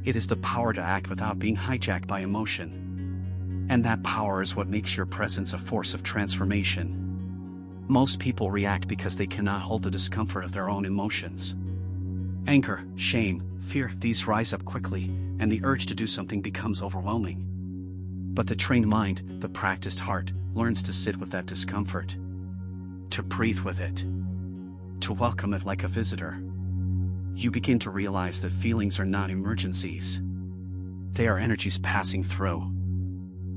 It is the power to act without being hijacked by emotion. And that power is what makes your presence a force of transformation. Most people react because they cannot hold the discomfort of their own emotions. Anger, shame, fear, these rise up quickly, and the urge to do something becomes overwhelming. But the trained mind, the practiced heart, learns to sit with that discomfort, to breathe with it, to welcome it like a visitor. You begin to realize that feelings are not emergencies. They are energies passing through.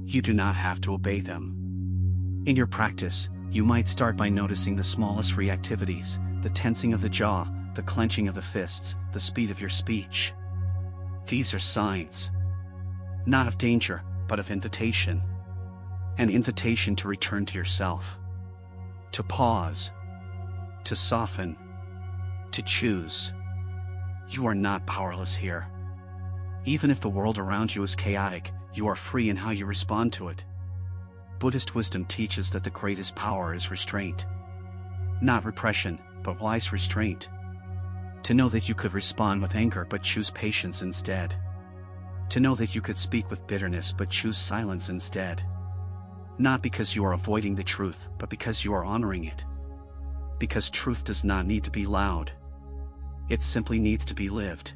You do not have to obey them. In your practice, you might start by noticing the smallest reactivities, the tensing of the jaw, the clenching of the fists, the speed of your speech. These are signs, not of danger, but of invitation. An invitation to return to yourself, to pause, to soften, to choose. You are not powerless here. Even if the world around you is chaotic, you are free in how you respond to it. Buddhist wisdom teaches that the greatest power is restraint. Not repression, but wise restraint. To know that you could respond with anger but choose patience instead. To know that you could speak with bitterness but choose silence instead. Not because you are avoiding the truth, but because you are honoring it. Because truth does not need to be loud. It simply needs to be lived.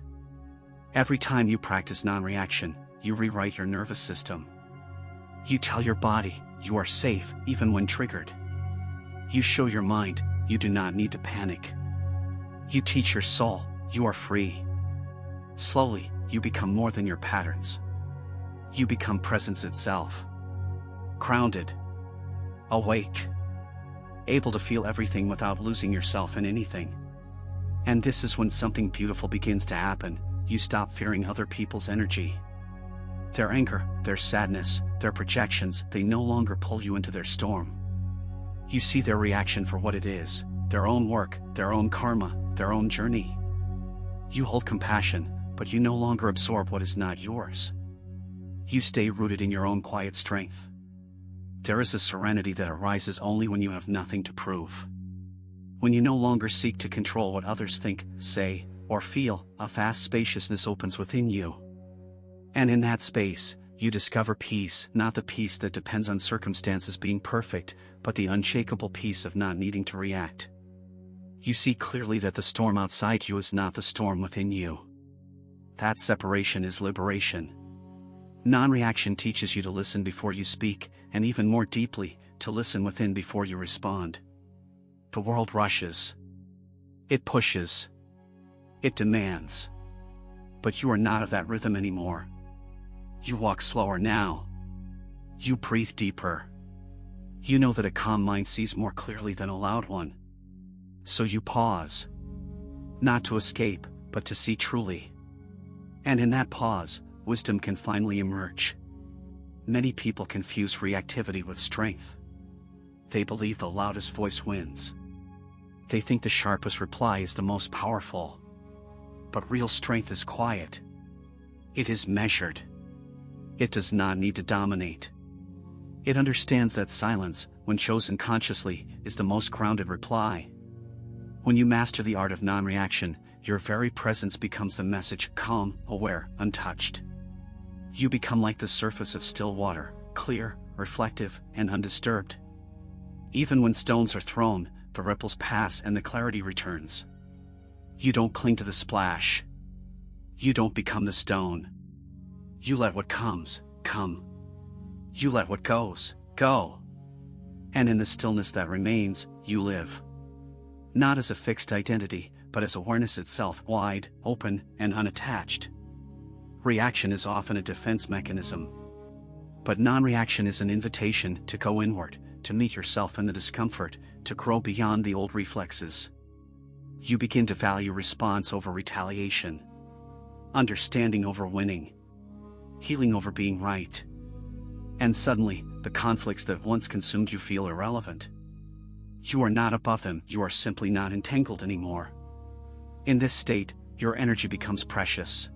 Every time you practice non-reaction, you rewrite your nervous system. You tell your body, you are safe, even when triggered. You show your mind, you do not need to panic. You teach your soul, you are free. Slowly, you become more than your patterns. You become presence itself. Grounded. Awake. Able to feel everything without losing yourself in anything. And this is when something beautiful begins to happen. You stop fearing other people's energy. Their anger, their sadness, their projections, they no longer pull you into their storm. You see their reaction for what it is, their own work, their own karma, their own journey. You hold compassion, but you no longer absorb what is not yours. You stay rooted in your own quiet strength. There is a serenity that arises only when you have nothing to prove. When you no longer seek to control what others think, say, or feel, a vast spaciousness opens within you. And in that space, you discover peace, not the peace that depends on circumstances being perfect, but the unshakable peace of not needing to react. You see clearly that the storm outside you is not the storm within you. That separation is liberation. Non-reaction teaches you to listen before you speak, and even more deeply, to listen within before you respond. The world rushes. It pushes. It demands. But you are not of that rhythm anymore. You walk slower now. You breathe deeper. You know that a calm mind sees more clearly than a loud one. So you pause. Not to escape, but to see truly. And in that pause, wisdom can finally emerge. Many people confuse reactivity with strength. They believe the loudest voice wins. They think the sharpest reply is the most powerful. But real strength is quiet. It is measured. It does not need to dominate. It understands that silence, when chosen consciously, is the most grounded reply. When you master the art of non-reaction, your very presence becomes the message, calm, aware, untouched. You become like the surface of still water, clear, reflective, and undisturbed. Even when stones are thrown, the ripples pass and the clarity returns. You don't cling to the splash. You don't become the stone. You let what comes, come. You let what goes, go. And in the stillness that remains, you live. Not as a fixed identity, but as awareness itself, wide, open, and unattached. Reaction is often a defense mechanism. But non-reaction is an invitation to go inward, to meet yourself in the discomfort, to grow beyond the old reflexes. You begin to value response over retaliation, understanding over winning, healing over being right. And suddenly, the conflicts that once consumed you feel irrelevant. You are not above them, you are simply not entangled anymore. In this state, your energy becomes precious.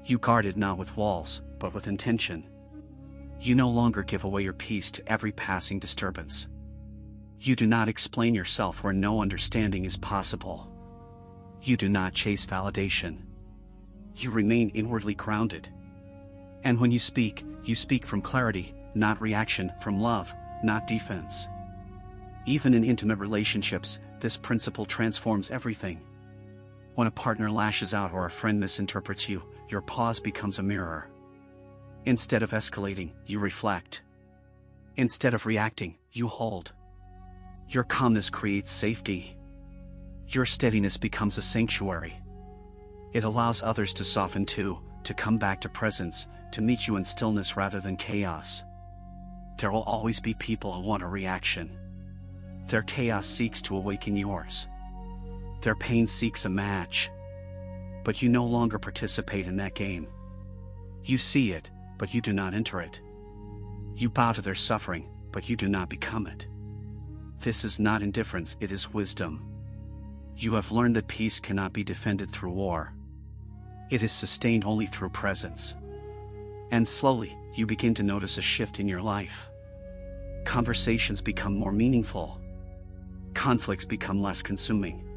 You guard it not with walls, but with intention. You no longer give away your peace to every passing disturbance. You do not explain yourself where no understanding is possible. You do not chase validation. You remain inwardly grounded. And when you speak from clarity, not reaction, from love, not defense. Even in intimate relationships, this principle transforms everything. When a partner lashes out or a friend misinterprets you, your pause becomes a mirror. Instead of escalating, you reflect. Instead of reacting, you hold. Your calmness creates safety. Your steadiness becomes a sanctuary. It allows others to soften too, to come back to presence, to meet you in stillness rather than chaos. There will always be people who want a reaction. Their chaos seeks to awaken yours. Their pain seeks a match. But you no longer participate in that game. You see it, but you do not enter it. You bow to their suffering, but you do not become it. This is not indifference, it is wisdom. You have learned that peace cannot be defended through war. It is sustained only through presence. And slowly, you begin to notice a shift in your life. Conversations become more meaningful. Conflicts become less consuming.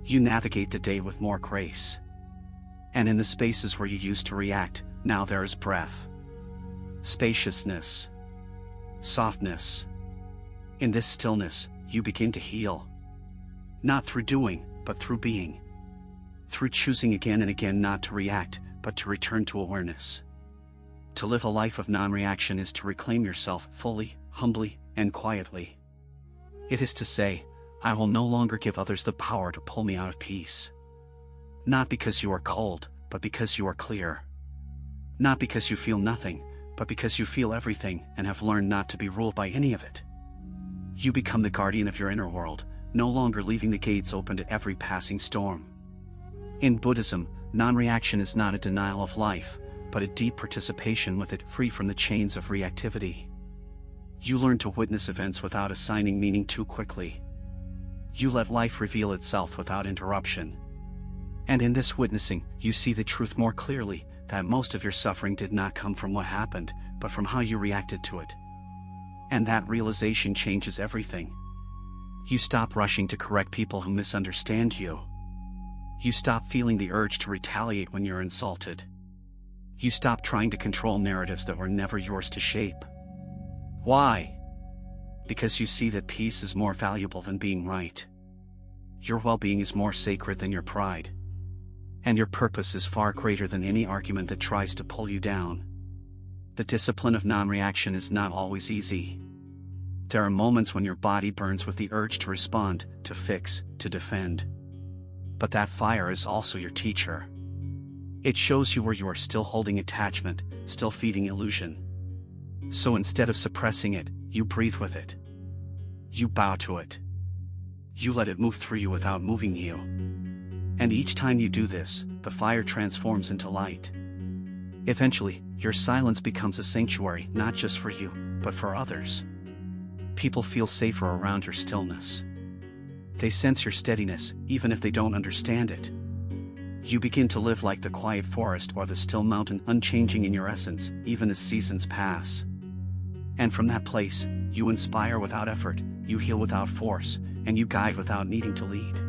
You navigate the day with more grace. And in the spaces where you used to react, now there is breath. Spaciousness. Softness. In this stillness, you begin to heal. Not through doing, but through being. Through choosing again and again not to react, but to return to awareness. To live a life of non-reaction is to reclaim yourself fully, humbly, and quietly. It is to say, I will no longer give others the power to pull me out of peace. Not because you are cold, but because you are clear. Not because you feel nothing, but because you feel everything and have learned not to be ruled by any of it. You become the guardian of your inner world, no longer leaving the gates open to every passing storm. In Buddhism, non-reaction is not a denial of life, but a deep participation with it, free from the chains of reactivity. You learn to witness events without assigning meaning too quickly. You let life reveal itself without interruption. And in this witnessing, you see the truth more clearly, that most of your suffering did not come from what happened, but from how you reacted to it. And that realization changes everything. You stop rushing to correct people who misunderstand you. You stop feeling the urge to retaliate when you're insulted. You stop trying to control narratives that were never yours to shape. Why? Because you see that peace is more valuable than being right. Your well-being is more sacred than your pride. And your purpose is far greater than any argument that tries to pull you down. The discipline of non-reaction is not always easy. There are moments when your body burns with the urge to respond, to fix, to defend. But that fire is also your teacher. It shows you where you are still holding attachment, still feeding illusion. So instead of suppressing it, you breathe with it. You bow to it. You let it move through you without moving you. And each time you do this, the fire transforms into light. Eventually, your silence becomes a sanctuary, not just for you, but for others. People feel safer around your stillness. They sense your steadiness, even if they don't understand it. You begin to live like the quiet forest or the still mountain, unchanging in your essence, even as seasons pass. And from that place, you inspire without effort, you heal without force, and you guide without needing to lead.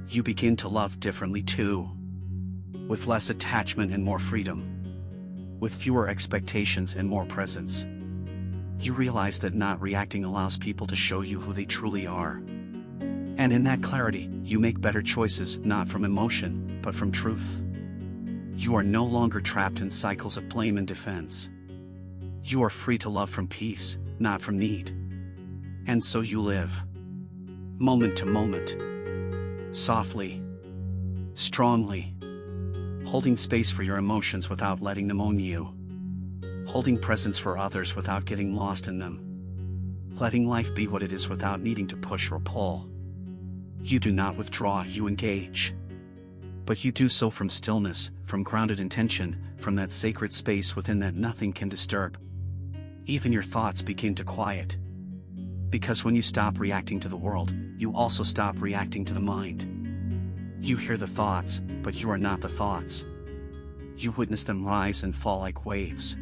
You begin to love differently too. With less attachment and more freedom. With fewer expectations and more presence. You realize that not reacting allows people to show you who they truly are. And in that clarity, you make better choices, not from emotion, but from truth. You are no longer trapped in cycles of blame and defense. You are free to love from peace, not from need. And so you live. Moment to moment. Softly. Strongly. Holding space for your emotions without letting them own you. Holding presence for others without getting lost in them. Letting life be what it is without needing to push or pull. You do not withdraw, you engage. But you do so from stillness, from grounded intention, from that sacred space within that nothing can disturb. Even your thoughts begin to quiet. Because when you stop reacting to the world, you also stop reacting to the mind. You hear the thoughts, but you are not the thoughts. You witness them rise and fall like waves.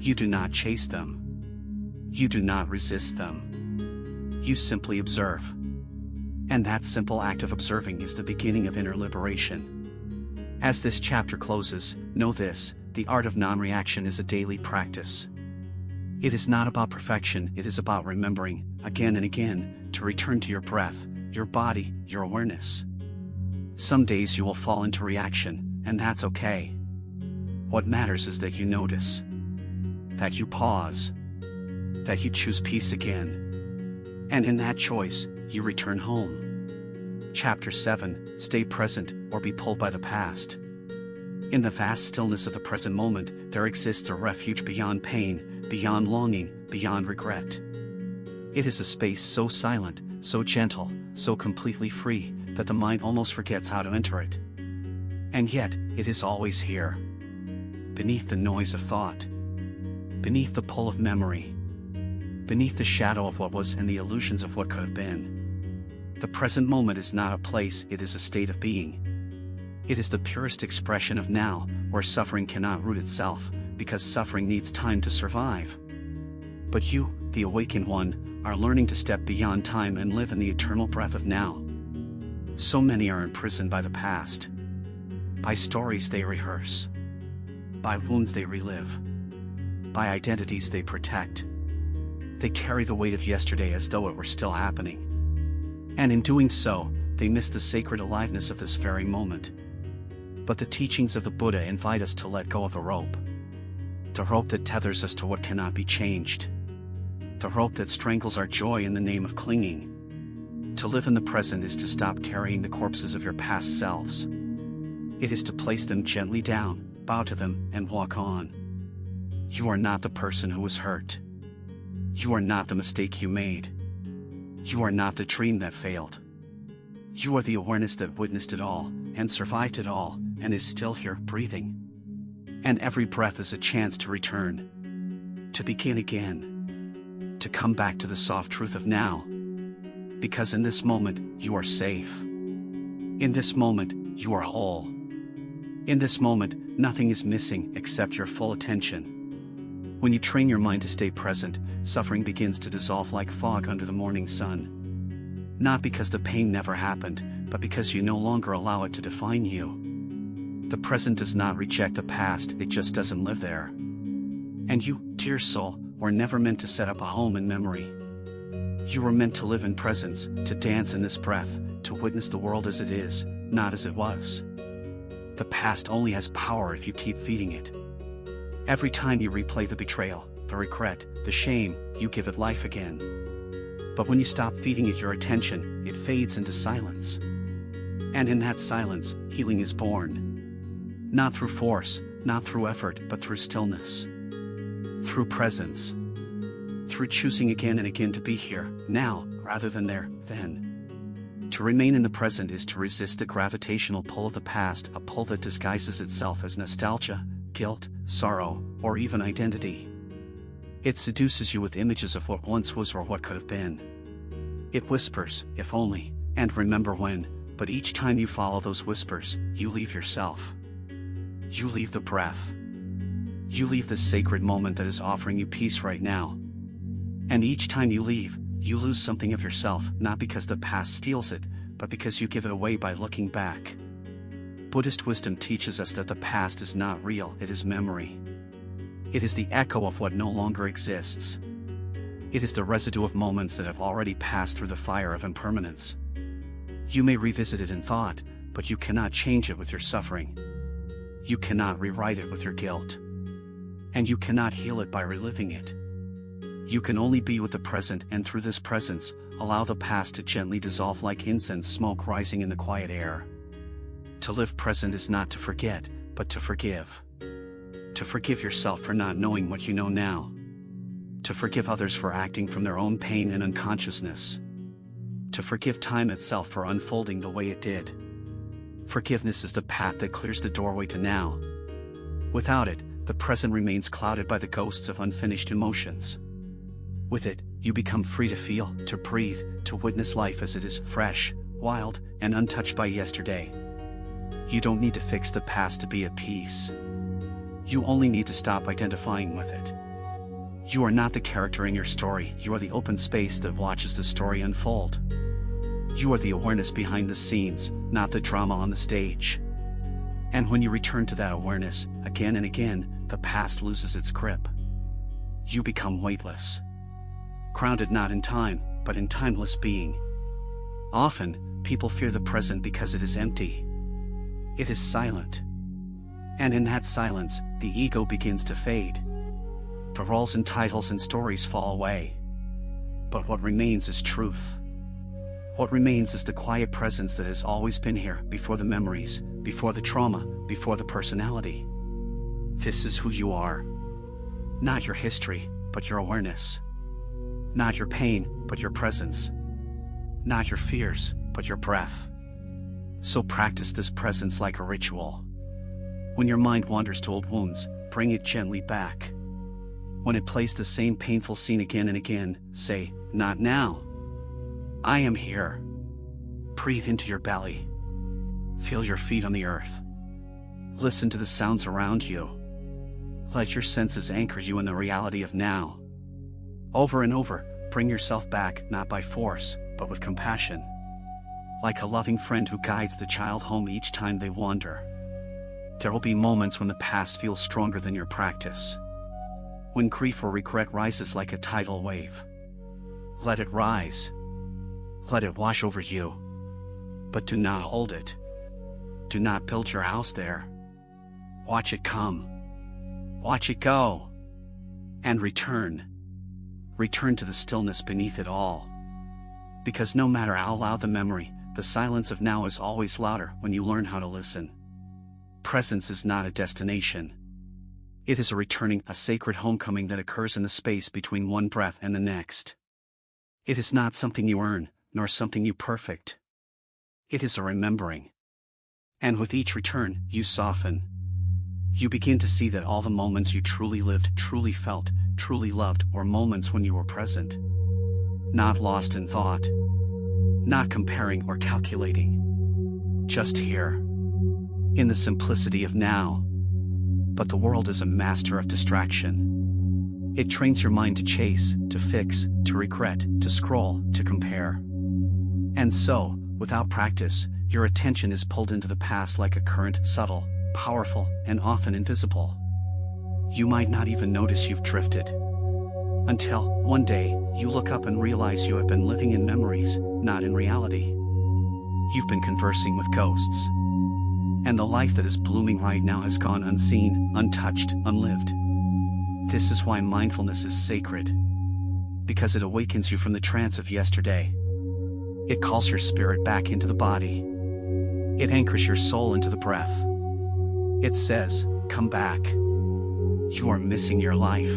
You do not chase them. You do not resist them. You simply observe. And that simple act of observing is the beginning of inner liberation. As this chapter closes, know this: the art of non-reaction is a daily practice. It is not about perfection, it is about remembering, again and again, to return to your breath, your body, your awareness. Some days you will fall into reaction, and that's okay. What matters is that you notice, that you pause, that you choose peace again. And in that choice, you return home. Chapter 7, Stay present or be pulled by the past. In the vast stillness of the present moment, there exists a refuge beyond pain, beyond longing, beyond regret. It is a space so silent, so gentle, so completely free, that the mind almost forgets how to enter it. And yet, it is always here. Beneath the noise of thought. Beneath the pull of memory. Beneath the shadow of what was and the illusions of what could have been. The present moment is not a place, it is a state of being. It is the purest expression of now, where suffering cannot root itself, because suffering needs time to survive. But you, the awakened one, are learning to step beyond time and live in the eternal breath of now. So many are imprisoned by the past. By stories they rehearse. By wounds they relive. By identities they protect. They carry the weight of yesterday as though it were still happening. And in doing so, they miss the sacred aliveness of this very moment. But the teachings of the Buddha invite us to let go of the rope. The rope that tethers us to what cannot be changed. The rope that strangles our joy in the name of clinging. To live in the present is to stop carrying the corpses of your past selves. It is to place them gently down, bow to them, and walk on. You are not the person who was hurt. You are not the mistake you made. You are not the dream that failed. You are the awareness that witnessed it all, and survived it all, and is still here, breathing. And every breath is a chance to return. To begin again. To come back to the soft truth of now. Because in this moment, you are safe. In this moment, you are whole. In this moment, nothing is missing except your full attention. When you train your mind to stay present, suffering begins to dissolve like fog under the morning sun. Not because the pain never happened, but because you no longer allow it to define you. The present does not reject the past, it just doesn't live there. And you, dear soul, were never meant to set up a home in memory. You were meant to live in presence, to dance in this breath, to witness the world as it is, not as it was. The past only has power if you keep feeding it. Every time you replay the betrayal, the regret, the shame, you give it life again. But when you stop feeding it your attention, it fades into silence. And in that silence, healing is born. Not through force, not through effort, but through stillness. Through presence. Through choosing again and again to be here, now, rather than there, then. To remain in the present is to resist the gravitational pull of the past, a pull that disguises itself as nostalgia, guilt, sorrow, or even identity. It seduces you with images of what once was or what could have been. It whispers, if only, and remember when, but each time you follow those whispers, you leave yourself. You leave the breath. You leave the sacred moment that is offering you peace right now. And each time you leave, you lose something of yourself, not because the past steals it, but because you give it away by looking back. Buddhist wisdom teaches us that the past is not real, it is memory. It is the echo of what no longer exists. It is the residue of moments that have already passed through the fire of impermanence. You may revisit it in thought, but you cannot change it with your suffering. You cannot rewrite it with your guilt. And you cannot heal it by reliving it. You can only be with the present, and through this presence, allow the past to gently dissolve like incense smoke rising in the quiet air. To live present is not to forget, but to forgive. To forgive yourself for not knowing what you know now. To forgive others for acting from their own pain and unconsciousness. To forgive time itself for unfolding the way it did. Forgiveness is the path that clears the doorway to now. Without it, the present remains clouded by the ghosts of unfinished emotions. With it, you become free to feel, to breathe, to witness life as it is, fresh, wild, and untouched by yesterday. You don't need to fix the past to be at peace. You only need to stop identifying with it. You are not the character in your story, you are the open space that watches the story unfold. You are the awareness behind the scenes, not the drama on the stage. And when you return to that awareness, again and again, the past loses its grip. you become weightless. Grounded not in time, but in timeless being. Often, people fear the present because it is empty. It is silent. And in that silence, the ego begins to fade. The roles and titles and stories fall away. But what remains is truth. What remains is the quiet presence that has always been here, before the memories, before the trauma, before the personality. This is who you are. Not your history, but your awareness. Not your pain, but your presence. Not your fears, but your breath. So practice this presence like a ritual. When your mind wanders to old wounds, bring it gently back. When it plays the same painful scene again and again, say, "Not now. I am here." Breathe into your belly. Feel your feet on the earth. Listen to the sounds around you. Let your senses anchor you in the reality of now. Over and over, bring yourself back, not by force, but with compassion. Like a loving friend who guides the child home each time they wander. There will be moments when the past feels stronger than your practice. When grief or regret rises like a tidal wave. Let it rise. Let it wash over you. But do not hold it. Do not build your house there. Watch it come. Watch it go. And return. Return to the stillness beneath it all. Because no matter how loud the memory, the silence of now is always louder when you learn how to listen. Presence is not a destination. It is a returning, a sacred homecoming that occurs in the space between one breath and the next. It is not something you earn, nor something you perfect. It is a remembering. And with each return, you soften. You begin to see that all the moments you truly lived, truly felt, truly loved, were moments when you were present. Not lost in thought. Not comparing or calculating. Just here. In the simplicity of now. But the world is a master of distraction. It trains your mind to chase, to fix, to regret, to scroll, to compare. And so, without practice, your attention is pulled into the past like a current, subtle, powerful, and often invisible. You might not even notice you've drifted. Until, one day, you look up and realize you have been living in memories, not in reality. You've been conversing with ghosts. And the life that is blooming right now has gone unseen, untouched, unlived. This is why mindfulness is sacred. Because it awakens you from the trance of yesterday. It calls your spirit back into the body. It anchors your soul into the breath. It says, "Come back. You are missing your life."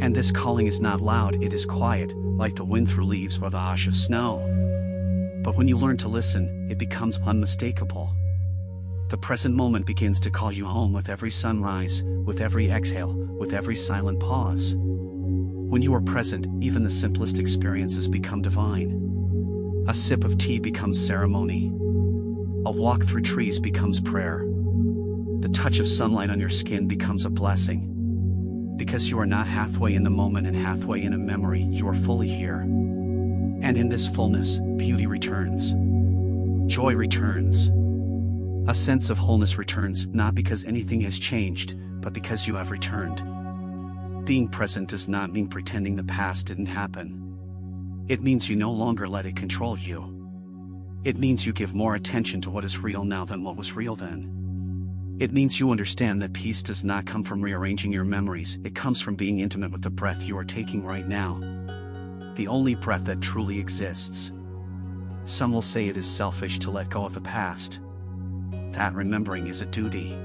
And this calling is not loud, it is quiet, like the wind through leaves or the hush of snow. But when you learn to listen, it becomes unmistakable. The present moment begins to call you home with every sunrise, with every exhale, with every silent pause. When you are present, even the simplest experiences become divine. A sip of tea becomes ceremony. A walk through trees becomes prayer. The touch of sunlight on your skin becomes a blessing. Because you are not halfway in the moment and halfway in a memory, you are fully here. And in this fullness, beauty returns. Joy returns. A sense of wholeness returns, not because anything has changed, but because you have returned. Being present does not mean pretending the past didn't happen. It means you no longer let it control you. It means you give more attention to what is real now than what was real then. It means you understand that peace does not come from rearranging your memories, it comes from being intimate with the breath you are taking right now. The only breath that truly exists. Some will say it is selfish to let go of the past. That remembering is a duty.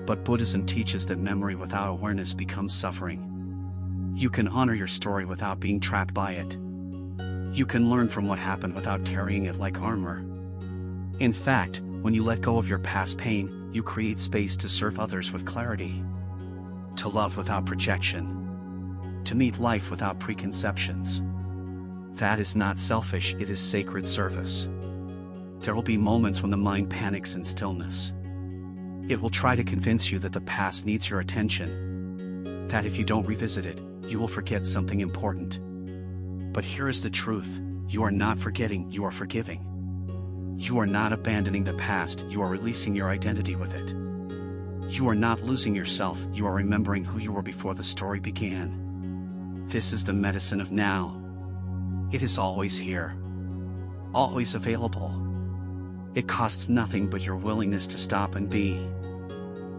But Buddhism teaches that memory without awareness becomes suffering. You can honor your story without being trapped by it. You can learn from what happened without carrying it like armor. In fact, when you let go of your past pain, you create space to serve others with clarity. To love without projection. To meet life without preconceptions. That is not selfish, it is sacred service. There will be moments when the mind panics in stillness. It will try to convince you that the past needs your attention. That if you don't revisit it, you will forget something important. But here is the truth, you are not forgetting, you are forgiving. You are not abandoning the past, you are releasing your identity with it. You are not losing yourself, you are remembering who you were before the story began. This is the medicine of now. It is always here. Always available. It costs nothing but your willingness to stop and be.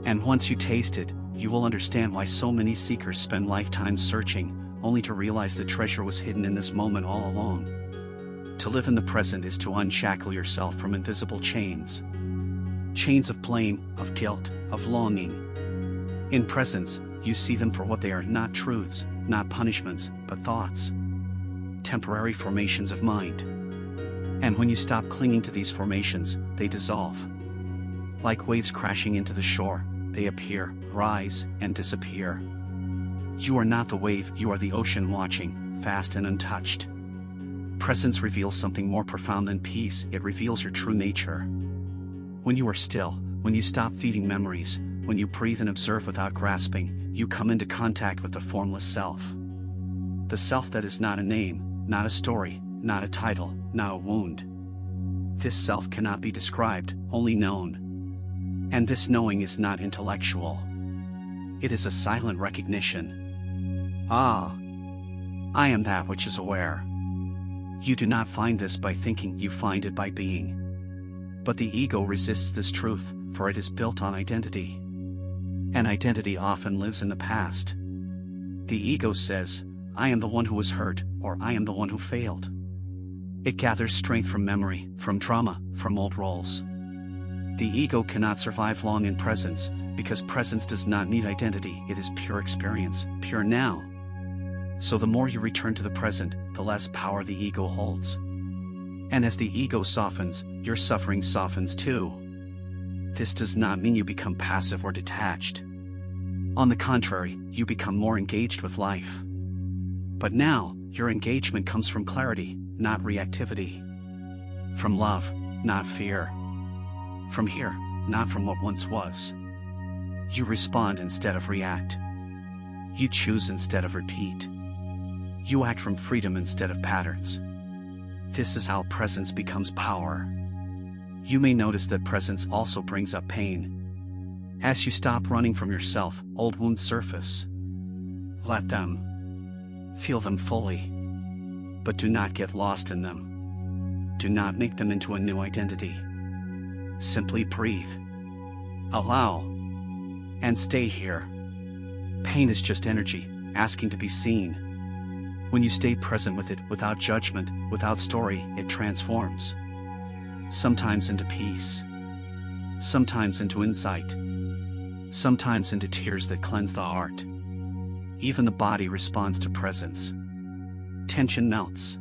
And once you taste it, you will understand why so many seekers spend lifetimes searching, only to realize the treasure was hidden in this moment all along. To live in the present is to unshackle yourself from invisible chains. Chains of blame, of guilt, of longing. In presence, you see them for what they are, not truths, not punishments, but thoughts. Temporary formations of mind. And when you stop clinging to these formations, they dissolve. Like waves crashing into the shore, they appear, rise, and disappear. You are not the wave, you are the ocean watching, vast and untouched. Presence reveals something more profound than peace, it reveals your true nature. When you are still, when you stop feeding memories, when you breathe and observe without grasping, you come into contact with the formless self. The self that is not a name, not a story, not a title, not a wound. This self cannot be described, only known. And this knowing is not intellectual. It is a silent recognition. Ah, I am that which is aware. You do not find this by thinking, you find it by being. But the ego resists this truth, for it is built on identity. And identity often lives in the past. The ego says, I am the one who was hurt, or I am the one who failed. It gathers strength from memory, from trauma, from old roles. The ego cannot survive long in presence, because presence does not need identity, it is pure experience, pure now. So the more you return to the present, the less power the ego holds. And as the ego softens, your suffering softens too. This does not mean you become passive or detached. On the contrary, you become more engaged with life. But now, your engagement comes from clarity, not reactivity. From love, not fear. From here, not from what once was. You respond instead of react. You choose instead of repeat. You act from freedom instead of patterns. This is how presence becomes power. You may notice that presence also brings up pain. As you stop running from yourself, old wounds surface. Let them. Feel them fully. But do not get lost in them. Do not make them into a new identity. Simply breathe. Allow. And stay here. Pain is just energy, asking to be seen. When you stay present with it, without judgment, without story, it transforms. Sometimes into peace. Sometimes into insight. Sometimes into tears that cleanse the heart. Even the body responds to presence. Tension melts.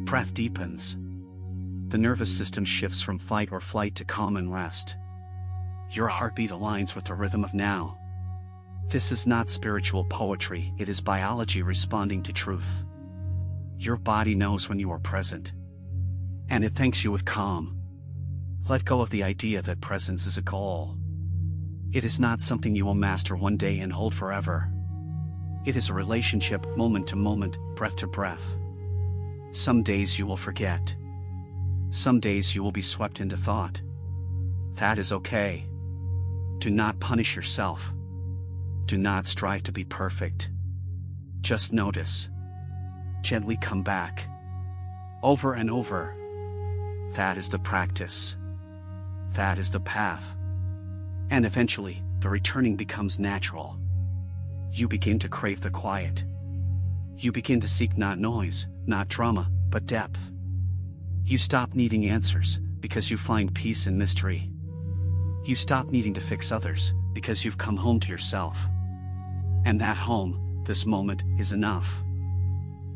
Breath deepens. The nervous system shifts from fight or flight to calm and rest. Your heartbeat aligns with the rhythm of now. This is not spiritual poetry, it is biology responding to truth. Your body knows when you are present. And it thanks you with calm. Let go of the idea that presence is a goal. It is not something you will master one day and hold forever. It is a relationship, moment to moment, breath to breath. Some days you will forget. Some days you will be swept into thought. That is okay. Do not punish yourself. Do not strive to be perfect. Just notice. Gently come back. Over and over. That is the practice. That is the path. And eventually, the returning becomes natural. You begin to crave the quiet. You begin to seek not noise, not drama, but depth. You stop needing answers, because you find peace in mystery. You stop needing to fix others, because you've come home to yourself. And that home, this moment, is enough.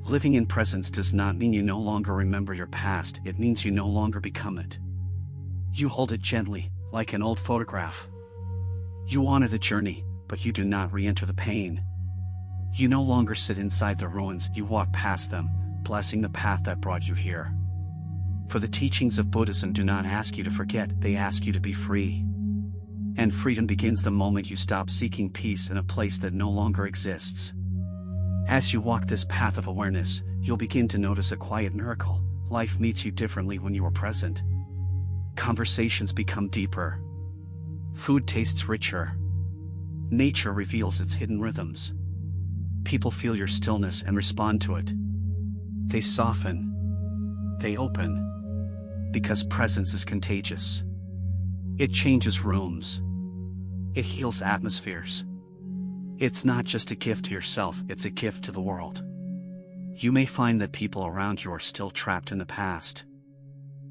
Living in presence does not mean you no longer remember your past, it means you no longer become it. You hold it gently, like an old photograph. You honor the journey, but you do not re-enter the pain. You no longer sit inside the ruins, you walk past them, blessing the path that brought you here. For the teachings of Buddhism do not ask you to forget, they ask you to be free. And freedom begins the moment you stop seeking peace in a place that no longer exists. As you walk this path of awareness, you'll begin to notice a quiet miracle. Life meets you differently when you are present. Conversations become deeper. Food tastes richer. Nature reveals its hidden rhythms. People feel your stillness and respond to it. They soften. They open. Because presence is contagious. It changes rooms. It heals atmospheres. It's not just a gift to yourself, it's a gift to the world. You may find that people around you are still trapped in the past.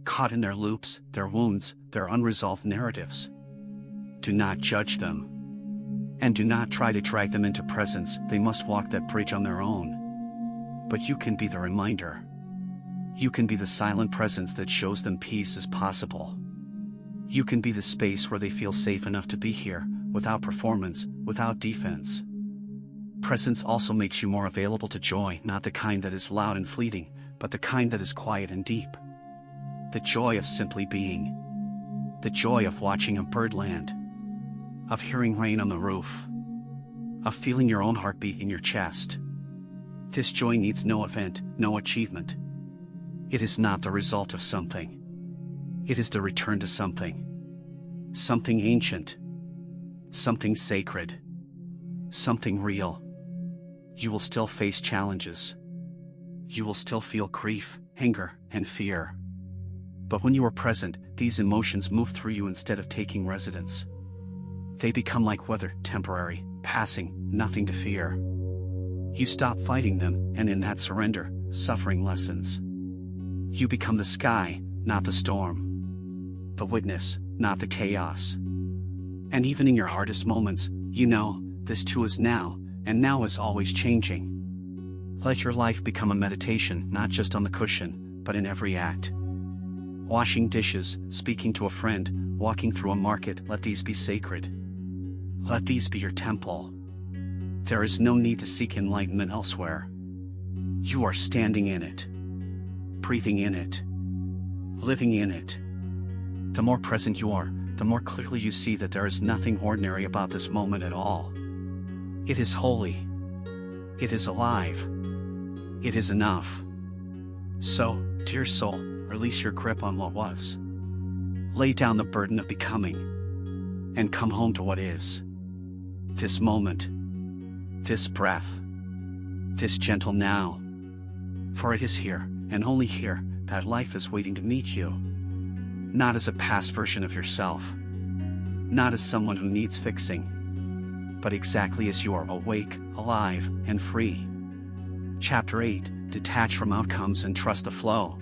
Caught in their loops, their wounds, their unresolved narratives. Do not judge them. And do not try to drag them into presence, they must walk that bridge on their own. But you can be the reminder. You can be the silent presence that shows them peace is possible. You can be the space where they feel safe enough to be here, without performance, without defense. Presence also makes you more available to joy, not the kind that is loud and fleeting, but the kind that is quiet and deep. The joy of simply being. The joy of watching a bird land. Of hearing rain on the roof. Of feeling your own heartbeat in your chest. This joy needs no event, no achievement. It is not the result of something. It is the return to something. Something ancient. Something sacred. Something real. You will still face challenges. You will still feel grief, anger, and fear. But when you are present, these emotions move through you instead of taking residence. They become like weather, temporary, passing, nothing to fear. You stop fighting them, and in that surrender, suffering lessens. You become the sky, not the storm. The witness, not the chaos. And even in your hardest moments, you know, this too is now, and now is always changing. Let your life become a meditation, not just on the cushion, but in every act. Washing dishes, speaking to a friend, walking through a market, let these be sacred. Let these be your temple. There is no need to seek enlightenment elsewhere. You are standing in it. Breathing in it. Living in it. The more present you are, the more clearly you see that there is nothing ordinary about this moment at all. It is holy. It is alive. It is enough. So, dear soul, release your grip on what was. Lay down the burden of becoming. And come home to what is. This moment. This breath. This gentle now. For it is here, and only here, that life is waiting to meet you. Not as a past version of yourself. Not as someone who needs fixing. But exactly as you are awake, alive, and free. Chapter 8, Detach from outcomes and trust the flow.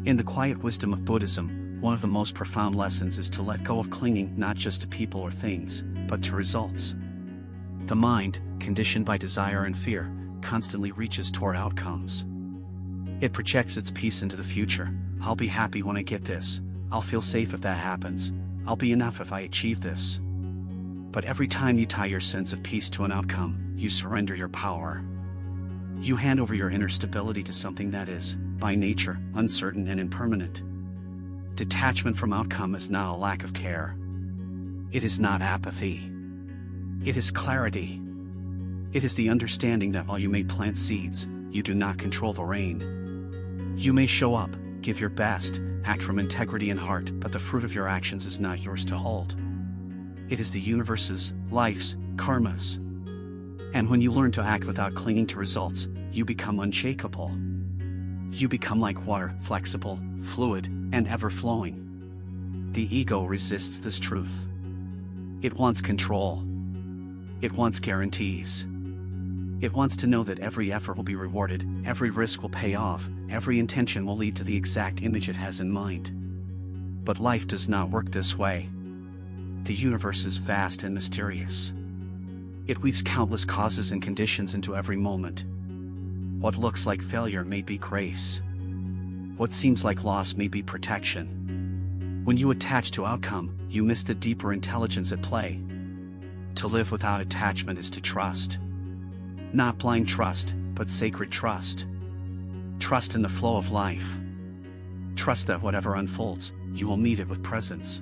In the quiet wisdom of Buddhism, one of the most profound lessons is to let go of clinging not just to people or things, but to results. The mind, conditioned by desire and fear, constantly reaches toward outcomes. It projects its peace into the future. I'll be happy when I get this. I'll feel safe if that happens. I'll be enough if I achieve this. But every time you tie your sense of peace to an outcome, you surrender your power. You hand over your inner stability to something that is, by nature, uncertain and impermanent. Detachment from outcome is not a lack of care. It is not apathy. It is clarity. It is the understanding that while you may plant seeds, you do not control the rain. You may show up, give your best, act from integrity and heart, but the fruit of your actions is not yours to hold. It is the universe's, life's, karma's. And when you learn to act without clinging to results, you become unshakable. You become like water, flexible, fluid, and ever-flowing. The ego resists this truth. It wants control. It wants guarantees. It wants to know that every effort will be rewarded, every risk will pay off, every intention will lead to the exact image it has in mind. But life does not work this way. The universe is vast and mysterious. It weaves countless causes and conditions into every moment. What looks like failure may be grace. What seems like loss may be protection. When you attach to outcome, you miss the deeper intelligence at play. To live without attachment is to trust. Not blind trust, but sacred trust. Trust in the flow of life. Trust that whatever unfolds, you will meet it with presence.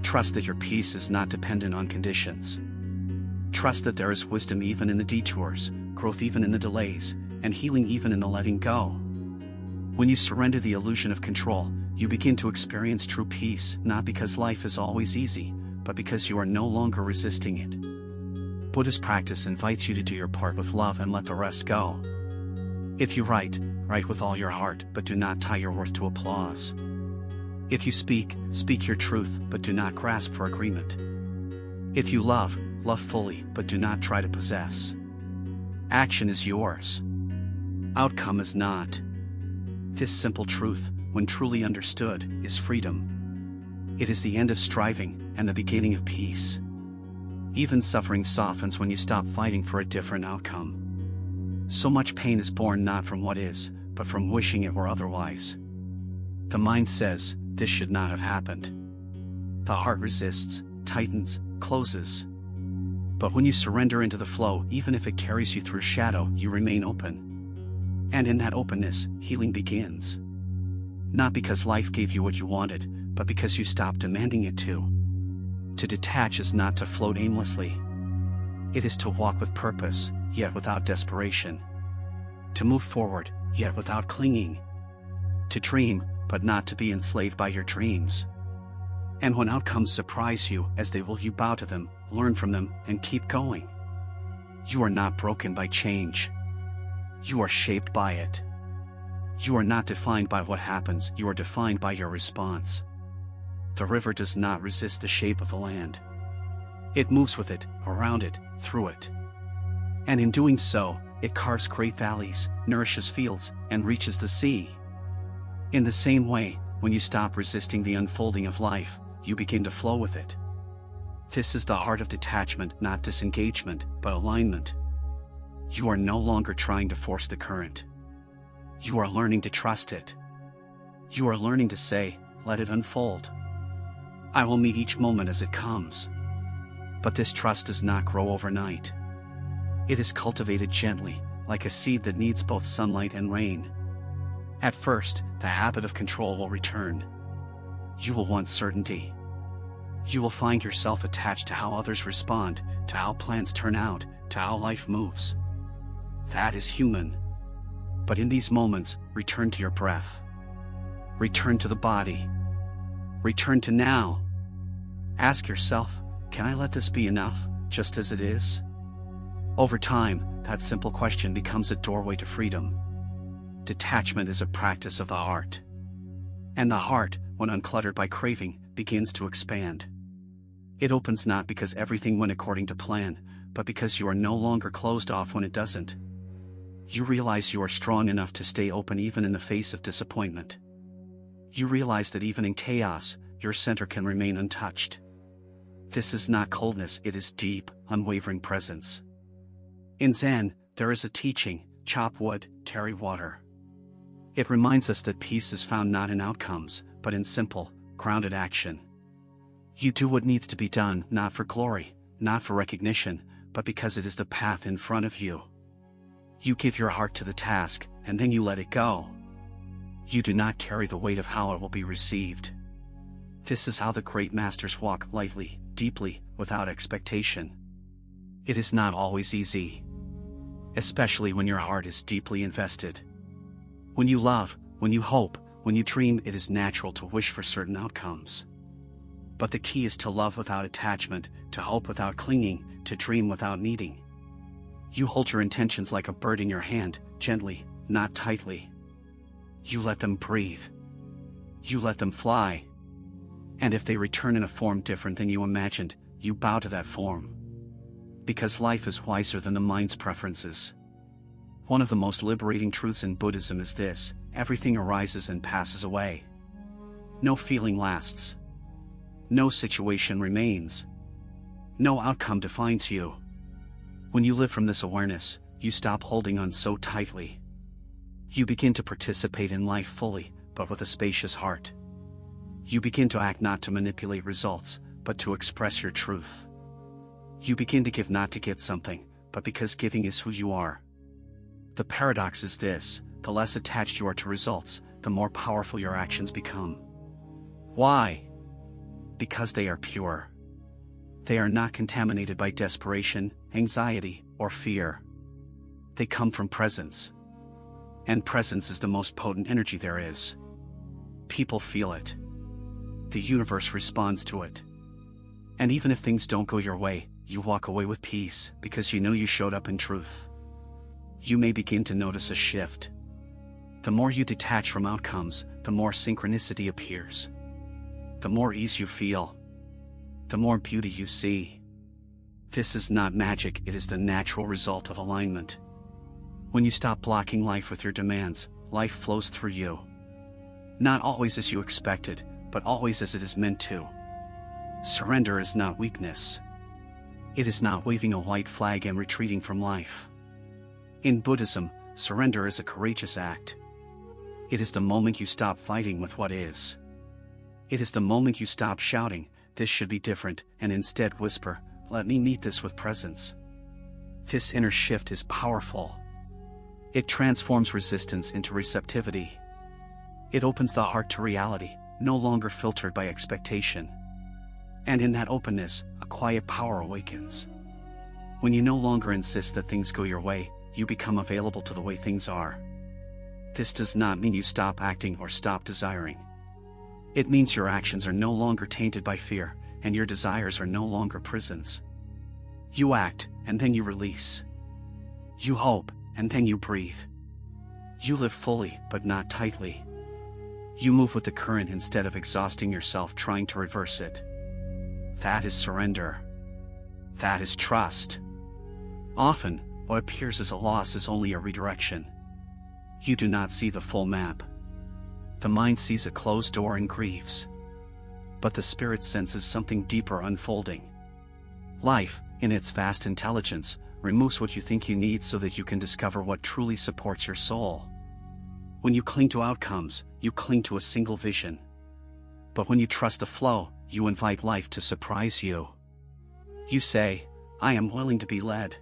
Trust that your peace is not dependent on conditions. Trust that there is wisdom even in the detours, growth even in the delays, and healing even in the letting go. When you surrender the illusion of control, you begin to experience true peace, not because life is always easy, but but because you are no longer resisting it. Buddhist practice invites you to do your part with love and let the rest go. If you write, write with all your heart, but do not tie your worth to applause. If you speak, speak your truth, but do not grasp for agreement. If you love, love fully, but do not try to possess. Action is yours. Outcome is not. This simple truth, when truly understood, is freedom. It is the end of striving and the beginning of peace. Even suffering softens when you stop fighting for a different outcome. So much pain is born not from what is, but from wishing it were otherwise. The mind says, this should not have happened. The heart resists, tightens, closes. But when you surrender into the flow, even if it carries you through shadow, you remain open. And in that openness, healing begins. Not because life gave you what you wanted, but because you stopped demanding it to. To detach is not to float aimlessly. It is to walk with purpose, yet without desperation. To move forward, yet without clinging. To dream, but not to be enslaved by your dreams. And when outcomes surprise you, as they will, you bow to them, learn from them, and keep going. You are not broken by change. You are shaped by it. You are not defined by what happens, you are defined by your response. The river does not resist the shape of the land. It moves with it, around it, through it. And in doing so, it carves great valleys, nourishes fields, and reaches the sea. In the same way, when you stop resisting the unfolding of life, you begin to flow with it. This is the heart of detachment, not disengagement, but alignment. You are no longer trying to force the current. You are learning to trust it. You are learning to say, let it unfold. I will meet each moment as it comes. But this trust does not grow overnight. It is cultivated gently, like a seed that needs both sunlight and rain. At first, the habit of control will return. You will want certainty. You will find yourself attached to how others respond, to how plans turn out, to how life moves. That is human. But in these moments, return to your breath. Return to the body. Return to now. Ask yourself, can I let this be enough, just as it is? Over time, that simple question becomes a doorway to freedom. Detachment is a practice of the heart. And the heart, when uncluttered by craving, begins to expand. It opens not because everything went according to plan, but because you are no longer closed off when it doesn't. You realize you are strong enough to stay open even in the face of disappointment. You realize that even in chaos, your center can remain untouched. This is not coldness, it is deep, unwavering presence. In Zen, there is a teaching, chop wood, tarry water. It reminds us that peace is found not in outcomes, but in simple, grounded action. You do what needs to be done, not for glory, not for recognition, but because it is the path in front of you. You give your heart to the task, and then you let it go. You do not carry the weight of how it will be received. This is how the great masters walk, lightly, deeply, without expectation. It is not always easy. Especially when your heart is deeply invested. When you love, when you hope, when you dream, it is natural to wish for certain outcomes. But the key is to love without attachment, to hope without clinging, to dream without needing. You hold your intentions like a bird in your hand, gently, not tightly. You let them breathe. You let them fly. And if they return in a form different than you imagined, you bow to that form. Because life is wiser than the mind's preferences. One of the most liberating truths in Buddhism is this: everything arises and passes away. No feeling lasts. No situation remains. No outcome defines you. When you live from this awareness, you stop holding on so tightly. You begin to participate in life fully, but with a spacious heart. You begin to act not to manipulate results, but to express your truth. You begin to give not to get something, but because giving is who you are. The paradox is this: the less attached you are to results, the more powerful your actions become. Why? Because they are pure. They are not contaminated by desperation, anxiety, or fear. They come from presence. And presence is the most potent energy there is. People feel it. The universe responds to it. And even if things don't go your way, you walk away with peace because you know you showed up in truth. You may begin to notice a shift. The more you detach from outcomes, the more synchronicity appears. The more ease you feel, the more beauty you see. This is not magic, it is the natural result of alignment. When you stop blocking life with your demands, life flows through you. Not always as you expected, but always as it is meant to. Surrender is not weakness. It is not waving a white flag and retreating from life. In Buddhism, surrender is a courageous act. It is the moment you stop fighting with what is. It is the moment you stop shouting, "This should be different," and instead whisper, "Let me meet this with presence." This inner shift is powerful. It transforms resistance into receptivity. It opens the heart to reality, no longer filtered by expectation. And in that openness, a quiet power awakens. When you no longer insist that things go your way, you become available to the way things are. This does not mean you stop acting or stop desiring. It means your actions are no longer tainted by fear, and your desires are no longer prisons. You act, and then you release. You hope, and then you breathe. You live fully, but not tightly. You move with the current instead of exhausting yourself trying to reverse it. That is surrender. That is trust. Often, what appears as a loss is only a redirection. You do not see the full map. The mind sees a closed door and grieves. But the spirit senses something deeper unfolding. Life, in its vast intelligence, removes what you think you need so that you can discover what truly supports your soul. When you cling to outcomes, you cling to a single vision. But when you trust the flow, you invite life to surprise you. You say, "I am willing to be led."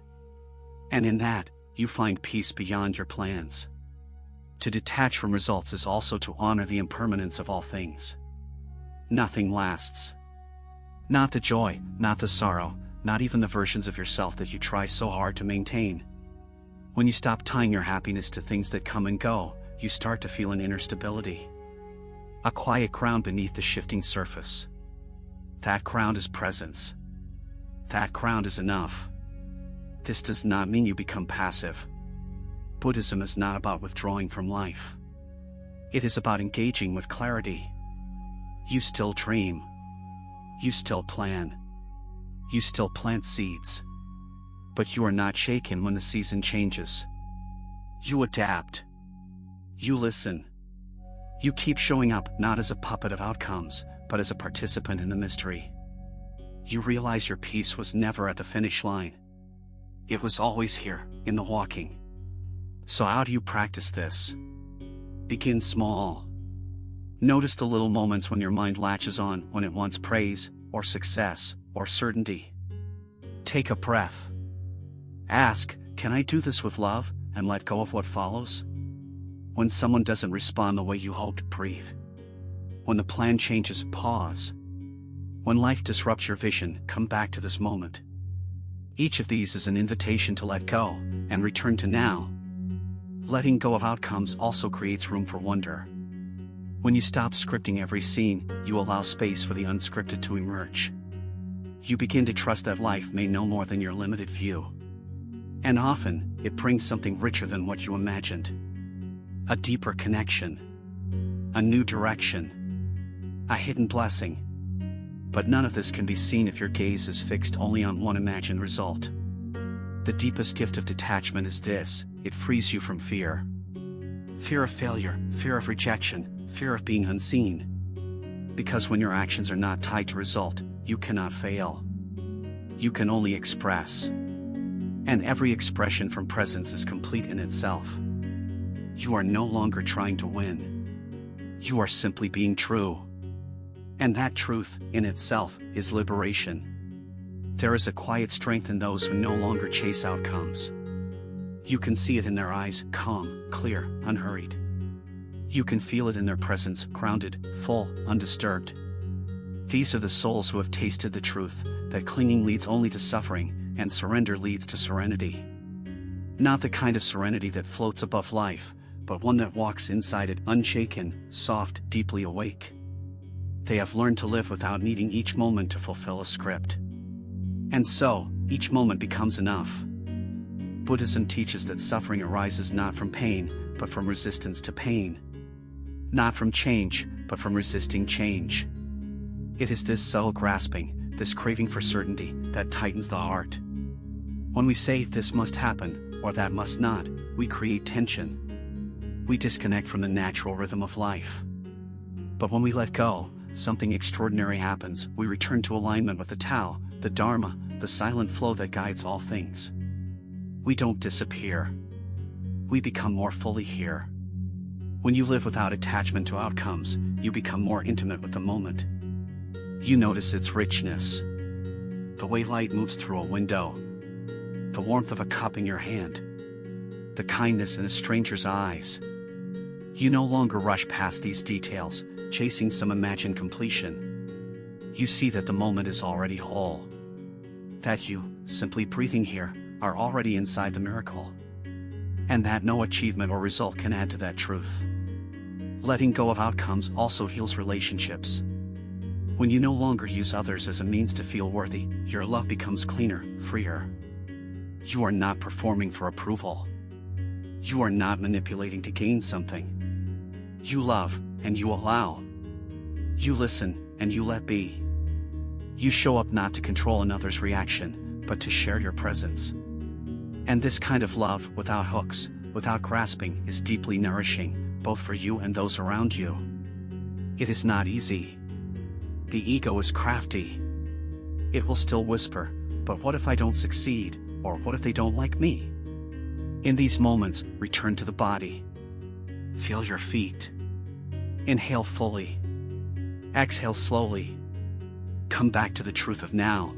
And in that, you find peace beyond your plans. To detach from results is also to honor the impermanence of all things. Nothing lasts. Not the joy, not the sorrow, not even the versions of yourself that you try so hard to maintain. When you stop tying your happiness to things that come and go, you start to feel an inner stability. A quiet ground beneath the shifting surface. That ground is presence. That ground is enough. This does not mean you become passive. Buddhism is not about withdrawing from life. It is about engaging with clarity. You still dream. You still plan. You still plant seeds. But you are not shaken when the season changes. You adapt. You listen. You keep showing up not as a puppet of outcomes, but as a participant in the mystery. You realize your peace was never at the finish line. It was always here, in the walking. So how do you practice this? Begin small. Notice the little moments when your mind latches on when it wants praise, or success, or certainty. Take a breath. Ask, "Can I do this with love?" and let go of what follows. When someone doesn't respond the way you hoped, breathe. When the plan changes, pause. When life disrupts your vision, come back to this moment. Each of these is an invitation to let go and return to now. Letting go of outcomes also creates room for wonder. When you stop scripting every scene, you allow space for the unscripted to emerge. You begin to trust that life may know more than your limited view. And often, it brings something richer than what you imagined. A deeper connection. A new direction. A hidden blessing. But none of this can be seen if your gaze is fixed only on one imagined result. The deepest gift of detachment is this: it frees you from fear. Fear of failure, fear of rejection, fear of being unseen. Because when your actions are not tied to result, you cannot fail. You can only express. And every expression from presence is complete in itself. You are no longer trying to win. You are simply being true. And that truth, in itself, is liberation. There is a quiet strength in those who no longer chase outcomes. You can see it in their eyes, calm, clear, unhurried. You can feel it in their presence, grounded, full, undisturbed. These are the souls who have tasted the truth, that clinging leads only to suffering, and surrender leads to serenity. Not the kind of serenity that floats above life, but one that walks inside it, unshaken, soft, deeply awake. They have learned to live without needing each moment to fulfill a script. And so, each moment becomes enough. Buddhism teaches that suffering arises not from pain, but from resistance to pain. Not from change, but from resisting change. It is this subtle grasping, this craving for certainty, that tightens the heart. When we say this must happen, or that must not, we create tension. We disconnect from the natural rhythm of life. But when we let go, something extraordinary happens. We return to alignment with the Tao, the Dharma, the silent flow that guides all things. We don't disappear. We become more fully here. When you live without attachment to outcomes, you become more intimate with the moment. You notice its richness. The way light moves through a window. The warmth of a cup in your hand. The kindness in a stranger's eyes. You no longer rush past these details, chasing some imagined completion. You see that the moment is already whole. That you, simply breathing here, are already inside the miracle. And that no achievement or result can add to that truth. Letting go of outcomes also heals relationships. When you no longer use others as a means to feel worthy, your love becomes cleaner, freer. You are not performing for approval. You are not manipulating to gain something. You love, and you allow. You listen, and you let be. You show up not to control another's reaction, but to share your presence. And this kind of love, without hooks, without grasping, is deeply nourishing, both for you and those around you. It is not easy. The ego is crafty. It will still whisper, but what if I don't succeed, or what if they don't like me? In these moments, return to the body. Feel your feet. Inhale fully. Exhale slowly. Come back to the truth of now.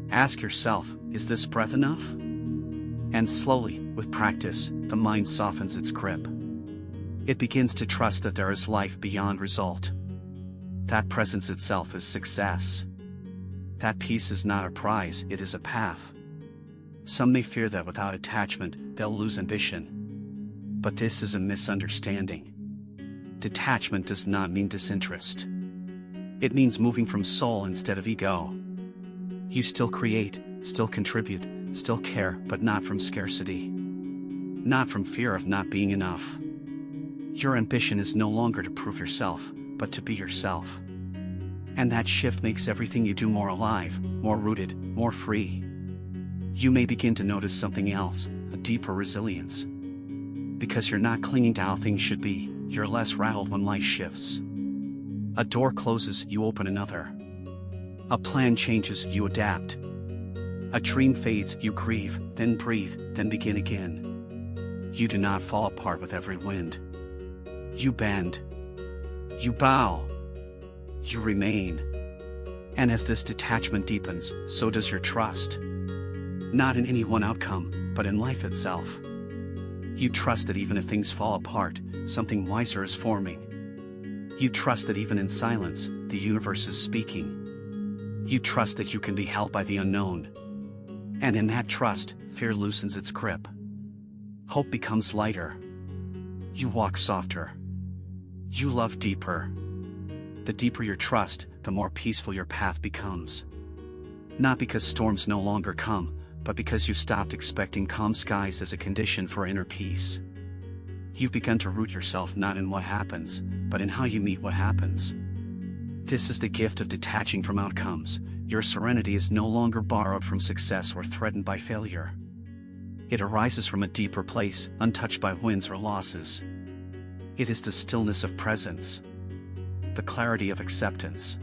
Ask yourself, is this breath enough? And slowly, with practice, the mind softens its grip. It begins to trust that there is life beyond result. That presence itself is success. That peace is not a prize, it is a path. Some may fear that without attachment, they'll lose ambition. But this is a misunderstanding. Detachment does not mean disinterest. It means moving from soul instead of ego. You still create, still contribute, still care, but not from scarcity. Not from fear of not being enough. Your ambition is no longer to prove yourself, but to be yourself. And that shift makes everything you do more alive, more rooted, more free. You may begin to notice something else, a deeper resilience. Because you're not clinging to how things should be, you're less rattled when life shifts. A door closes, you open another. A plan changes, you adapt. A dream fades, you grieve, then breathe, then begin again. You do not fall apart with every wind. You bend. You bow. You remain. And as this detachment deepens, so does your trust. Not in any one outcome, but in life itself. You trust that even if things fall apart, something wiser is forming. You trust that even in silence, the universe is speaking. You trust that you can be held by the unknown. And in that trust, fear loosens its grip. Hope becomes lighter. You walk softer. You love deeper. The deeper your trust, the more peaceful your path becomes. Not because storms no longer come, but because you've stopped expecting calm skies as a condition for inner peace. You've begun to root yourself not in what happens, but in how you meet what happens. This is the gift of detaching from outcomes. Your serenity is no longer borrowed from success or threatened by failure. It arises from a deeper place, untouched by wins or losses. It is the stillness of presence, the clarity of acceptance,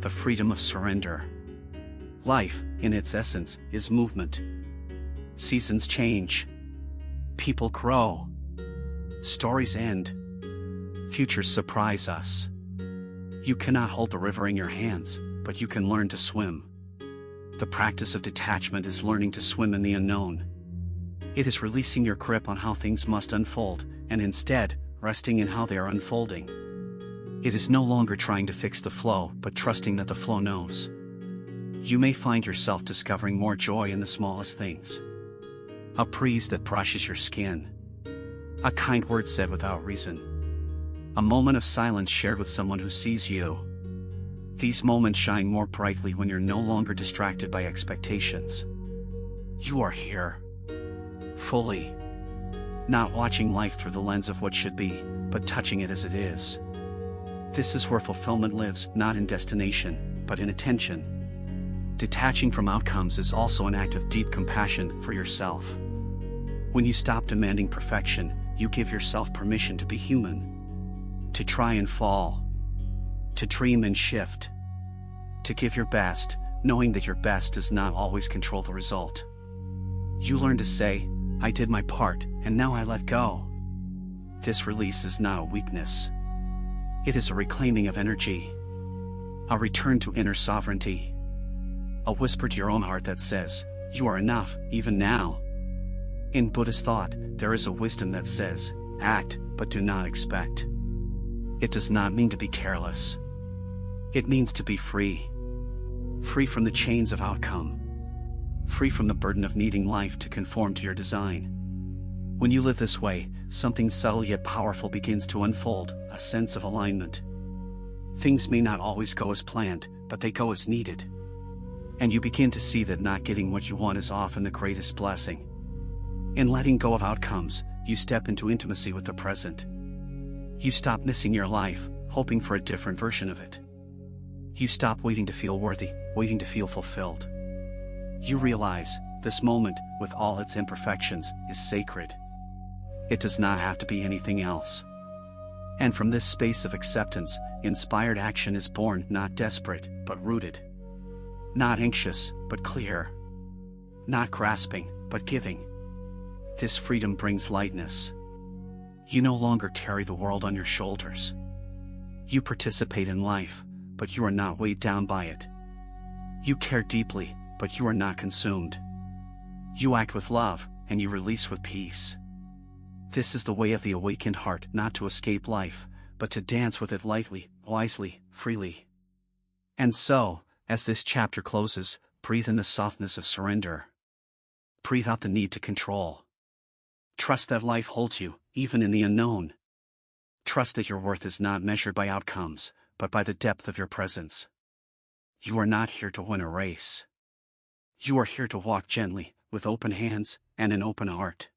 the freedom of surrender. Life, in its essence, is movement. Seasons change. People grow. Stories end. Futures surprise us. You cannot hold the river in your hands, but you can learn to swim. The practice of detachment is learning to swim in the unknown. It is releasing your grip on how things must unfold, and instead, resting in how they are unfolding. It is no longer trying to fix the flow, but trusting that the flow knows. You may find yourself discovering more joy in the smallest things. A breeze that brushes your skin. A kind word said without reason. A moment of silence shared with someone who sees you. These moments shine more brightly when you're no longer distracted by expectations. You are here. Fully. Not watching life through the lens of what should be, but touching it as it is. This is where fulfillment lives, not in destination, but in attention. Detaching from outcomes is also an act of deep compassion for yourself. When you stop demanding perfection, you give yourself permission to be human. To try and fall. To dream and shift. To give your best, knowing that your best does not always control the result. You learn to say, I did my part, and now I let go. This release is not a weakness. It is a reclaiming of energy. A return to inner sovereignty. A whisper to your own heart that says, you are enough, even now. In Buddhist thought, there is a wisdom that says, act, but do not expect. It does not mean to be careless. It means to be free. Free from the chains of outcome. Free from the burden of needing life to conform to your design. When you live this way, something subtle yet powerful begins to unfold, a sense of alignment. Things may not always go as planned, but they go as needed. And you begin to see that not getting what you want is often the greatest blessing. In letting go of outcomes, you step into intimacy with the present. You stop missing your life, hoping for a different version of it. You stop waiting to feel worthy, waiting to feel fulfilled. You realize, this moment, with all its imperfections, is sacred. It does not have to be anything else. And from this space of acceptance, inspired action is born, not desperate, but rooted. Not anxious, but clear. Not grasping, but giving. This freedom brings lightness. You no longer carry the world on your shoulders. You participate in life, but you are not weighed down by it. You care deeply, but you are not consumed. You act with love, and you release with peace. This is the way of the awakened heart, not to escape life, but to dance with it lightly, wisely, freely. And so, as this chapter closes, breathe in the softness of surrender. Breathe out the need to control. Trust that life holds you, even in the unknown. Trust that your worth is not measured by outcomes, but by the depth of your presence. You are not here to win a race. You are here to walk gently, with open hands and an open heart.